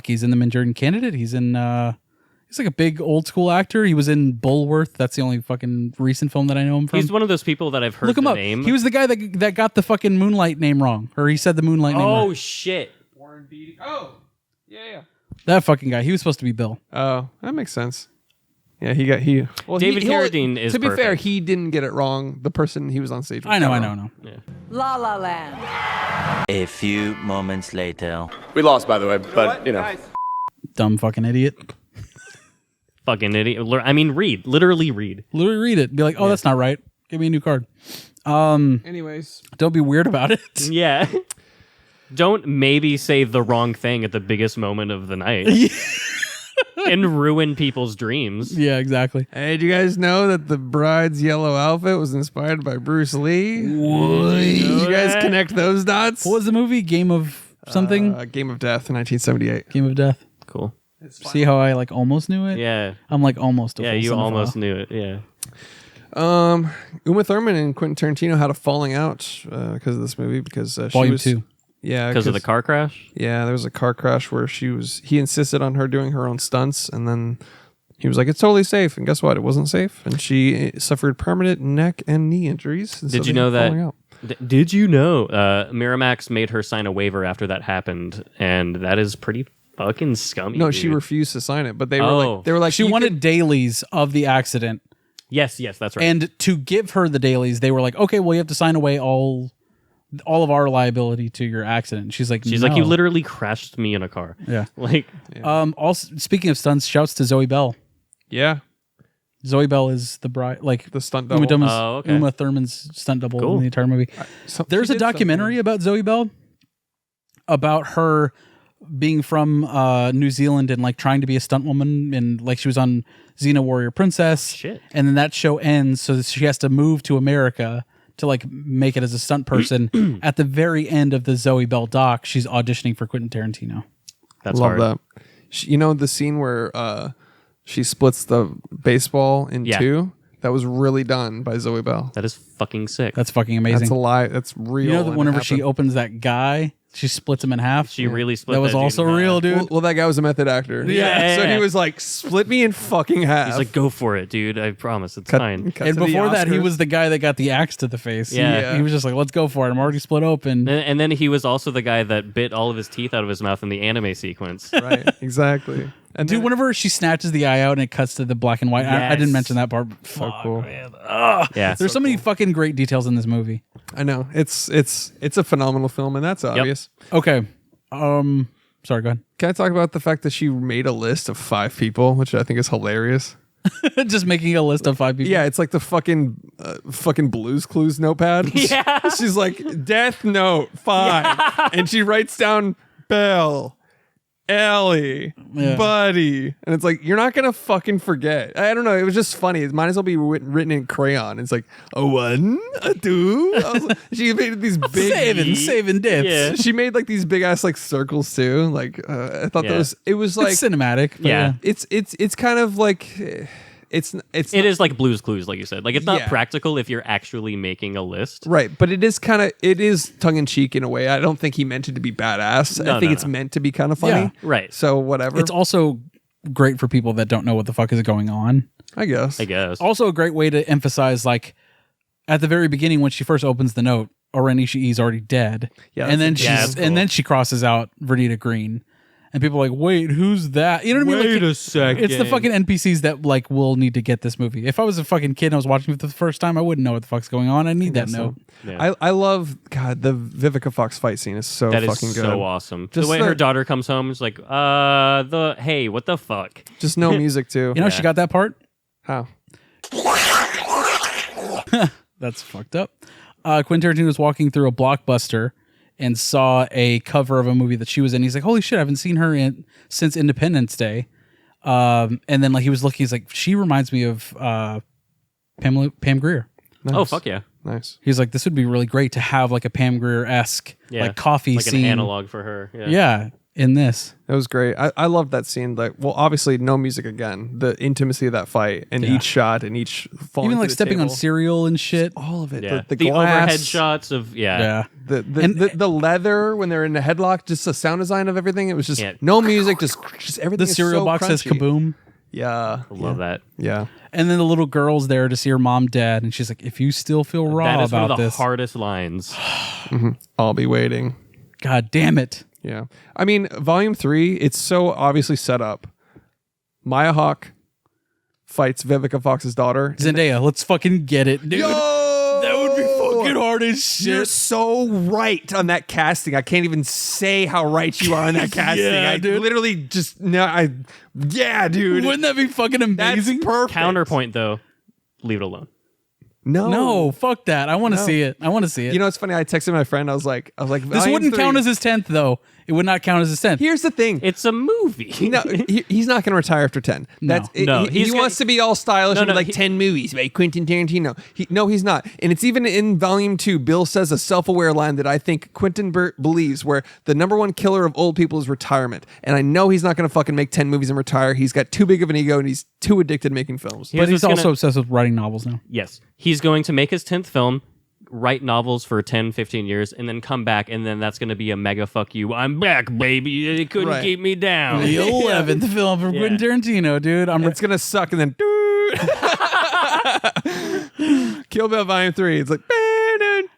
he's in The Manchurian Candidate. He's in he's like a big old school actor. He was in Bulworth. That's the only fucking recent film that I know him from. He's one of those people that I've heard Look him the up. name. He was the guy that got the fucking Moonlight name wrong. Or he said the Moonlight name wrong. Oh shit. Warren Beatty. Oh, yeah. That fucking guy. He was supposed to be Bill. Oh, that makes sense. Yeah, well, David Carradine is to be fair, perfect. he didn't get it wrong. The person he was on stage with. I know. Yeah. La La Land. A few moments later. We lost, by the way, but you know. Dumb fucking idiot. Fucking idiot. I mean, literally read. Literally read it. Be like, oh, that's not right. Give me a new card. Anyways. Don't be weird about it. Yeah. Don't maybe say the wrong thing at the biggest moment of the night. And ruin people's dreams. Yeah, exactly. Hey, do you guys know that the bride's yellow outfit was inspired by Bruce Lee? What? Did you guys connect those dots? What was the movie? Game of something? Game of Death in 1978. Game of Death. Cool. See how I like almost knew it? Yeah. I'm like almost a Yeah, full you cinephile. almost knew it. Yeah. Uma Thurman and Quentin Tarantino had a falling out because of this movie because she Volume was 2. Yeah, because of the car crash. Yeah, there was a car crash where he insisted on her doing her own stunts, and then he was like, "It's totally safe." And guess what? It wasn't safe, and she suffered permanent neck and knee injuries. And Did so you they know kept falling that? out. Did you know Miramax made her sign a waiver after that happened, and that is pretty fucking scummy. No, dude. she refused to sign it, but they were like, she wanted dailies of the accident. Yes, that's right. And to give her the dailies, they were like, okay, well, you have to sign away all of our liability to your accident. She's like, She's no. like, you literally crashed me in a car. Yeah. Like, Also, speaking of stunts, shouts to Zoe Bell. Yeah. Zoe Bell is the bride, like the stunt Uma double. Uma Thurman's stunt double in the entire movie. There's a documentary about Zoe Bell, about her being from New Zealand and like trying to be a stunt woman, and like she was on Xena Warrior Princess. Shit. And then that show ends, so she has to move to America to like make it as a stunt person. At the very end of the Zoe Bell doc, she's auditioning for Quentin Tarantino. That's Love hard. that. You know the scene where she splits the baseball in two? That was really done by Zoe Bell. That is fucking sick. That's fucking amazing. That's a lie. That's real. You know that and it whenever she happened. opens that guy, she splits him in half. She really split that was that dude also in half. real, dude. Well, that guy was a method actor. Yeah. So he was like, split me in fucking half. He's like, go for it, dude. I promise, it's fine. And before that, he was the guy that got the axe to the face. Yeah. He was just like, let's go for it. I'm already split open. And then he was also the guy that bit all of his teeth out of his mouth in the anime sequence. Right, exactly. And Dude, whenever she snatches the eye out and it cuts to the black and white, I didn't mention that part. So cool. Yeah. There's so many fucking great details in this movie. I know. It's a phenomenal film, and that's obvious. Okay. Sorry, go ahead. Can I talk about the fact that she made a list of 5 people, which I think is hilarious? Just making a list of 5 people. Yeah, it's like the fucking Blues Clues notepad. Yeah. She's like, Death Note 5. And she writes down Belle, Ellie, Buddy. And it's like, you're not going to fucking forget. I don't know. It was just funny. It might as well be written in crayon. It's like, a 1, a 2. She made these big... Saving dips. Yeah. She made like these big ass like circles too. Like I thought it was like It's cinematic. but Yeah. it's kind of like it is like Blue's Clues, like you said. Like, it's not Yeah. practical if you're actually making a list. right, but it is tongue in cheek in a way. I don't think he meant it to be badass. I think it's meant to be kind of funny. Yeah. Right. So whatever. It's also great for people that don't know what the fuck is going on. I guess. Also a great way to emphasize, like, at the very beginning when she first opens the note, Oren Ishii's already dead. Yeah, and then that's cool. and then she crosses out Vernita Green. And people are like, wait, who's that? You know what I mean? Wait Like, a second. It's the fucking NPCs that like will need to get this movie. If I was a fucking kid and I was watching it for the first time, I wouldn't know what the fuck's going on. I need that note. Yeah. I love the Vivica Fox fight scene is so That fucking is good. so awesome. Just the way her daughter comes home is like, hey, what the fuck? Just no music too. You know, she got that part. How? That's fucked up. Quentin Tarantino was walking through a Blockbuster and saw a cover of a movie that she was in. He's like, holy shit, I haven't seen her since Independence Day. And then like he was looking, he's like, she reminds me of Pam Grier. Nice. Oh, fuck yeah. Nice. He's like, this would be really great to have like a Pam Grier-esque like coffee like scene. an analog for her. Yeah. Yeah, in this. It was great. I love that scene. Like, well, obviously, no music again. The intimacy of that fight and each shot and each falling Even through like the stepping on table. cereal and shit. All of it. Yeah. The The glass, overhead shots of the leather when they're in the headlock. Just the sound design of everything. It was just no music. Just everything. The is cereal so box says crunchy. kaboom. Yeah, I love that. Yeah. And then the little girl's there to see her mom dead, and she's like, if you still feel raw That is one about of the this, hardest lines. I'll be waiting. God damn it. Yeah. I mean, Volume 3, it's so obviously set up. Maya Hawke fights Vivica Fox's daughter. Zendaya, let's fucking get it, dude. Yo! That would be fucking hard as shit. You're so right on that casting. I can't even say how right you are on that casting. Yeah, I dude. literally just yeah, dude. Wouldn't that be fucking amazing? That's perfect. Counterpoint, though, leave it alone. No, fuck that. I want to No. see it. I want to see it. You know, it's funny. I texted my friend. I was like, this Volume wouldn't 3. count as his 10th, though. It would not count as his 10th. Here's the thing. It's a movie. No, he's not going to retire after 10. No. He wants to be all stylish and be like 10 movies by Quentin Tarantino. He's not. And it's even in Volume 2, Bill says a self-aware line that I think Quentin believes, where the number one killer of old people is retirement. And I know he's not going to fucking make 10 movies and retire. He's got too big of an ego and he's too addicted to making films. But he's also obsessed with writing novels now. Yes. He's going to make his 10th film, write novels for 10, 15 years and then come back, and then that's going to be a mega fuck you. I'm back, baby. They couldn't keep me down. The 11th film from Quentin Tarantino, dude. It's going to suck, and then... Kill Bill Volume 3. It's like...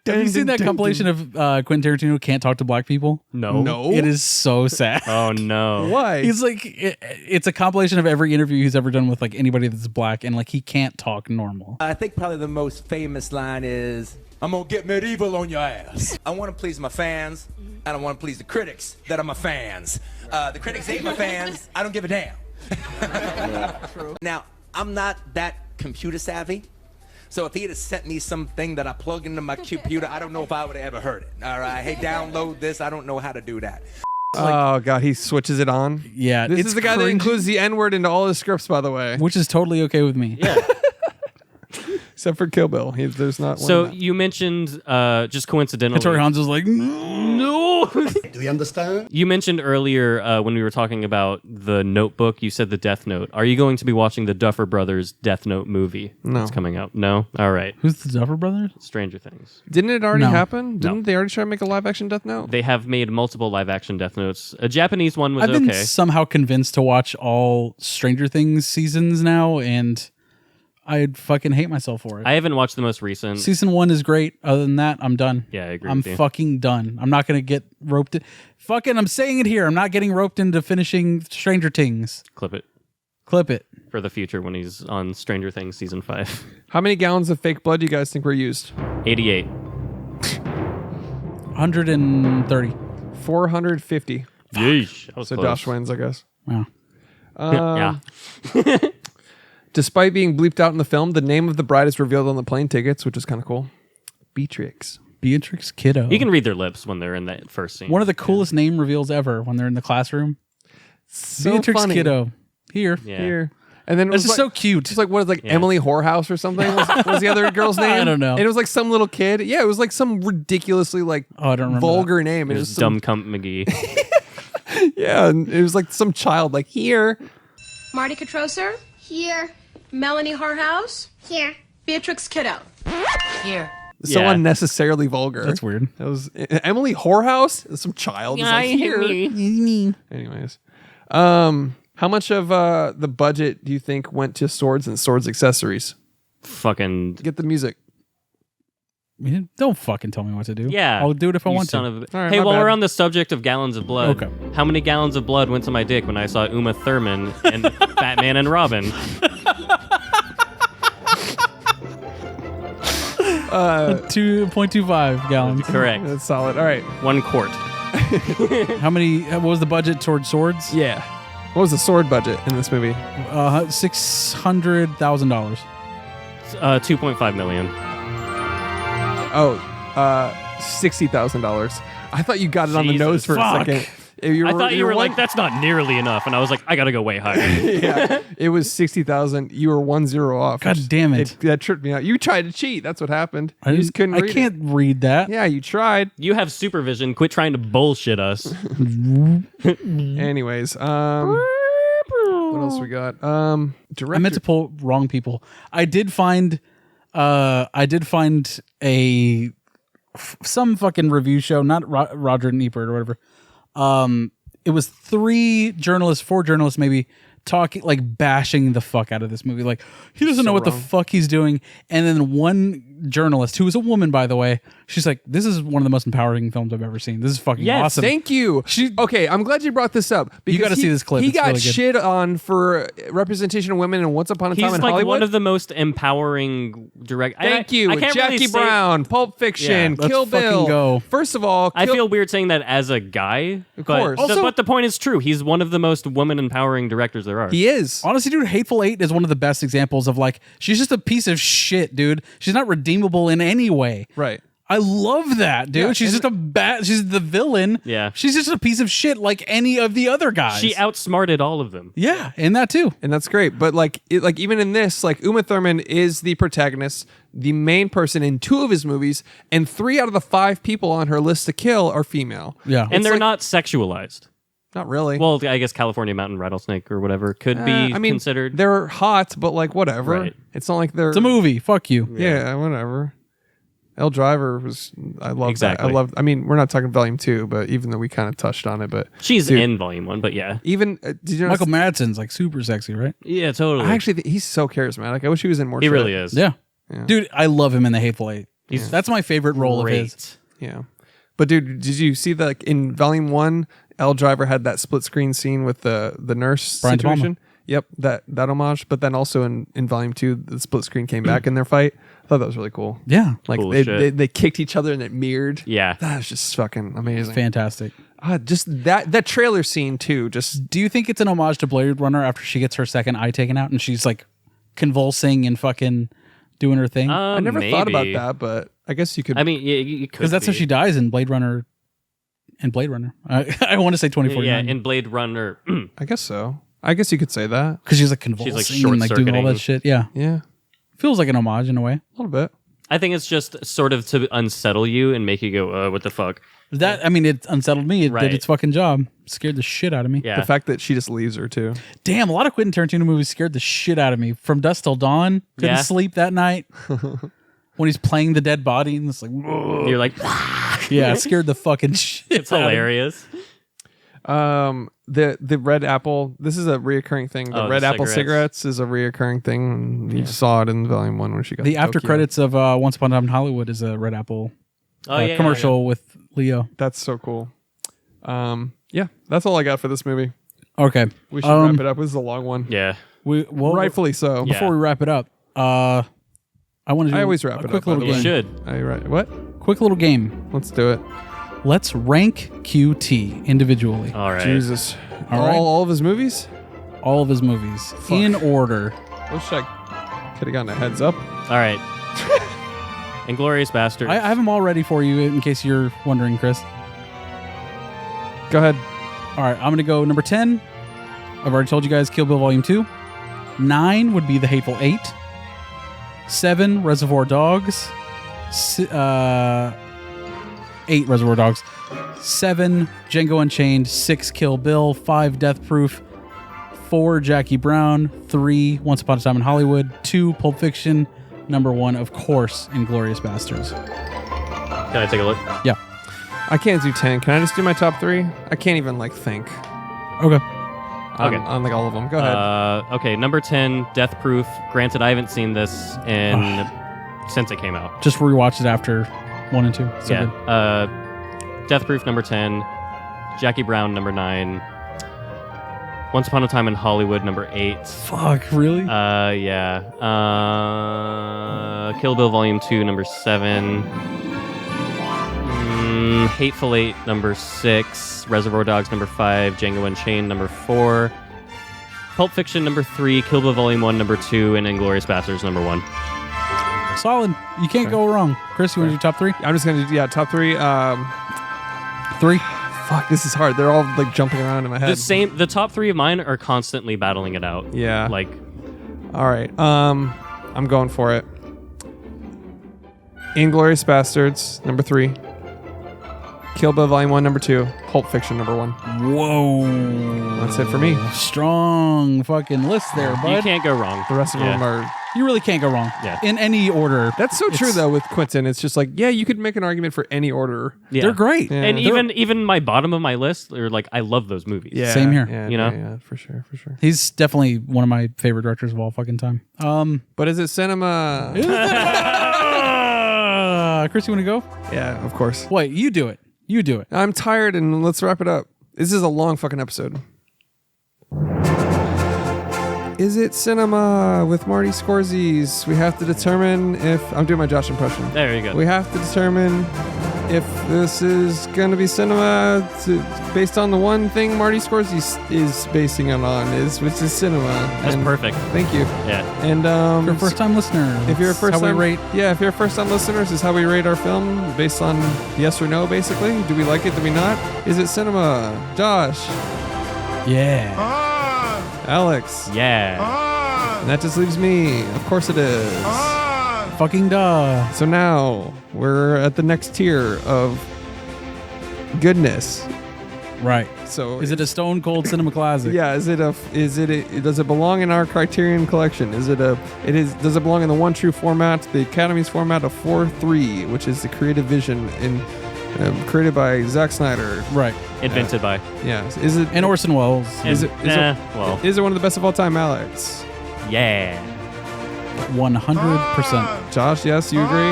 Have you seen that compilation of Quentin Tarantino can't talk to black people? No. It is so sad. Oh, no. Why? He's like, it's a compilation of every interview he's ever done with like anybody that's black, and like he can't talk normal. I think probably the most famous line is, I'm going to get medieval on your ass. I want to please my fans, and I want to please the critics that are my fans. The critics ain't my fans. I don't give a damn. Now, I'm not that computer savvy. So if he had sent me something that I plug into my computer, I don't know if I would have ever heard it. All right, hey, download this. I don't know how to do that. Oh, God, he switches it on? Yeah. This it's is the guy that includes the N-word into all his scripts, by the way. Which is totally okay with me. Yeah. Except for Kill Bill. There's not one. So you mentioned, just coincidentally... Tori Hanzo's like, no. Do you understand? You mentioned earlier when we were talking about the Notebook, you said the Death Note. Are you going to be watching the Duffer Brothers Death Note movie that's coming out? No? All right. Who's the Duffer Brothers? Stranger Things. Didn't it already happen? No. Didn't they already try to make a live-action Death Note? They have made multiple live-action Death Notes. A Japanese one was I've been okay. somehow convinced to watch all Stranger Things seasons now, and I'd fucking hate myself for it. I haven't watched the most recent. Season 1 is great. Other than that, I'm done. Yeah, I agree I'm with you. fucking done. I'm not going to get roped in. Fucking, I'm saying it here. I'm not getting roped into finishing Stranger Things. Clip it. Clip it. For the future when he's on Stranger Things Season 5. How many gallons of fake blood do you guys think were used? 88. 130. 450. Yeesh. That was So close. Josh wins, I guess. Wow. Yeah. Despite being bleeped out in the film, the name of the bride is revealed on the plane tickets, which is kind of cool. Beatrix. Beatrix Kiddo. You can read their lips when they're in that first scene. One of the coolest name reveals ever when they're in the classroom. So Beatrix funny. Kiddo. Here. Yeah. Here. And then it This was is like, so cute. It's like, what is like Emily Whorehouse or something? Was the other girl's name? I don't know. And it was like some little kid. Yeah, it was like some ridiculously like I don't remember vulgar name. It And was some, Dumb Cunt McGee. yeah, and it was like some child like here. Marty Catroser? Here. Melanie Harhouse? Here. Beatrix Kiddo? Here. So Yeah. unnecessarily vulgar. That's weird. That was Emily Whorehouse. Some child is like here. Anyways, how much of the budget do you think went to swords and swords accessories? Fucking... Get the music. Don't fucking tell me what to do. Yeah. I'll do it if I You want son to. of a- All right, hey, my while bad. we're on the subject of gallons of blood, Okay. how many gallons of blood went to my dick when I saw Uma Thurman and Batman and Robin? 2.25 gallons. Correct. That's solid. All right. 1 quart. How many? What was the budget towards swords? Yeah. What was the sword budget in this movie? $600,000. 2.5 million. Oh, $60,000. I thought you got it on the nose for fuck. a second. I thought you were like, that's not nearly enough. And I was like, I got to go way higher. yeah, it was 60,000. You were 1-0 off. God damn it. That tripped me out. You tried to cheat. That's what happened. You just couldn't read I can't read that. Yeah, you tried. You have supervision. Quit trying to bullshit us. Anyways, what else we got? Director. I meant to pull wrong people. I did find some fucking review show, not Roger and Ebert or whatever. It was 4 journalists maybe, talking, like bashing the fuck out of this movie. Like, he doesn't know what the fuck he's doing. And then one journalist, who was a woman, by the way, she's like, this is one of the most empowering films I've ever seen. This is fucking awesome. Thank you. Okay, I'm glad you brought this up. You got to see this clip. He It's got really good. shit on for representation of women in Once Upon a Time He's in like Hollywood. one of the most empowering Thank you. I can't Jackie really say- Brown, Pulp Fiction, Yeah, Kill let's fucking Bill. go. First of all, I feel weird saying that as a guy. Of course. But the point is true. He's one of the most woman-empowering directors there are. he is. Honestly, dude, Hateful Eight is one of the best examples of like, she's just a piece of shit, dude. She's not redeemable in any way. Right. I love that, dude. Yeah, she's just she's the villain. Yeah. She's just a piece of shit like any of the other guys. She outsmarted all of them. Yeah, and that too. And that's great. But like even in this, like Uma Thurman is the protagonist, the main person in 2 of his movies, and 3 out of the 5 people on her list to kill are female. Yeah. And they're like- not sexualized. Not really. Well, I guess California Mountain Rattlesnake or whatever could be considered. They're hot, but like whatever. Right. It's not like they're. It's a movie. Fuck you. Yeah, whatever. Elle Driver was. I love Exactly. that. I love. I mean, we're not talking Volume 2, but even though we kind of touched on it, but She's dude, in Volume 1, but yeah. Even did you notice, Michael Madsen's like super sexy, right? Yeah, totally. I actually think he's so charismatic. I wish he was in more. He shit. really is. Yeah. Yeah. Dude, I love him in The Hateful Eight. He's That's my favorite role of his. Yeah. But dude, did you see that in Volume 1, Elle Driver had that split screen scene with the nurse Brian situation? De Palma. Yep, that homage. But then also in Volume 2, the split screen came back in their fight. I thought that was really cool. Yeah. Like Cool they kicked each other and it mirrored. Yeah. That was just fucking amazing. Fantastic. Just that trailer scene too. Just Do you think it's an homage to Blade Runner after she gets her second eye taken out and she's like convulsing and fucking doing her thing? I never thought about maybe. that, but I guess you could. I mean, yeah, you could. Because that's how she dies in Blade Runner. I want to say 2049. Yeah, in Blade Runner. I guess so. I guess you could say that. Because she's like convulsing and like doing all that shit. Yeah. Yeah. Feels like an homage in a way. A little bit. I think it's just sort of to unsettle you and make you go, what the fuck? That, I mean, it unsettled me. It Right. did its fucking job. Scared the shit out of me. Yeah. The fact that she just leaves her too. Damn, a lot of Quentin Tarantino movies scared the shit out of me. From Dusk Till Dawn, couldn't Yeah. sleep that night. When he's playing the dead body and it's like, whoa. You're like, Yeah, it scared the fucking shit. it's out of me. hilarious. The red apple. This is a reoccurring thing. The Oh, the red apple cigarettes. cigarettes is a reoccurring thing. You saw it in Volume 1 when she got The to after Tokyo. credits of Once Upon a Time in Hollywood is a Red Apple commercial with Leo. That's so cool. Yeah, that's all I got for this movie. Okay, We should wrap it up. This is a long one. Yeah. Rightfully so. Yeah. Before we wrap it up, I want to do I always wrap a it quick up. By the little way. game. Should. What? Quick little game. Let's do it. Let's rank QT individually. All right. Jesus. All right. All of his movies? All of his movies in order. Wish I could have gotten a heads up. All right. Inglourious Bastard. I have them all ready for you in case you're wondering, Chris. Go ahead. All right, I'm going to go number 10. I've already told you guys Kill Bill Volume 2. 9 would be The Hateful Eight. 7, Reservoir Dogs. 8, Reservoir Dogs. 7, Django Unchained. 6, Kill Bill. 5, Death Proof. 4, Jackie Brown. 3, Once Upon a Time in Hollywood. 2, Pulp Fiction. Number 1, of course, Inglourious Bastards. Can I take a look? Yeah. I can't do 10. Can I just do my top 3? I can't even think. Okay. On like all of them. Go ahead. Okay, number 10, Death Proof. Granted, I haven't seen this since it came out. Just rewatched it after 1 and 2. So good. Death Proof, number 10. Jackie Brown, number 9. Once Upon a Time in Hollywood, number 8. Fuck, really? Yeah. Kill Bill Volume 2, number 7. Hateful Eight, number 6. Reservoir Dogs, number 5. Django Unchained, number 4. Pulp Fiction, number 3. Kill Bill Volume 1, number 2. And Inglourious Bastards, number 1. Solid. You can't go wrong. Chris, you want to do top 3? I'm just going to do, top 3. 3. Fuck, this is hard. They're all like jumping around in my head. The top 3 of mine are constantly battling it out. Yeah. Like, all right. I'm going for it. Inglourious Bastards, number 3. Kill Bill Volume 1, number 2. Pulp Fiction, number 1. Whoa. That's it for me. Strong fucking list there, bud. you can't go wrong. The rest of them are... You really can't go wrong. Yeah. In any order. That's so true, though, with Quentin. It's just like, yeah, you could make an argument for any order. Yeah. They're great. Yeah. And even my bottom of my list are like, I love those movies. Yeah, Same here. Yeah, You know? Yeah, for sure. He's definitely one of my favorite directors of all fucking time. But is it cinema? Chris, you want to go? Yeah, of course. Wait, you do it. You do it. I'm tired, and let's wrap it up. This is a long fucking episode. Is it cinema with Marty Scorsese? We have to determine if... I'm doing my Josh impression. There you go. We have to determine if this is going to be cinema based on the one thing Marty Scorsese is basing it on, which is cinema. That's And perfect. Thank you. Yeah. And If you're a first-time listener, if you're a first how time, we rate. yeah, if you're a first time listener, this is how we rate our film based on yes or no, basically. Do we like it? Do we not? Is it cinema? Josh, Yeah. Alex, Yeah. and that just leaves me. Of course it is. Fucking duh. So now we're at the next tier of goodness. Right. So is it a Stone Cold Cinema Classic? Yeah. Does it belong in our Criterion collection? Does it belong in the One True format, the Academy's format of 4:3, which is the creative vision created by Zack Snyder? Right. Invented by. Yeah. Is it and Orson Welles? Is it one of the best of all time, Alex? Yeah. 100%. Josh, yes, you agree?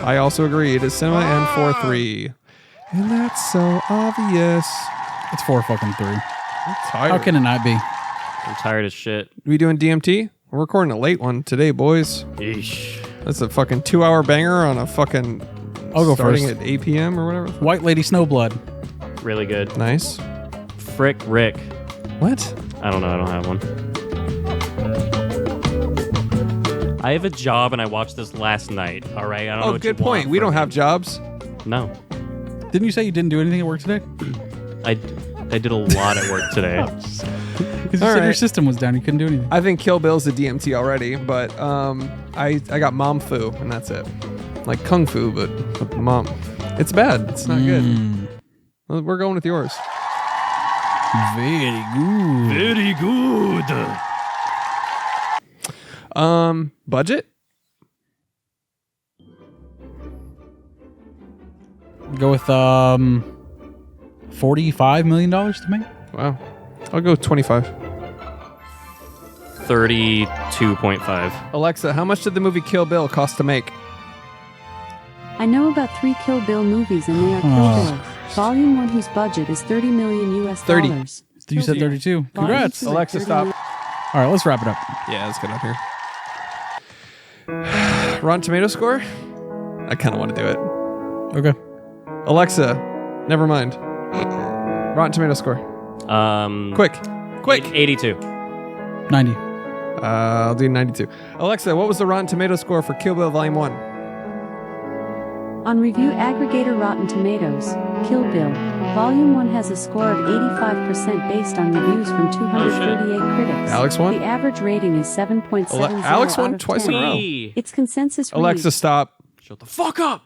I also agree. It is cinema and 4:3. And that's so obvious. It's 4 fucking 3. I'm tired. How can it not be? I'm tired as shit. We doing DMT? We're recording a late one today, boys. Eesh. That's a fucking 2-hour banger on a fucking... I'll go starting first. at 8 p.m. or whatever. White Lady Snowblood. Really good. Nice. Frick Rick. What? I don't know. I don't have one. I have a job and I watched this last night. All right. I don't know what good you point. want We from don't me. have jobs. No. Didn't you say you didn't do anything at work today? I did a lot at work today. Because you said your system was down. You couldn't do anything. I think Kill Bill's a DMT already, but I got mom fu, and that's it. Like kung fu, but with mom. It's bad. It's not good. Well, we're going with yours. Very good. Very good. Budget? Go with $45 million to make. Wow. I'll go 25. 32.5. Alexa, how much did the movie Kill Bill cost to make? I know about 3 Kill Bill movies, and they are Kill Bill. Volume 1, whose budget is $30 million US 30. dollars. You said 32. Congrats. Volume 2 Alexa, at stop. 30 All right, let's wrap it up. Yeah, let's get up here. Rotten Tomato score? I kind of want to do it. Okay. Alexa, never mind. Rotten Tomato score. Quick. 82. 90. I'll do 92. Alexa, what was the Rotten Tomato score for Kill Bill Volume 1? On review aggregator Rotten Tomatoes, Kill Bill, Volume 1 has a score of 85% based on reviews from 238 critics. Alex won? The average rating is 7.70 Alex out won of twice 10. in a row. Its consensus Alexa, reads, stop. Shut the fuck up.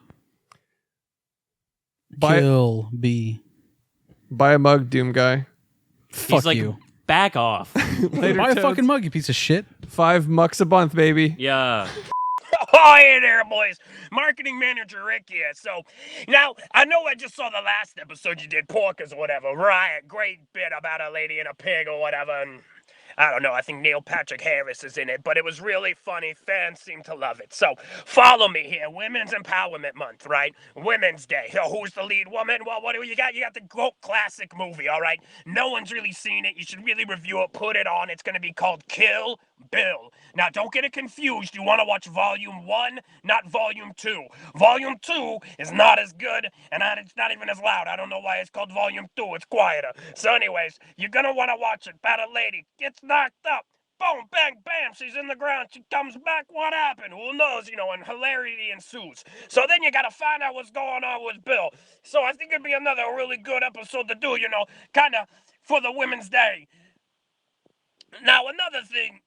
Kill B. Buy a mug, Doom Guy. Fuck He's like, you. back off. Later, Buy a toads. fucking mug, you piece of shit. 5 mucks a month, baby. Yeah. Oh, hey there, boys. Marketing manager Rick here. So, now, I know I just saw the last episode you did, Porkers or whatever. Right, great bit about a lady and a pig or whatever, and I don't know, I think Neil Patrick Harris is in it, but it was really funny. Fans seem to love it. So, follow me here. Women's Empowerment Month, right? Women's Day. Who's the lead woman? Well, what do you got? You got the GOAT classic movie, all right? No one's really seen it. You should really review it. Put it on. It's going to be called Kill Bill. Now, don't get it confused. You want to watch Volume 1, not Volume 2. Volume 2 is not as good, and it's not even as loud. I don't know why it's called Volume 2. It's quieter. So anyways, you're going to want to watch it. About a lady gets knocked up. Boom, bang, bam, she's in the ground. She comes back. What happened? Who knows? And hilarity ensues. So then you got to find out what's going on with Bill. So I think it'd be another really good episode to do, kind of for the Women's Day. Now, another thing.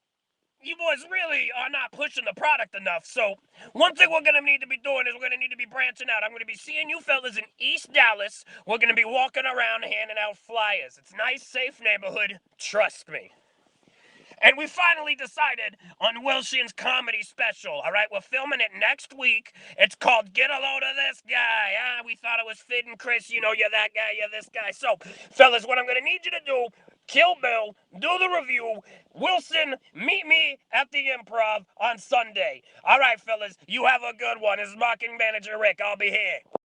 You boys really are not pushing the product enough. So one thing we're going to need to be doing is we're going to need to be branching out. I'm going to be seeing you fellas in East Dallas. We're going to be walking around handing out flyers. It's a nice, safe neighborhood. Trust me. And we finally decided on Wilson's comedy special, all right? We're filming it next week. It's called Get a Load of This Guy. We thought it was fitting, Chris. You're that guy, you're this guy. So, fellas, what I'm going to need you to do, Kill Bill, do the review. Wilson, meet me at the Improv on Sunday. All right, fellas, you have a good one. This is marketing manager Rick. I'll be here.